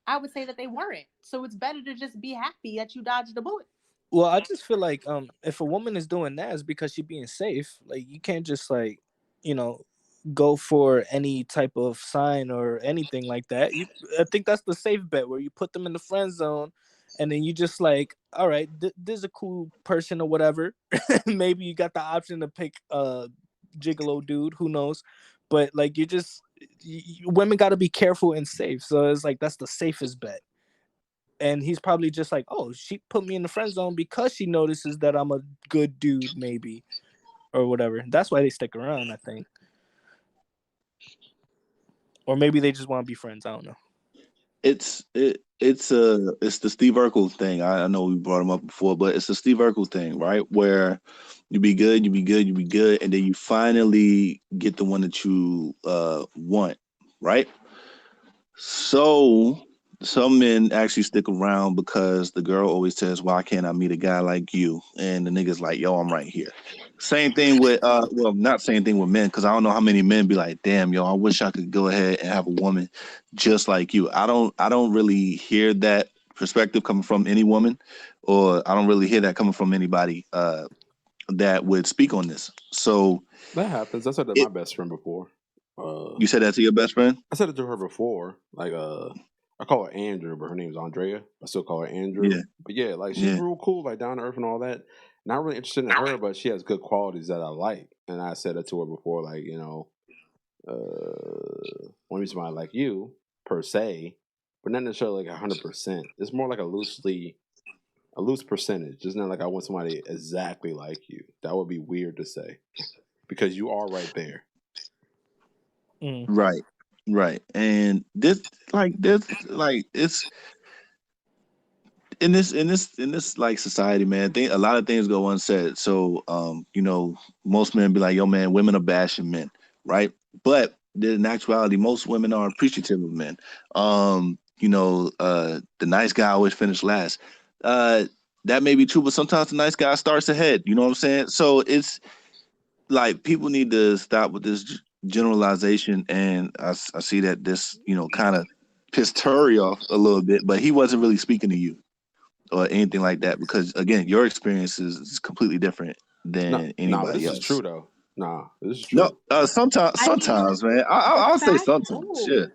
I would say that they weren't. So it's better to just be happy that you dodged a bullet. Well, I just feel like if a woman is doing that, it's because she's being safe. Like you can't just like, you know, go for any type of sign or anything like that. I think that's the safe bet where you put them in the friend zone, and then you just like, all right, this is a cool person or whatever. Maybe you got the option to pick a gigolo dude, who knows? But like women got to be careful and safe. So it's like that's the safest bet. And he's probably just like, oh, she put me in the friend zone because she notices that I'm a good dude, maybe, or whatever. That's why they stick around, I think. Or maybe they just want to be friends. I don't know. It's the Steve Urkel thing. I know we brought him up before, but it's the Steve Urkel thing, right? Where you be good, and then you finally get the one that you want, right? So some men actually stick around because the girl always says, "Why can't I meet a guy like you?" And the nigga's like, "Yo, I'm right here." Same thing with well, not same thing with men, because I don't know how many men be like, "Damn, yo, I wish I could go ahead and have a woman just like you." I don't really hear that perspective coming from any woman, or I don't really hear that coming from anybody that would speak on this. So That happens. I said that to my best friend before. You said that to your best friend? I said it to her before. Like, I call her Andrew, but her name's Andrea. I still call her Andrew. Yeah. But yeah, like she's Yeah. real cool, like down to earth and all that. Not really interested in her, but she has good qualities that I like. And I said it to her before, like, want to be somebody like you, per se, but not necessarily like 100%. It's more like a loose percentage. It's not like I want somebody exactly like you. That would be weird to say, because you are right there. Right. And it's in this like society, man, a lot of things go unsaid. So most men be like, yo man, women are bashing men, right? But in actuality, most women are appreciative of men. The nice guy always finish last. That may be true, but sometimes the nice guy starts ahead. You know what I'm saying? So it's like people need to stop with this generalization, and I see that this kind of pissed Turi off a little bit, but he wasn't really speaking to you or anything like that because again, your experience is completely different No, than nah, but anybody this is else. true though. Nah, this is No, true. I mean, sometimes, man. the I'll say fact, sometimes. Yeah.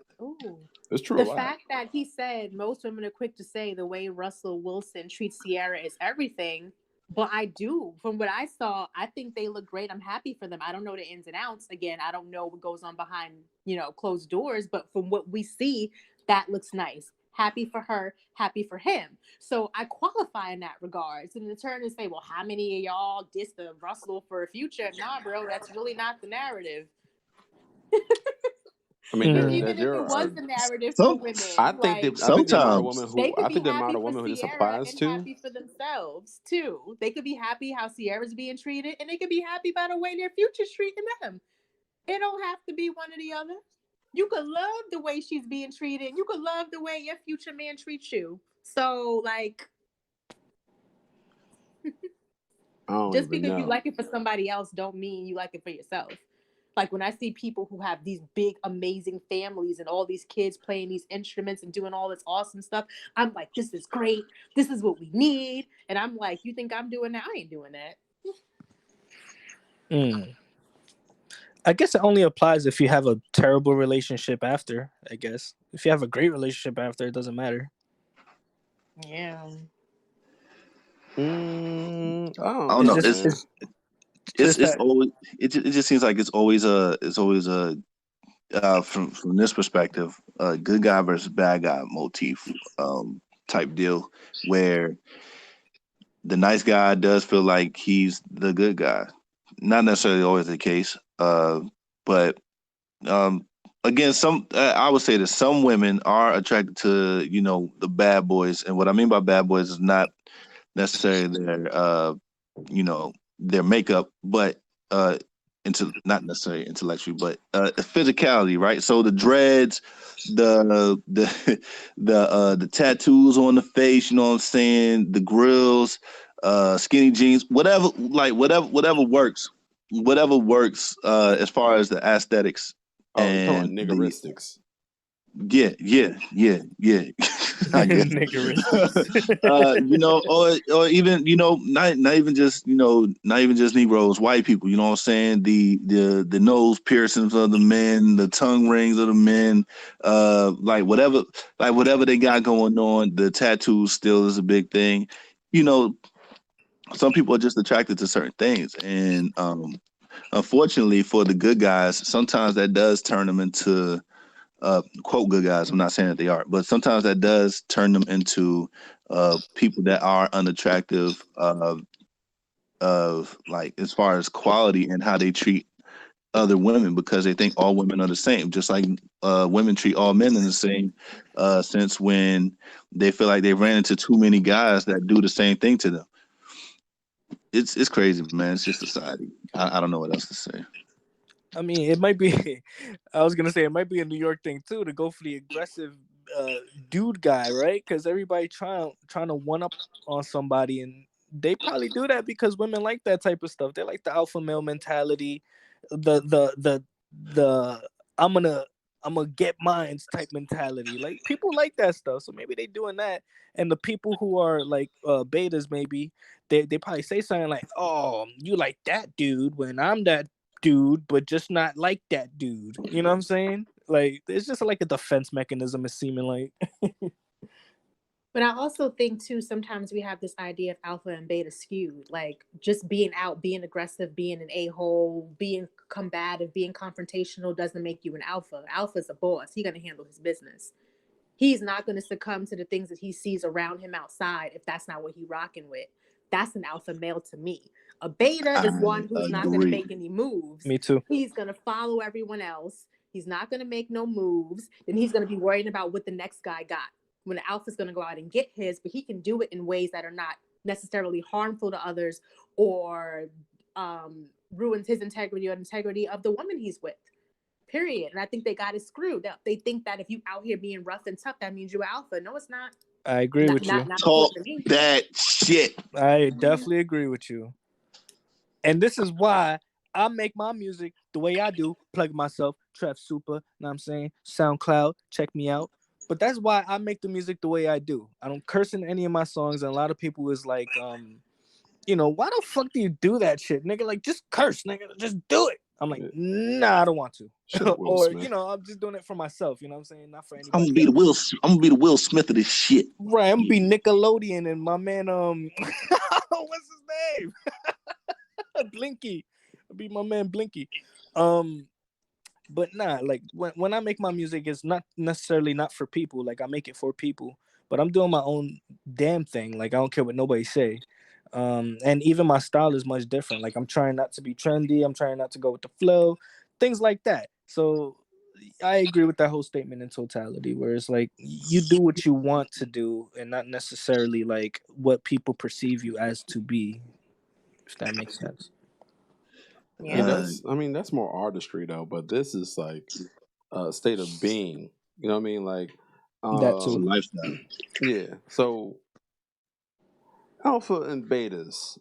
It's true a the lot. fact that he said most women are quick to say the way Russell Wilson treats Sierra is everything. But I do, from what I saw, I think they look great. I'm happy for them. I don't know the ins and outs. Again, I don't know what goes on behind, closed doors. But from what we see, that looks nice. Happy for her, happy for him. So I qualify in that regard. So in turn and say, well, how many of y'all diss the Russell for a future? Nah, bro, that's really not the narrative. I mean, Even if it was the narrative for women, I think like the amount of sometimes women they who could I be think the amount happy of for women who this Sierra applies and to. happy for themselves too. They could be happy how Sierra's being treated, and they could be happy by the way their future's treating them. It don't have to be one or the other. You could love the way she's being treated. You could love the way your future man treats you. So, like, I don't just even because you know. like it for somebody else, don't mean you like it for yourself. Like when I see people who have these big, amazing families and all these kids playing these instruments and doing all this awesome stuff, I'm like, this is great. This is what we need. And I'm like, you think I'm doing that? I ain't doing that. I guess it only applies if you have a terrible relationship after, I guess. If you have a great relationship after, it doesn't matter. Yeah. I I don't don't know. know, man. It's always it just seems like it's always a from this perspective, good guy versus bad guy motif type deal where the nice guy does feel like he's the good guy. Not necessarily always the case, but um, again, I would say that some women are attracted to the bad boys, and what I mean by bad boys is not necessarily their makeup, but not necessarily intellectually, but physicality, right? So the dreads, the the tattoos on the face, you know what I'm saying, the grills, skinny jeans, whatever works, as far as the aesthetics Oh, you're talking and about the niggeristics. yeah. I guess. Or even, not even just, not even just Negroes, white people, you know what I'm saying? The nose piercings of the men, the tongue rings of the men, whatever they got going on, the tattoos still is a big thing. Some people are just attracted to certain things. And unfortunately for the good guys, sometimes that does turn them into quote good guys. I'm not saying that they are, but sometimes that does turn them into people that are unattractive of like as far as quality and how they treat other women because they think all women are the same, just like women treat all men in the same sense when they feel like they ran into too many guys that do the same thing to them. It's crazy, man. It's just society. I don't know what else to say. I mean, it might be. I was gonna say it might be a New York thing too to go for the aggressive dude guy, right? Because everybody trying to one up on somebody, and they probably do that because women like that type of stuff. They like the alpha male mentality, the I'm gonna get mines type mentality. Like people like that stuff, so maybe they doing that. And the people who are like betas, maybe they probably say something like, "Oh, you like that dude when I'm that dude, but just not like that dude." You know what I'm saying? Like it's just like a defense mechanism. It's seeming like. But I also think too, sometimes we have this idea of alpha and beta skewed, like just being out, being aggressive, being an a-hole, being combative, being confrontational doesn't make you an alpha. Alpha's a boss. He's going to handle his business. He's not going to succumb to the things that he sees around him outside if that's not what he's rocking with. That's an alpha male to me. A beta is one who's not going to make any moves. Me too. He's going to follow everyone else. He's not going to make no moves. Then he's going to be worrying about what the next guy got. when the alpha's going to go out and get his, but he can do it in ways that are not necessarily harmful to others or ruins his integrity or the integrity of the woman he's with. Period. And I think they got it screwed up. They think that if you out here being rough and tough, that means you're alpha. No, it's not. I agree with you. Not Talk for me. that shit. I definitely agree with you. And this is why I make my music the way I do. Plug myself, Trev Super, know what I'm saying? SoundCloud, check me out. But that's why I make the music the way I do. I don't curse in any of my songs. And a lot of people is like, you know, why the fuck do you do that shit, nigga? Like, just curse, nigga. Just do it. I'm like, nah, I don't want to. Or, you know, I'm just doing it for myself. You know what I'm saying? Not for anybody. I'm gonna be the Will Smith of this shit. Right. I'm gonna be Nickelodeon and my man, what's his name? Blinky. I'll be my man Blinky. But nah, like when I make my music, it's not necessarily not for people. Like I make it for people, but I'm doing my own damn thing. Like I don't care what nobody say. And even my style is much different. Like I'm trying not to be trendy. I'm trying not to go with the flow, things like that. So I agree with that whole statement in totality, where it's like you do what you want to do and not necessarily like what people perceive you as to be, if that makes sense. Yeah. I mean, that's more artistry though, but this is like a state of being. You know what I mean? Like That too. Lifestyle. Yeah. So alpha and betas.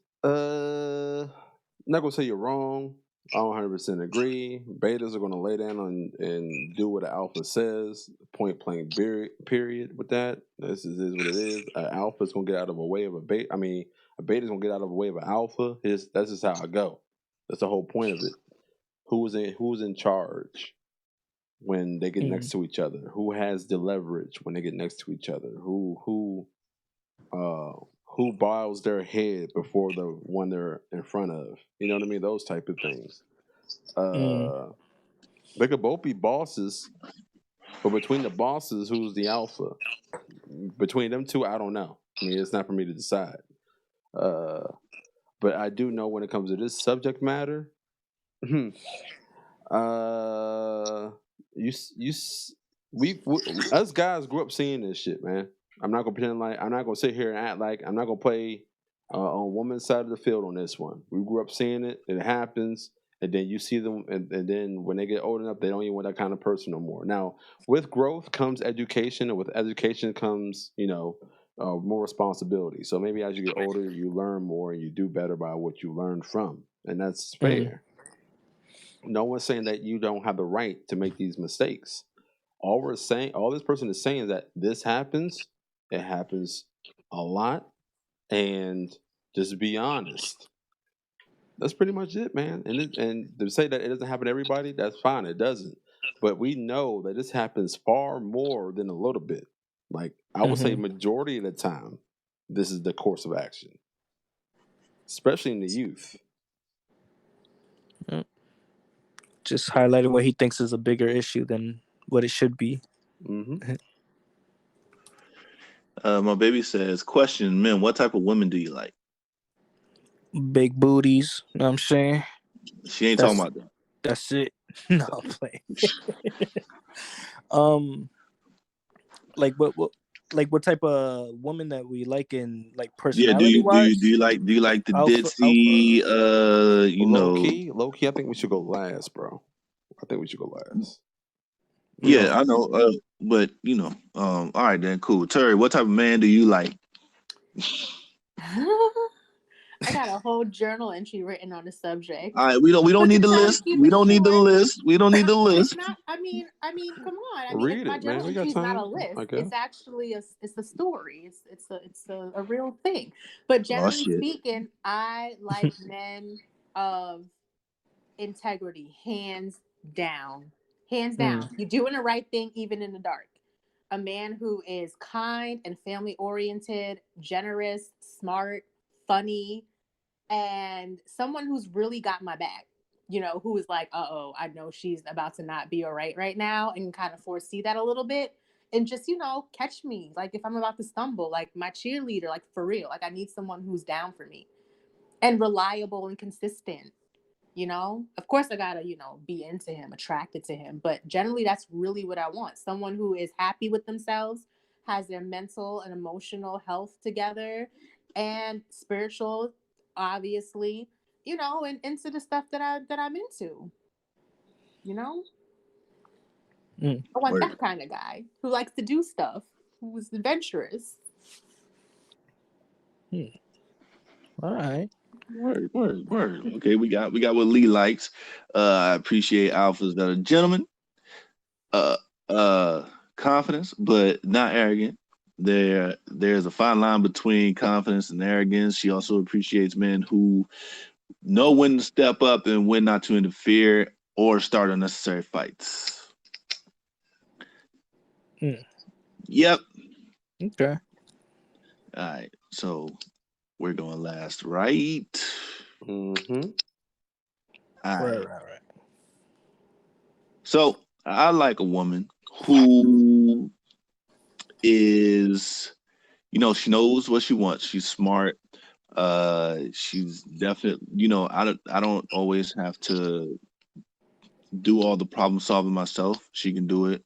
Not gonna say you're wrong. I don't 100% agree. Betas are gonna lay down and do what an alpha says. Point blank. Period. With that, this is what it is. An alpha is gonna get out of a way of a beta. I mean, a beta is gonna get out of a way of an alpha. That's just how I go. That's the whole point of it. Who's in charge when they get next to each other? Who has the leverage when they get next to each other? Who bows their head before the one they're in front of? You know what I mean? Those type of things. They could both be bosses, but between the bosses, who's the alpha? Between them two, I don't know. I mean, it's not for me to decide. But I do know when it comes to this subject matter, us guys grew up seeing this shit, man. I'm not gonna sit here and act like I'm not gonna play on woman's side of the field on this one. We grew up seeing it. It happens, and then you see them, and then when they get old enough, they don't even want that kind of person no more. Now, with growth comes education, and with education comes, more responsibility. So maybe as you get older, you learn more and you do better by what you learned from, and that's fair. No one's saying that you don't have the right to make these mistakes. All this person is saying is that this happens. It happens a lot, and just be honest. That's pretty much it, man. And to say that it doesn't happen to everybody, that's fine. It doesn't. But we know that this happens far more than a little bit. Like I would say, majority of the time, this is the course of action, especially in the youth. Just highlighting what he thinks is a bigger issue than what it should be. My baby says, question, men, what type of women do you like? Big booties, you know what I'm saying? She ain't talking about that. That's it. No, I'm playing. What type of woman that we like in like personality wise? Do you like the ditzy low key, I think we should go last, bro. I think we should go last. I know. But all right then, cool. Turi, what type of man do you like? I got a whole journal entry written on the subject. All right, we don't need the list. We don't need the list. We don't need the list. I mean, come on. I mean, my journal entry is not a list. It's actually it's a story. It's a real thing. But generally speaking, I like men of integrity, hands down. Hands down. You're doing the right thing even in the dark. A man who is kind and family oriented, generous, smart, funny, and someone who's really got my back, who is like, I know she's about to not be all right now, and kind of foresee that a little bit, and just, catch me, like if I'm about to stumble, like my cheerleader, like for real, like I need someone who's down for me and reliable and consistent. Of course I gotta, be into him, attracted to him, but generally that's really what I want. Someone who is happy with themselves, has their mental and emotional health together, and spiritual, obviously, and into the stuff that I'm into. Mm. I want Word. that kind of guy who likes to do stuff, who's adventurous. All right. Word. Okay, we got what Lee likes. I appreciate alphas that are gentlemen, uh, confidence, but not arrogant. There's a fine line between confidence and arrogance. She also appreciates men who know when to step up and when not to interfere or start unnecessary fights. Yep. Okay. All right. So we're going last, right? Mm-hmm. All right. Right. So I like a woman who is, she knows what she wants. She's smart. She's definitely, I don't always have to do all the problem solving myself. She can do it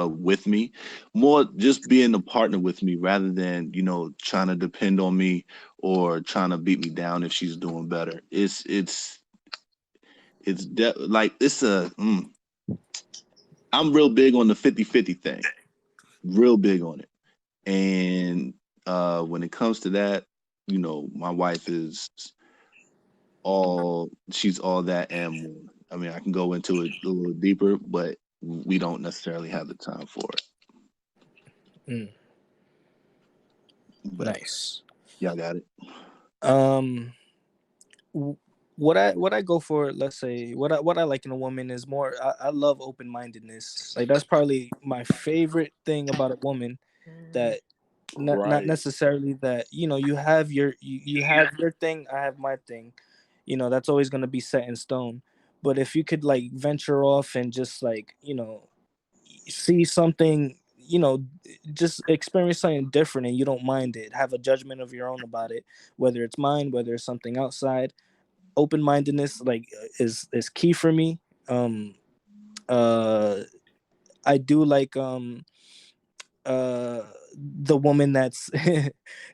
with me. More just being a partner with me rather than, trying to depend on me or trying to beat me down if she's doing better. I'm real big on the 50-50 thing. Real big on it. And when it comes to that, my wife she's all that and more. I mean, I can go into it a little deeper, but we don't necessarily have the time for it. But Nice. Y'all got it. What I go for, let's say, what I like in a woman is more. I love open mindedness. Like that's probably my favorite thing about a woman. That not Right. necessarily that you have you have your thing, I have my thing. That's always gonna be set in stone. But if you could like venture off and just like see something, just experience something different and you don't mind it, have a judgment of your own about it, whether it's mine, whether it's something outside. Open-mindedness like is key for me. uh I do like the woman that's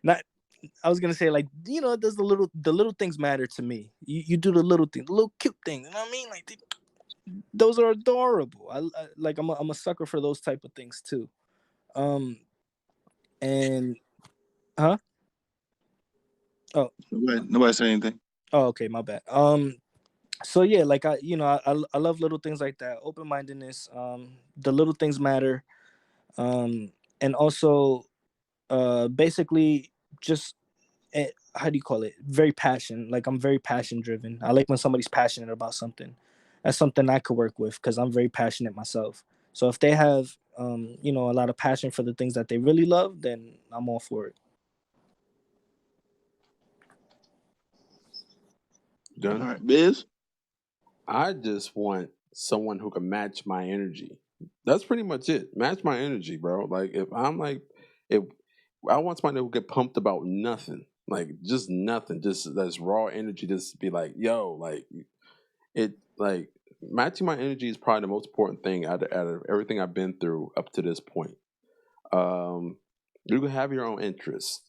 not, I was gonna say like does the little things matter to me. You do the little things, the little cute things, you know what I mean? Like those are adorable. I like I'm a sucker for those type of things too. And huh? Oh, Nobody say anything. oh, okay, my bad. So yeah, like I love little things like that. Open-mindedness. The little things matter. And also basically just how do you call it, very passion. Like I'm very passion driven. I like when somebody's passionate about something. That's something I could work with because I'm very passionate myself. So if they have a lot of passion for the things that they really love, then I'm all for it. Done. All right, Biz. I just want someone who can match my energy. That's pretty much it. Match my energy, bro. Like if I want somebody who get pumped about nothing, like just nothing, just that's raw energy. Just be like, yo, like it, like matching my energy is probably the most important thing out of everything I've been through up to this point. Um, you can have your own interests,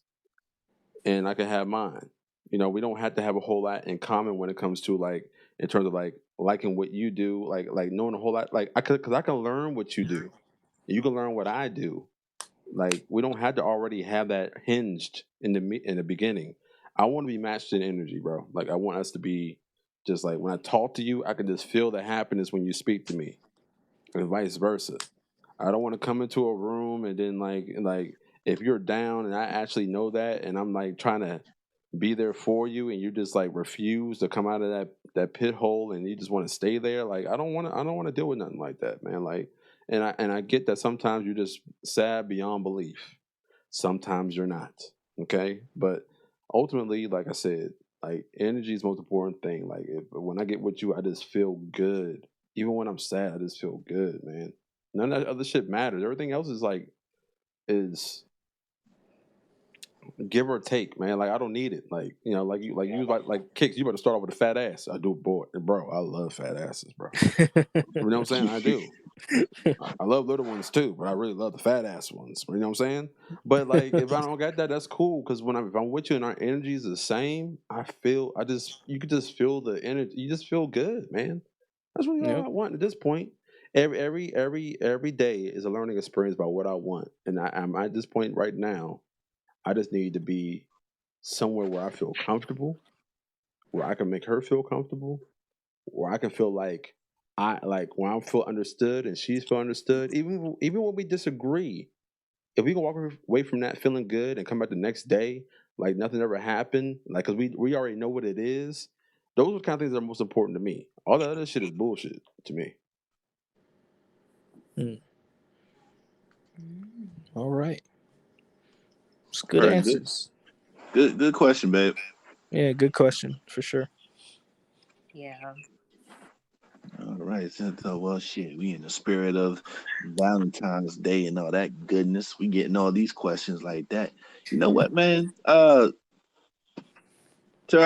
and I can have mine. We don't have to have a whole lot in common when it comes to like in terms of like liking what you do, like knowing a whole lot. Like because I can learn what you do, you can learn what I do. Like we don't have to already have that hinged in the beginning. I want to be matched in energy, bro. Like I want us to be just like when I talk to you, I can just feel the happiness when you speak to me, and vice versa. I don't want to come into a room and then like if you're down and I actually know that and I'm like trying to be there for you and you just like refuse to come out of that pit hole and you just want to stay there. Like I don't want to deal with nothing like that, man. Like and I get that sometimes you're just sad beyond belief. Sometimes you're not. Okay? But ultimately, like I said, like energy is the most important thing. Like when I get with you, I just feel good. Even when I'm sad, I just feel good, man. None of that other shit matters. Everything else is give or take, man. Like I don't need it. Like like Kickz. You better start off with a fat ass. I do, boy, bro. I love fat asses, bro. You know what I'm saying? I do. I love little ones too, but I really love the fat ass ones. You know what I'm saying? But like, if I don't get that, that's cool. Because if I'm with you and our energy is the same, you could just feel the energy. You just feel good, man. That's really all Yep. I want at this point. Every day is a learning experience about what I want, and I'm at this point right now. I just need to be somewhere where I feel comfortable, where I can make her feel comfortable, where I can feel like when I feel understood and she's feel understood. Even when we disagree, if we can walk away from that feeling good and come back the next day like nothing ever happened, like because we already know what it is. Those are the kind of things that are most important to me. All the other shit is bullshit to me. All right. It's good All right, answers. Good question, babe. Yeah, good question for sure. Yeah. All right, so well, shit. We in the spirit of Valentine's Day and all that goodness. We getting all these questions like that. You know what, man? Tara,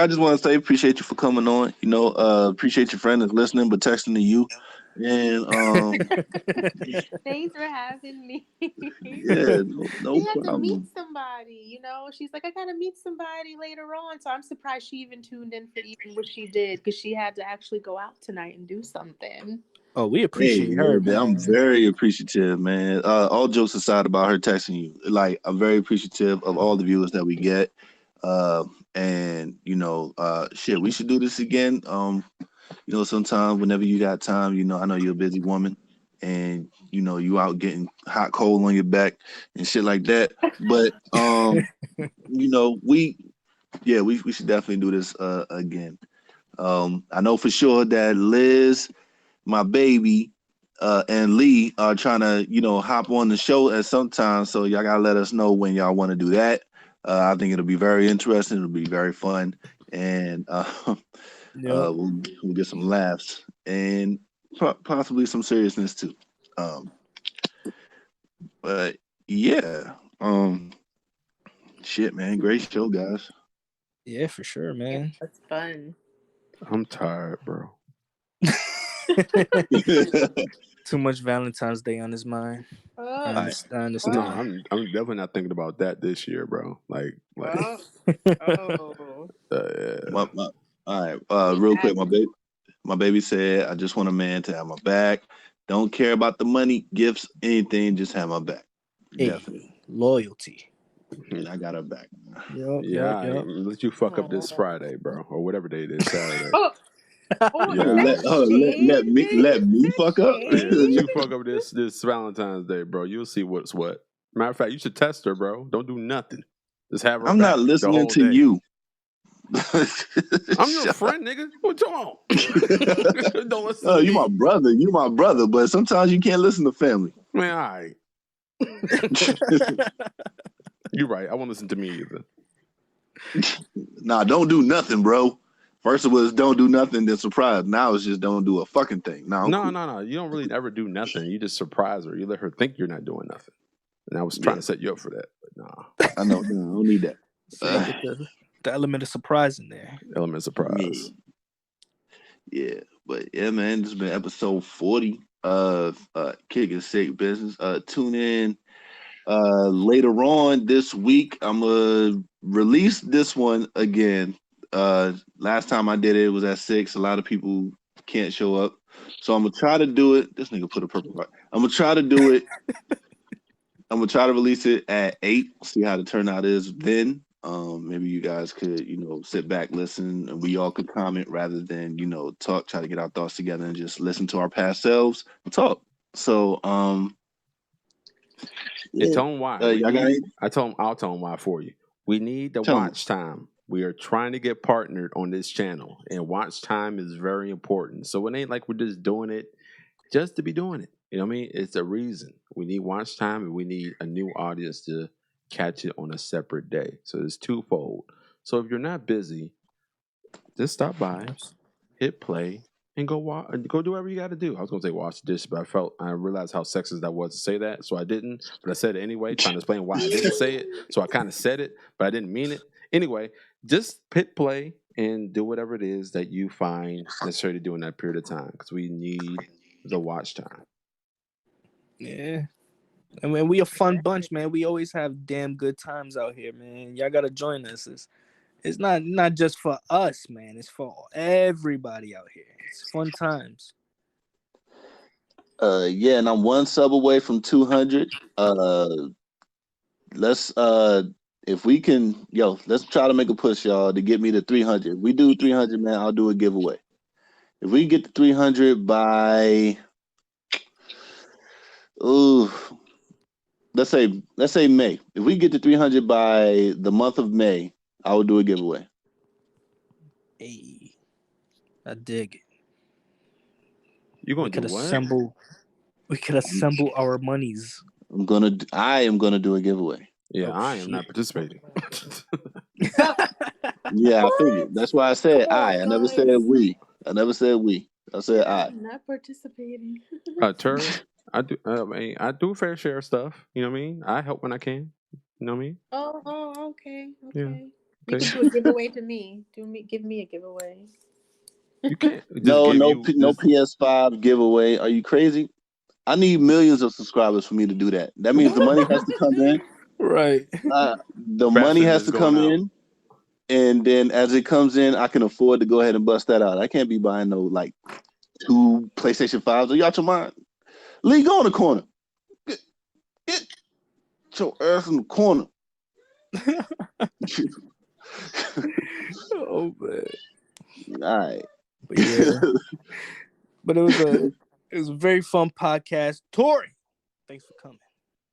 I just want to say appreciate you for coming on. Appreciate your friend that's listening but texting to you. And Thanks for having me. yeah, no She had to meet problem. somebody, She's like, I gotta meet somebody later on. So I'm surprised she even tuned in for even what she did because she had to actually go out tonight and do something. Oh, we Hey, appreciate her, I'm man. very appreciative, man. All jokes aside about her texting you, like I'm very appreciative of all the viewers that we get. And shit, we should do this again. Sometime whenever you got time, I know you're a busy woman, and you out getting hot coal on your back and shit like that. But we should definitely do this again. I know for sure that Liz, my baby, and Lee are trying to, hop on the show at some time. So y'all gotta let us know when y'all want to do that. I think it'll be very interesting. It'll be very fun, and Yep. we'll get some laughs and possibly some seriousness too. Um, but yeah, shit, man, great show, guys. Yeah, for sure, Yeah, man. that's fun. I'm tired, bro. Too much Valentine's Day on his mind. I understand. No, I'm definitely not thinking about that this year, bro. Like Oh. yeah. All right, real quick, my baby said, "I just want a man to have my back. Don't care about the money, gifts, anything. Just have my back." Hey, Definitely, loyalty. and I got her back. Yep, Yeah, yep. let you fuck up this Friday, bro, or whatever day it is, Saturday. Is that shade? Let me fuck up. Yeah, let you fuck up this Valentine's Day, bro. You'll see what's what. Matter of fact, you should test her, bro. Don't do nothing. Just have her I'm back not the listening whole to day. you. I'm your friend, nigga. What you on? Don't listen to you me. my brother. You my brother. But sometimes you can't listen to family. Man, all right. You're right. I won't listen to me either. Nah, don't do nothing, bro. First it was don't do nothing, then surprise. Now it's just don't do a fucking thing. No. You don't really ever do nothing. You just surprise her. You let her think you're not doing nothing. And I was trying to set you up for that, but nah. I know. I don't need that. Get the element of surprise in there. Element of surprise. Yeah. But yeah, man, this has been episode 40 of Kickin' Sick Business. Tune in later on this week. I'm gonna release this one again. Last time I did it was at 6. A lot of people can't show up, so I'm gonna try to do it. This nigga put a purple heart. I'm gonna try to do it. I'm gonna try to release it at 8. See how the turnout is then. Maybe you guys could, sit back, listen, and we all could comment rather than, talk. Try to get our thoughts together and just listen to our past selves and talk. So, yeah. Tell them why. I'll tell them why for you. We need the watch time. We are trying to get partnered on this channel, and watch time is very important. So it ain't like we're just doing it just to be doing it. You know what I mean? It's a reason. We need watch time, and we need a new audience to catch it on a separate day. So it's twofold. So if you're not busy, just stop by, hit play, and go do whatever you got to do. I was gonna say wash the dish, but I realized how sexist that was to say that, so I didn't. But I said it anyway, trying to explain why I didn't say it. So I kind of said it, but I didn't mean it. Anyway, just hit play and do whatever it is that you find necessary to do in that period of time, because we need the watch time. Yeah. And when we a fun bunch, man. We always have damn good times out here, man. Y'all gotta join us. It's not just for us, man. It's for everybody out here. It's fun times. Yeah, and I'm one sub away from 200. Let's if we can, let's try to make a push, y'all, to get me to 300. If we do 300, man, I'll do a giveaway. If we get to 300 by, ooh, let's say May. If we get to 300 by the month of May, I will do a giveaway. Hey, I dig it. You gonna do what? We could assemble our monies. I am gonna do a giveaway. Yeah, I am not participating. Yeah, I figured. That's why I said I. I never said we. I said I. I'm not participating. Turi, I do a fair share of stuff. You know what I mean? I help when I can. You know what I mean? Oh, okay. Yeah. You can do a giveaway to me. Give me a giveaway. You can't. No PS5 giveaway. Are you crazy? I need millions of subscribers for me to do that. That means the money has to come in. Right. The money has to come in, and then as it comes in, I can afford to go ahead and bust that out. I can't be buying no like 2 PlayStation 5s. Are you out your mind? Lee, go in the corner. Get your ass in the corner. Oh man. All right. But yeah. But it was a very fun podcast. Turi, thanks for coming.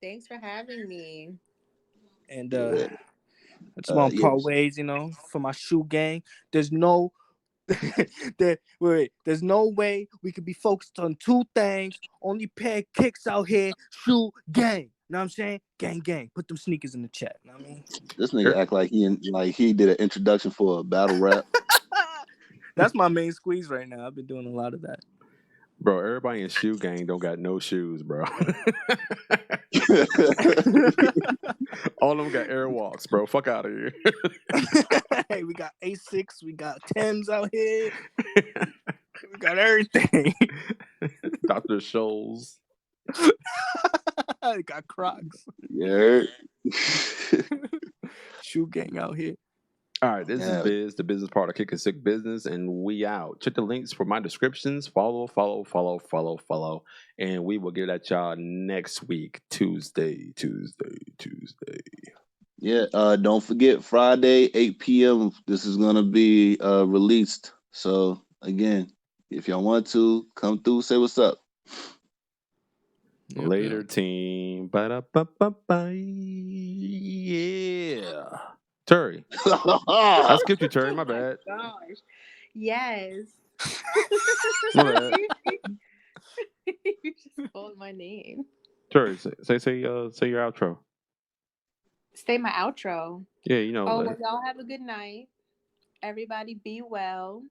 Thanks for having me. And it's one part ways, for my shoe gang. There's no there's no way we could be focused on 2 things. Only pair of Kickz out here, shoe gang. Know what I'm saying? Gang. Put them sneakers in the chat. Know what I mean? This nigga act like he did an introduction for a battle rap. That's my main squeeze right now. I've been doing a lot of that. Bro, everybody in shoe gang don't got no shoes, bro. All of them got Airwalks, bro. Fuck out of here. Hey, we got A6, we got Timbs out here. We got everything. Dr. Scholl's. We got Crocs. Yeah. Shoe gang out here. All right, this is Biz, the business part of Kickin' Sick Business, and we out. Check the links for my descriptions. Follow. And we will get at y'all next week, Tuesday. Yeah, don't forget Friday, 8 p.m. This is gonna be released. So again, if y'all want to come through, say what's up. Later, team. Ba-da-ba-ba-ba. Yeah. Turi. I skipped you, Turi. My bad. Oh my gosh. Yes. My bad. You just called my name. Turi, say your outro. Say my outro. Yeah, you know. Well, y'all have a good night. Everybody be well.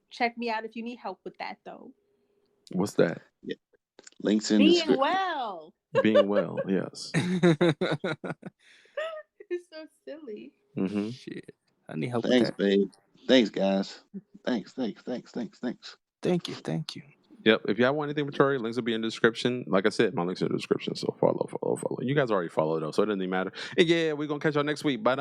Check me out if you need help with that, though. What's that? Yeah. Links in the description. Being well, yes. It's so silly. Mm-hmm. Shit. I need help Thanks, with that. babe. Thanks, guys. Thanks. Thank you. Yep. If y'all want anything with Turi, links will be in the description. Like I said, my links are in the description. So follow. You guys already follow though, so it doesn't even matter. And yeah, we're gonna catch y'all next week. Bye.